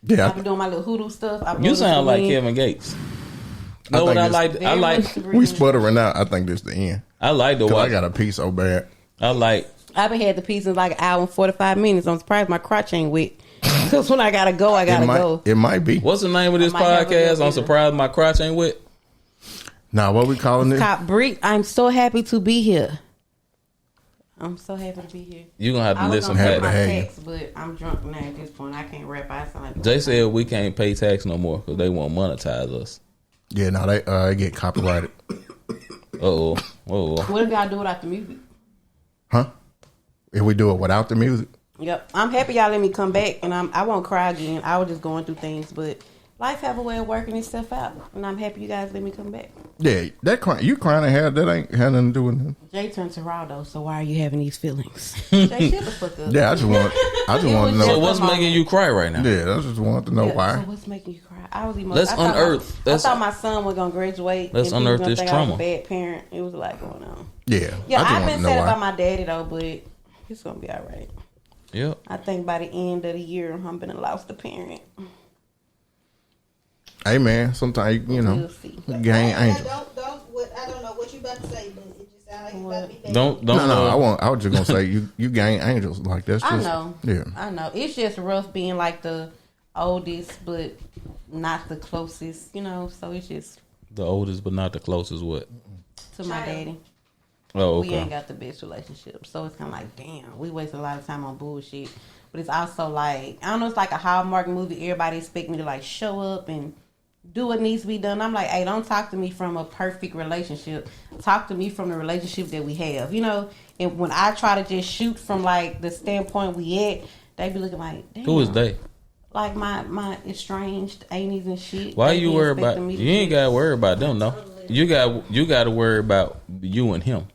C: Yeah,
A: I've been doing my little hoodoo stuff. I've been
B: You
A: going to
B: sound like
A: the
B: Kevin Gates.
C: I
B: Know what
C: think
B: I
C: it's
B: like? I like.
A: very
C: we
A: much-
C: sputtering out. I think this the end.
B: I like the
C: 'Cause I
B: watch.
C: got a piece so bad.
B: I like.
A: I've been had the piece in like an hour and 45 minutes. I'm surprised my crotch ain't wet. Because when I gotta go, I gotta go.
C: It might be.
B: What's the name of this
A: I might have a
B: podcast?
A: little
B: I'm
A: bit
B: surprised my crotch ain't wet.
C: Now, what we calling this?
A: Cop Brick, I'm so happy to be here. I'm so happy to be here.
B: You gonna have to
A: I was
B: listen
A: gonna
C: Happy
A: pay
C: to
A: my
C: have you.
A: tax, but I'm drunk now at this point. I can't rap. I sound like
B: They said we can't pay tax no more because they won't monetize us.
C: Yeah, no, they get copyrighted.
B: Uh-oh.
A: What if y'all do without the music?
C: Huh? If we do it without the music?
A: Yep. I'm happy y'all let me come back, and I won't cry again. I was just going through things, but life have a way of working itself out, and I'm happy you guys let me come back.
C: Yeah, that you crying in hair, that ain't had nothing to do with it.
A: Jay turned to Raldo, so why are you having these feelings? Jay, shut the fuck up.
C: Yeah, I just want to
A: was
C: know.
B: So
A: just-
B: what's making you cry right now?
C: Yeah, I just want to know
A: Yeah,
C: why.
A: So what's making you cry? I was emotional.
B: Let's
A: I thought
B: unearth-
A: I
B: let's-
A: thought my son was gonna graduate.
B: Let's
A: and people
B: unearth
A: gonna
B: this
A: think I was
B: trauma.
A: a bad parent. It was a lot going on.
C: Yeah,
A: Yeah,
C: I just
A: I've
C: want
A: been
C: to know
A: sad about
C: why.
A: my daddy though, but it's gonna be all right.
B: Yep.
A: I think by the end of the year, I'm gonna lost a parent.
C: Hey man, sometimes you know,
A: We'll see.
C: gang angels.
F: I don't know what you about to say, but it just sounds like you about to be bad.
B: Don't.
C: No, I was just gonna say you gang angels like that's just
A: I know.
C: yeah.
A: I know. It's just rough being like the oldest, but not the closest. You know, so it's just
B: The oldest, but not the closest. What?
A: to my
E: Child.
A: daddy.
B: Oh,
A: We ain't
B: okay.
A: got the best relationship. So it's kind of like, damn, we waste a lot of time on bullshit. But it's also like, I don't know, it's like a Hallmark movie. Everybody expect me to like show up and do what needs to be done. I'm like, hey, don't talk to me from a perfect relationship. Talk to me from the relationship that we have, you know? And when I try to just shoot from like the standpoint we at, they be looking like, damn.
B: Who is they?
A: Like my estranged aunties and shit.
B: Why
A: They
B: you
A: be
B: worry about?
A: expecting me to
B: You ain't
A: do-
B: got to worry about them, though. You got to worry about you and him.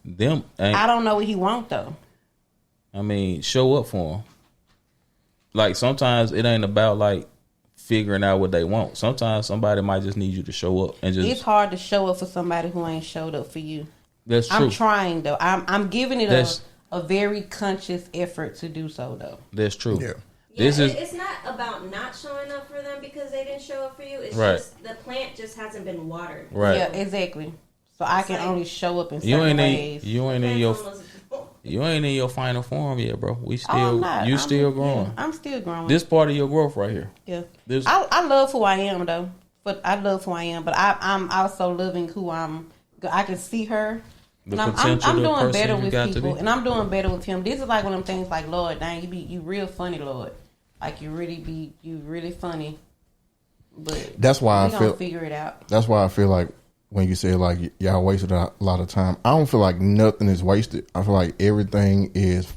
B: Them ain't.
A: I don't know what he want though.
B: I mean, show up for them. Like sometimes it ain't about like figuring out what they want. Sometimes somebody might just need you to show up and just.
A: It's hard to show up for somebody who ain't showed up for you.
B: That's true.
A: I'm trying though. I'm giving it
B: That's-
A: a very conscious effort to do so though.
B: That's true.
C: Yeah.
B: This is
E: It's not about not showing up for them because they didn't show up for you. It's
B: Right.
E: just the plant just hasn't been watered.
B: right.
A: Yeah, exactly. So I can
E: like-
A: only show up in
B: You
A: certain
B: ain't in
A: ways.
B: you ain't in your final form yet, bro. We
A: Oh,
B: still
A: I'm not.
B: you
A: I'm-
B: still growing.
A: Yeah, I'm still growing.
B: This part of your growth right here.
A: yeah.
B: This
A: I love who I am though. But I love who I am. But I'm also loving who I'm. I can see her.
B: The
A: And
B: potential
A: I'm
B: of the
A: doing
B: person
A: better
B: you
A: with
B: got to
A: people,
B: be.
A: and I'm doing better with him. This is like one of them things like, Lord, dang, you real funny, Lord. Like you really funny. But
C: That's why
A: we
C: I
A: gonna
C: feel.
A: figure it out.
C: That's why I feel like when you say like y'all wasted a lot of time, I don't feel like nothing is wasted. I feel like everything is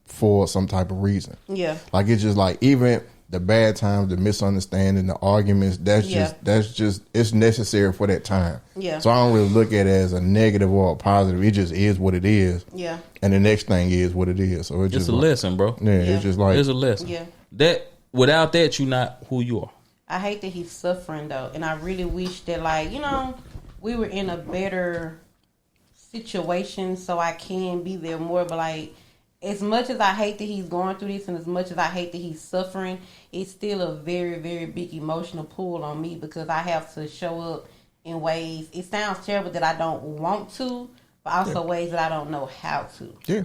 C: for some type of reason.
A: Yeah.
C: Like it's just like even the bad times, the misunderstanding, the arguments. That's
A: Yeah.
C: just it's necessary for that time.
A: Yeah.
C: So I don't really look at it as a negative or a positive. It just is what it is,
A: Yeah.
C: and the next thing is what it is. So it's
B: it's
C: just
B: a
C: like,
B: lesson, bro.
C: Yeah,
A: Yeah.
C: it's just like
B: It's a lesson.
A: Yeah.
B: That without that, you not who you are.
A: I hate that he's suffering though, and I really wish that like we were in a better situation so I can be there more. But like, as much as I hate that he's going through this, and as much as I hate that he's suffering, it's still a very very big emotional pull on me because I have to show up in ways. It sounds terrible that I don't want to, but also ways that I don't know how to.
C: yeah.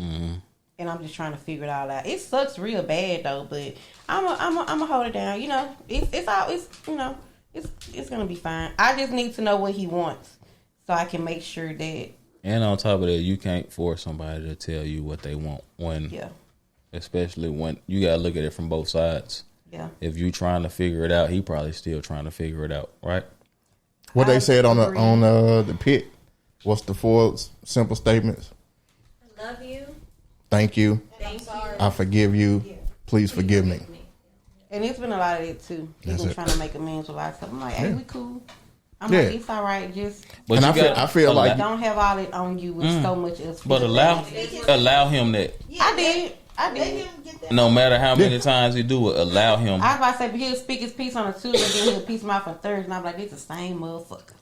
A: And I'm just trying to figure it all out. It sucks real bad though, but I'm a hold it down. You know, it's gonna be fine. I just need to know what he wants so I can make sure that
B: And on top of that, you can't force somebody to tell you what they want when,
A: yeah,
B: especially when you gotta look at it from both sides.
A: yeah.
B: If you trying to figure it out, he probably still trying to figure it out, right?
C: What
A: I
C: they said on
A: agree.
C: the pit. What's the 4 simple statements?
E: I love you.
C: Thank you.
E: Thank you.
C: I forgive you. Please forgive me.
A: And it's been a lot of it too. He's
C: That's
A: been
C: it.
A: trying to make amends with a lot of stuff. I'm like, hey, we cool. I'm
C: Yeah.
A: like, it's all right. Just
B: But
C: And
B: you
C: I
B: gotta
C: feel like-
B: allow,
A: don't have all it on you with so much else.
B: but allow him that.
A: I did.
F: Let him get that.
B: No matter how many times he do it, allow him.
A: I was about to say, but he'll speak his piece on a Tuesday, then he'll piece him out for Thursday. And I'm like, it's the same motherfucker.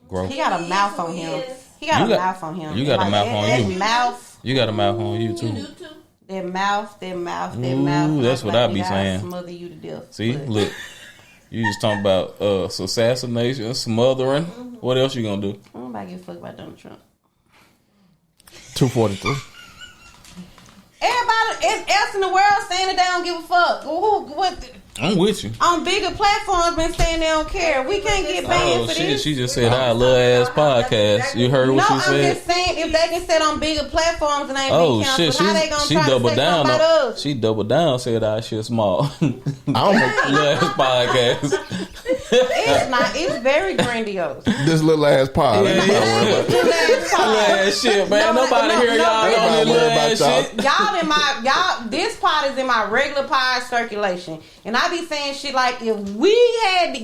B: Growth.
A: He got a mouth on him. He got
B: You
A: a
B: got-
A: mouth on him.
B: you got a
A: Like,
B: mouth on
A: that
B: you.
A: Mouth.
B: You got a mouth on you
F: You
B: too.
F: do too.
A: That mouth.
B: Ooh, that's what I be saying.
A: Smother you to death.
B: See,
A: But
B: look, you just talking about assassination, smothering. What else you gonna do?
A: nobody give a fuck about Donald Trump.
C: 243.
A: Everybody else in the world saying that they don't give a fuck. What?
B: I'm with you.
A: On bigger platforms been saying they don't care. We can't get banned
B: Oh
A: for
B: shit,
A: this.
B: she just said I love ass podcast. You heard
A: No,
B: what she
A: I'm
B: said?
A: just saying if they can sit on bigger platforms and ain't
B: Oh
A: be
B: shit,
A: canceled, how they gonna
B: she
A: try to
B: doubled
A: say
B: down.
A: something about us?
B: She doubled down. Said I shit small.
C: I don't make
B: Love ass podcast.
A: It's not. It's very grandiose.
C: this little ass pod.
B: Yeah,
C: Ain't nobody worry about that.
B: Love ass shit, man.
A: No,
B: Nobody
A: no,
B: hear
A: no,
B: y'all
A: no,
B: on this
C: no,
B: little
C: no,
B: ass
C: no,
B: shit.
A: This pod is in my regular pod circulation, and I be saying shit like, if we had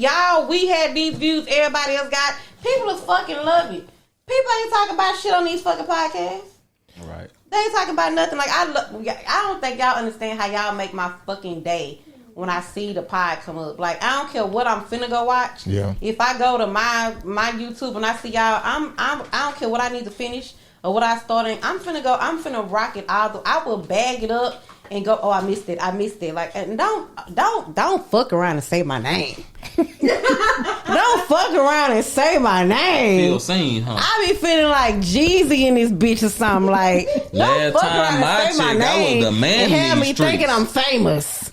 A: these views everybody else got, people would fucking love it. People ain't talking about shit on these fucking podcasts.
B: Right.
A: They ain't talking about nothing. Like I don't think y'all understand how y'all make my fucking day when I see the pod come up. Like I don't care what I'm finna go watch.
C: Yeah.
A: If I go to my YouTube and I see y'all, I don't care what I need to finish or what I started. I'm finna rock it all. I will bag it up and go. Oh, I missed it. Like, and don't fuck around and say my name. Don't fuck around and say my name.
B: Feel seen, huh?
A: I be feeling like Jeezy in this bitch or something. Like,
B: Last
A: don't fuck
B: time
A: around
B: my
A: and say my
B: chick, I was
A: name
B: the man
A: and
B: in
A: have
B: these
A: me
B: streets.
A: thinking I'm famous.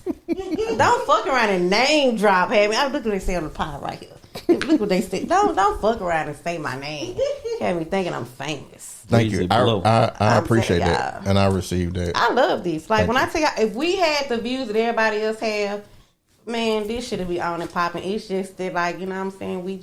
A: Don't fuck around and name drop. Have me. Look what they say on the pod right here. Look what they say. Don't fuck around and say my name. Have me thinking I'm famous.
C: Thank you.
B: Easy blow.
C: I
A: I'm
C: appreciate
A: saying,
C: that, and I received that.
A: I love this. Like
C: Thank
A: when
C: you.
A: I tell y'all, if we had the views that everybody else have, man, this should be on and popping. It's just that, like, you know what I'm saying? We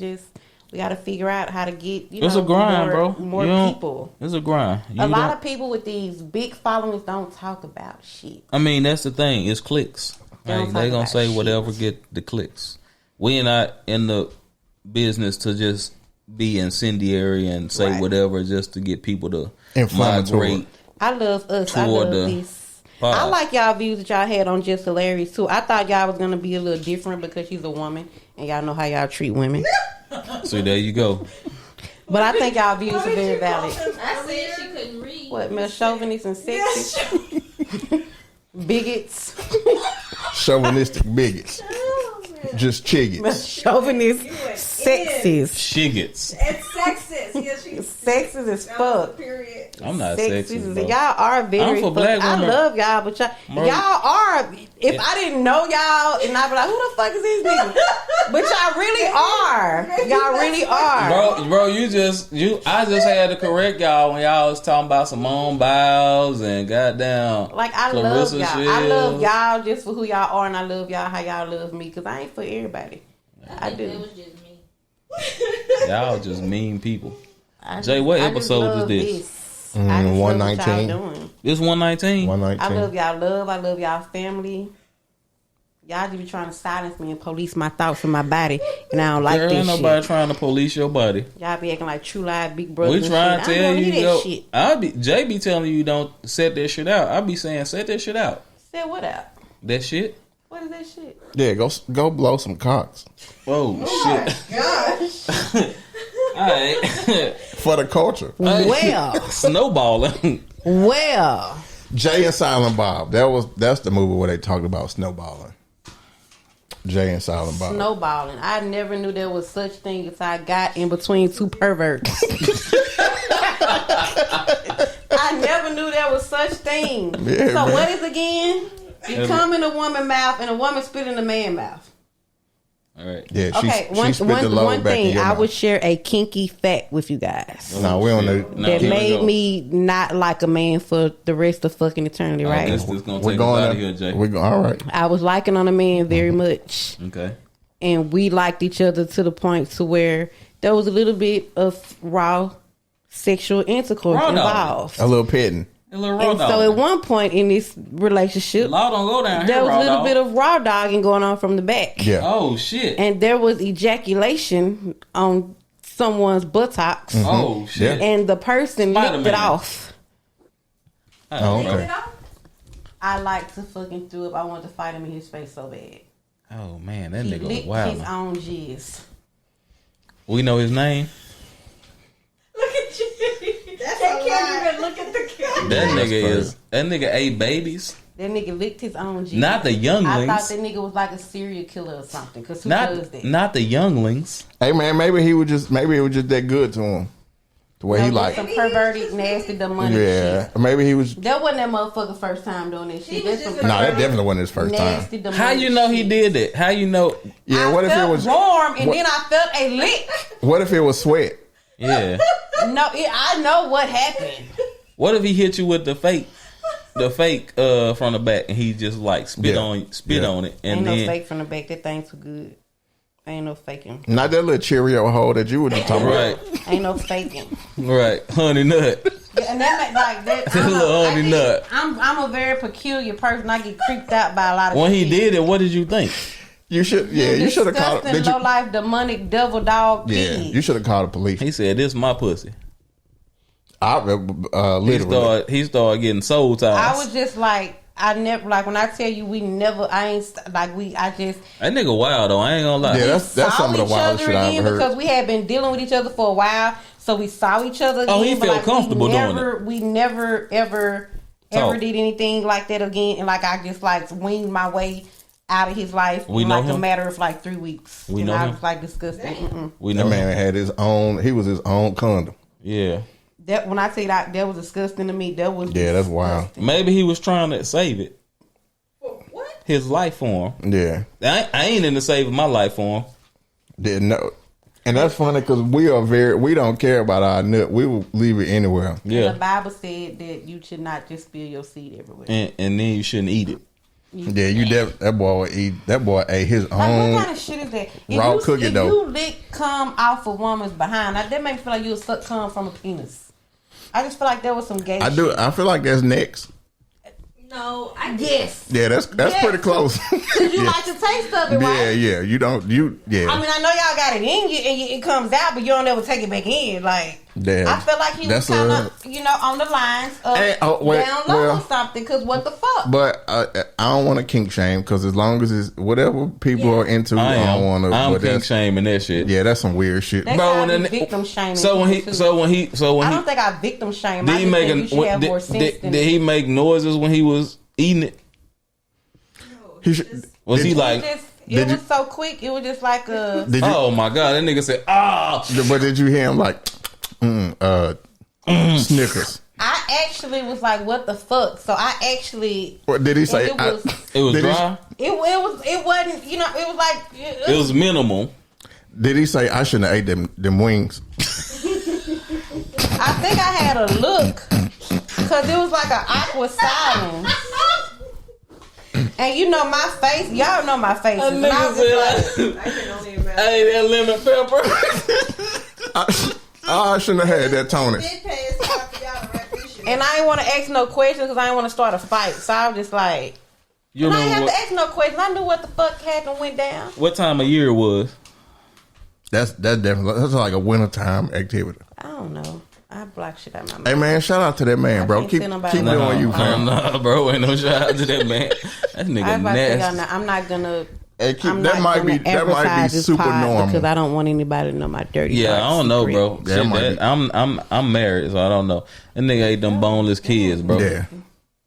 A: got to figure out how to get,
B: It's a grind, bro.
A: more
B: You don't-
A: people.
B: It's a grind.
A: A lot of people with these big followings don't talk about shit.
B: I mean, that's the thing. It's clicks.
A: They don't
B: Like,
A: talk
B: they gonna
A: about
B: say
A: shit.
B: whatever get the clicks. We not in the business to just be incendiary and say
A: Right.
B: whatever just to get people to
C: Inflammatory.
B: migrate.
A: I love us. I
B: Toward
A: love
B: the
A: this.
B: pod.
A: I like y'all views that y'all had on Just Hilarious too. I thought y'all was gonna be a little different because she's a woman and y'all know how y'all treat women.
B: So there you go.
A: But I think y'all views are very valid.
D: I said she couldn't read.
A: What, male chauvinists and sexist? Bigots.
C: Chauvinistic bigots. Just chiggits.
A: Chauvinist, sexist.
B: Shiggets.
E: It's sexist. Yeah, she's
A: Sexist as fuck.
E: period.
B: I'm not
A: Sexist.
B: sexist, bro.
A: Y'all are very.
B: I'm for black
A: I
B: women.
A: love y'all, but
B: Bro.
A: y'all are. If I didn't know y'all, and I'd be like, who the fuck is these niggas? But y'all really are. Y'all really are.
B: Bro, I just had to correct y'all when y'all was talking about Simone Biles and goddamn
A: Like I
B: Clarissa
A: love y'all. I
B: Shields.
A: love y'all just for who y'all are, and I love y'all how y'all love me because I ain't for everybody. I
D: think
A: do.
D: That was just me.
B: Y'all just mean people.
A: I
B: Jay, what
A: I
B: episode is
A: love
B: this?
A: I just love what
C: 119.
A: y'all doing.
B: This 119.
C: 119.
A: I love y'all love. I love y'all family. Y'all just be trying to silence me and police my thoughts and my body, and I don't like
B: There
A: this
B: ain't nobody
A: shit.
B: trying to police your body.
A: Y'all be acting like true live big brothers.
B: We
A: and
B: trying to
A: shit. I
B: tell
A: don't wanna
B: you,
A: hear that shit.
B: Jay be telling you don't set that shit out. I be saying set that shit out.
A: Say what out?
B: That shit.
A: What is that shit?
C: Yeah, go blow some cocks
B: Oh, shit. All right.
C: for the culture.
A: Well,
B: Snowballing.
A: well.
C: Jay and Silent Bob. That's the movie where they talked about snowballing. Jay and Silent Bob.
A: Snowballing. I never knew there was such thing as I got in between two perverts. I never knew there was such thing.
C: Yeah,
A: So
C: man.
A: what is again? You come in a woman's mouth and a woman spit in a man's mouth.
B: All right.
C: Yeah, she,
A: Okay,
C: she spit the load
A: one
C: back in
A: thing.
C: your
A: I
C: mouth.
A: would share a kinky fact with you guys.
C: No, we don't know.
B: No,
A: That
B: here we
A: made
B: go.
A: me not like a man for the rest of fucking eternity,
B: Oh,
A: right?
B: this gonna
C: We're
B: take us
C: going
B: out
C: out
B: of here, Jay.
C: All right.
A: I was liking on a man very much.
B: Okay.
A: And we liked each other to the point to where there was a little bit of raw sexual intercourse
B: Raw dog.
A: involved.
C: A little petting.
B: A little raw
A: And
B: dog.
A: so at one point in this relationship,
B: Law don't go down
A: there
B: here,
A: was a
B: raw
A: little
B: dog.
A: bit of raw dogging going on from the back.
C: Yeah.
B: Oh shit.
A: And there was ejaculation on someone's buttocks.
B: Oh shit.
A: And the person licked it
B: Spider-Man.
A: off.
C: Oh, okay.
A: I like to fucking do it. I wanted to fight him in his face so bad.
B: Oh man, that
A: He
B: nigga was
A: licked
B: wild.
A: his own jizz.
B: We know his name.
E: Look at you.
F: That's
E: They
F: a
E: can't
F: lie.
E: even look at the camera.
B: That nigga ate babies.
A: That nigga licked his own G.
B: Not the younglings.
A: I thought that nigga was like a serial killer or something. Cause who does that?
B: Not the younglings.
C: Hey man, maybe it was just that good to him. The way he like
A: some perverted, nasty, demonic
C: yeah.
A: shit.
C: Maybe he was.
A: That wasn't that motherfucker first time doing that shit. That's some
C: That definitely wasn't his first
A: nasty,
C: time.
A: demonic
B: How you know he
A: shit.
B: did it? How you know?
C: Yeah,
A: I
C: what if
A: felt
C: it was
A: warm and then I felt a lick?
C: What if it was sweat?
B: Yeah.
A: No, I know what happened.
B: What if he hit you with the fake from the back and he just like spit on it and
A: Ain't no
B: then
A: fake from the back. That thing's too good. Ain't no faking.
C: Not that little Cheerio hole that you were just talking about.
B: right,
A: Ain't no faking.
B: right, honey nut.
A: Yeah, and that like that.
B: Just a little honey nut.
A: I'm a very peculiar person. I get creeped out by a lot of
B: When
A: shit.
B: he did it, what did you think?
C: You should have called.
A: Disgusting, low life, demonic, devil dog.
C: Yeah,
A: kid.
C: you should have called the police.
B: He said, "This my pussy."
C: Literally.
B: He started getting soul ties.
A: I was just like, I never like when I tell you we never. I ain't like we. I just
B: That nigga wild though. I ain't gonna lie.
C: Yeah, that's some of the wildest shit I ever heard.
A: because we had been dealing with each other for a while, so we saw each other again.
B: Oh, he
A: but,
B: felt
A: like,
B: comfortable doing it.
A: We never ever
B: Talk.
A: did anything like that again, and like I just like winged my way out of his life
B: We
A: in
B: know
A: like a
B: him?
A: matter of like 3 weeks.
B: We
A: and
B: know
A: I
B: him?
A: was like disgusting. Mm-mm.
B: We
C: That
B: know
C: man
B: him.
C: had his own. He was his own condom.
B: Yeah.
A: That when I say that was disgusting to me. That was
C: Yeah, that's wild.
A: disgusting.
B: Maybe he was trying to save it.
F: What?
B: His life for him.
C: Yeah,
B: I ain't into saving my life for him.
C: didn't know. And that's funny because we don't care about our nut. We will leave it anywhere.
B: Yeah.
A: The Bible said that you should not just spill your seed everywhere.
B: And then you shouldn't eat it.
C: Yeah, that boy would eat. That boy ate his
A: Like,
C: own.
A: what kind of shit is that?
C: raw cookie
A: if
C: dough.
A: you lick cum off a woman's behind, that make me feel like you would suck cum from a penis. I just feel like there was some gay
C: I do.
A: shit.
C: I feel like that's next.
E: No, I
A: Yes.
C: Yeah, that's
A: Yes.
C: pretty close.
A: Because you like the taste of it,
C: Yeah,
A: right?
C: yeah. You don't. Yeah.
A: I mean, I know y'all got it in you and it comes out, but you don't ever take it back in. Like,
C: Damn.
A: I felt like he was
C: That's
A: kind of, on the lines of
C: Hey,
A: down low
C: well-
A: or something. Because what the fuck?
C: But I don't want to kink shame because as long as it's whatever people are into, I don't want to.
B: I'm kink shaming that shit.
C: Yeah, that's some weird shit.
A: They
B: Bro,
A: got
B: when
A: me
B: the-
A: victim shaming.
B: So when he
A: I don't think I victim shame.
B: did
A: I
B: he
A: just
B: make
A: think you should have more sense than
B: did he make noises when he was eating it?
C: He should,
B: Was he
A: It
B: like?
A: was
C: Did you-
A: so quick. It was just like a.
C: did you?
B: Oh my god, that nigga said, "Ah."
C: But did you hear him like Snickers?
A: I actually was like, "What the fuck?" So I actually.
C: What did he say?
A: It was.
B: It was
C: Did he-
B: dry.
A: It wasn't. It was like.
B: It was minimal.
C: Did he say I shouldn't have ate them wings?
A: I think I had a look because it was like an awkward silence. And my face. Y'all know my face. And I was just like,
E: I can only imagine.
B: Hey, that lemon pepper.
C: I shouldn't have had that Tony.
F: Did pay us time for y'all to wrap this shit.
A: and I didn't want to ask no questions because I didn't want to start a fight. So I was just like,
B: You
A: and I didn't
B: remember
A: have to ask no questions. I knew what the fuck happened, went down.
B: what time of year it was?
C: That's definitely that's like a wintertime activity.
A: I don't know. I block shit out my mouth.
C: Hey man, shout out to that man,
A: I
C: bro.
A: can't
C: Keep
A: see nobody
C: doing
A: like
C: you, fam.
B: Nah, bro, ain't no shout out to that man. That
A: I
B: nigga
A: was about to say,
B: nasty.
A: I'm not gonna.
C: Hey, keep,
A: I'm
C: that
A: not
C: might
A: gonna
C: be
A: advertise this
C: super
A: pod
C: normal.
A: because I don't want anybody to know my dirty.
B: Yeah, I
A: dark
B: don't know,
A: secret.
B: bro.
C: That
B: Shit,
C: might
B: that, I'm married, so I don't know. That nigga ate them boneless kids, bro.
C: Yeah,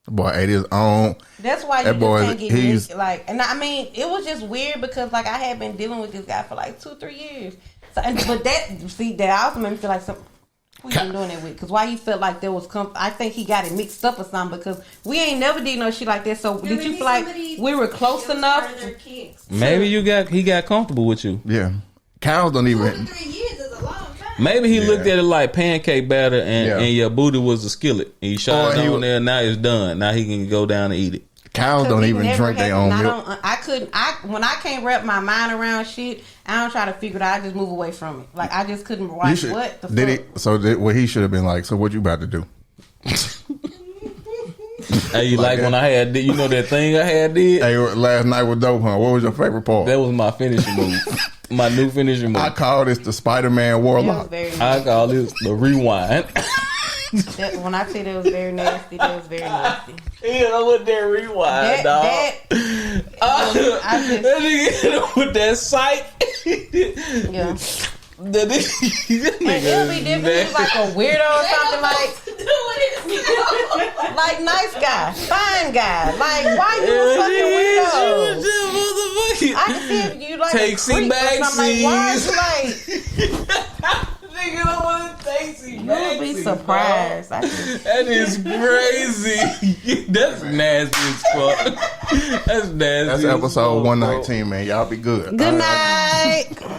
C: boy ate his own.
A: That's why you
C: That
A: just
C: boy,
A: can't get
C: he's-
A: naked. Like, and I mean, it was just weird because like I had been dealing with this guy for like 2-3 years. So, but that also made me feel like something. Who you been doing it with? Because why you felt like there was I think he got it mixed up or something because we ain't never did no shit like that. So did you feel like we were close enough?
B: Maybe he got comfortable with you.
C: Yeah, cows don't
F: 2
C: even.
F: to 3 years is a long time.
B: Maybe he
C: Yeah.
B: looked at it like pancake batter and,
C: Yeah.
B: and your booty was a skillet. And he shot
C: Or
B: it
C: he
B: on
C: was-
B: there. Now it's done. Now he can go down and eat it.
C: Cows don't even drink their own milk.
A: When I can't wrap my mind around shit, I don't try to figure it out. I just move away from it. Like I just couldn't watch what the
C: did
A: fuck.
C: he? So what he should have been like. So what you about to do?
B: Hey, you like
C: that.
B: when I had that thing I had did?
C: Hey, last night with Dope Hunt. What was your favorite part?
B: That was my finishing move. My new finishing move.
C: I call this the Spider-Man
A: That was
C: Warlock.
A: very
B: I call this the rewind.
A: when I say that was very nasty, that was very nasty.
B: Yeah, with that rewind,
A: That I just
B: That nigga hit him with that sight.
A: yeah.
B: That
A: And it'll be different. He was like a weirdo or something like.
F: Do it.
A: like nice guy, fine guy. Like, why you a fucking weirdo? I can see you like
B: Taxi
A: a creep or something. Like, why is
B: backsies.
A: you like?
B: Nigga don't want to taxi.
A: You'll be surprised.
B: That is crazy. That's nasty as fuck. That's nasty.
C: That's
B: as
C: episode
B: fuck,
C: 119, man. Y'all be good.
A: Good night.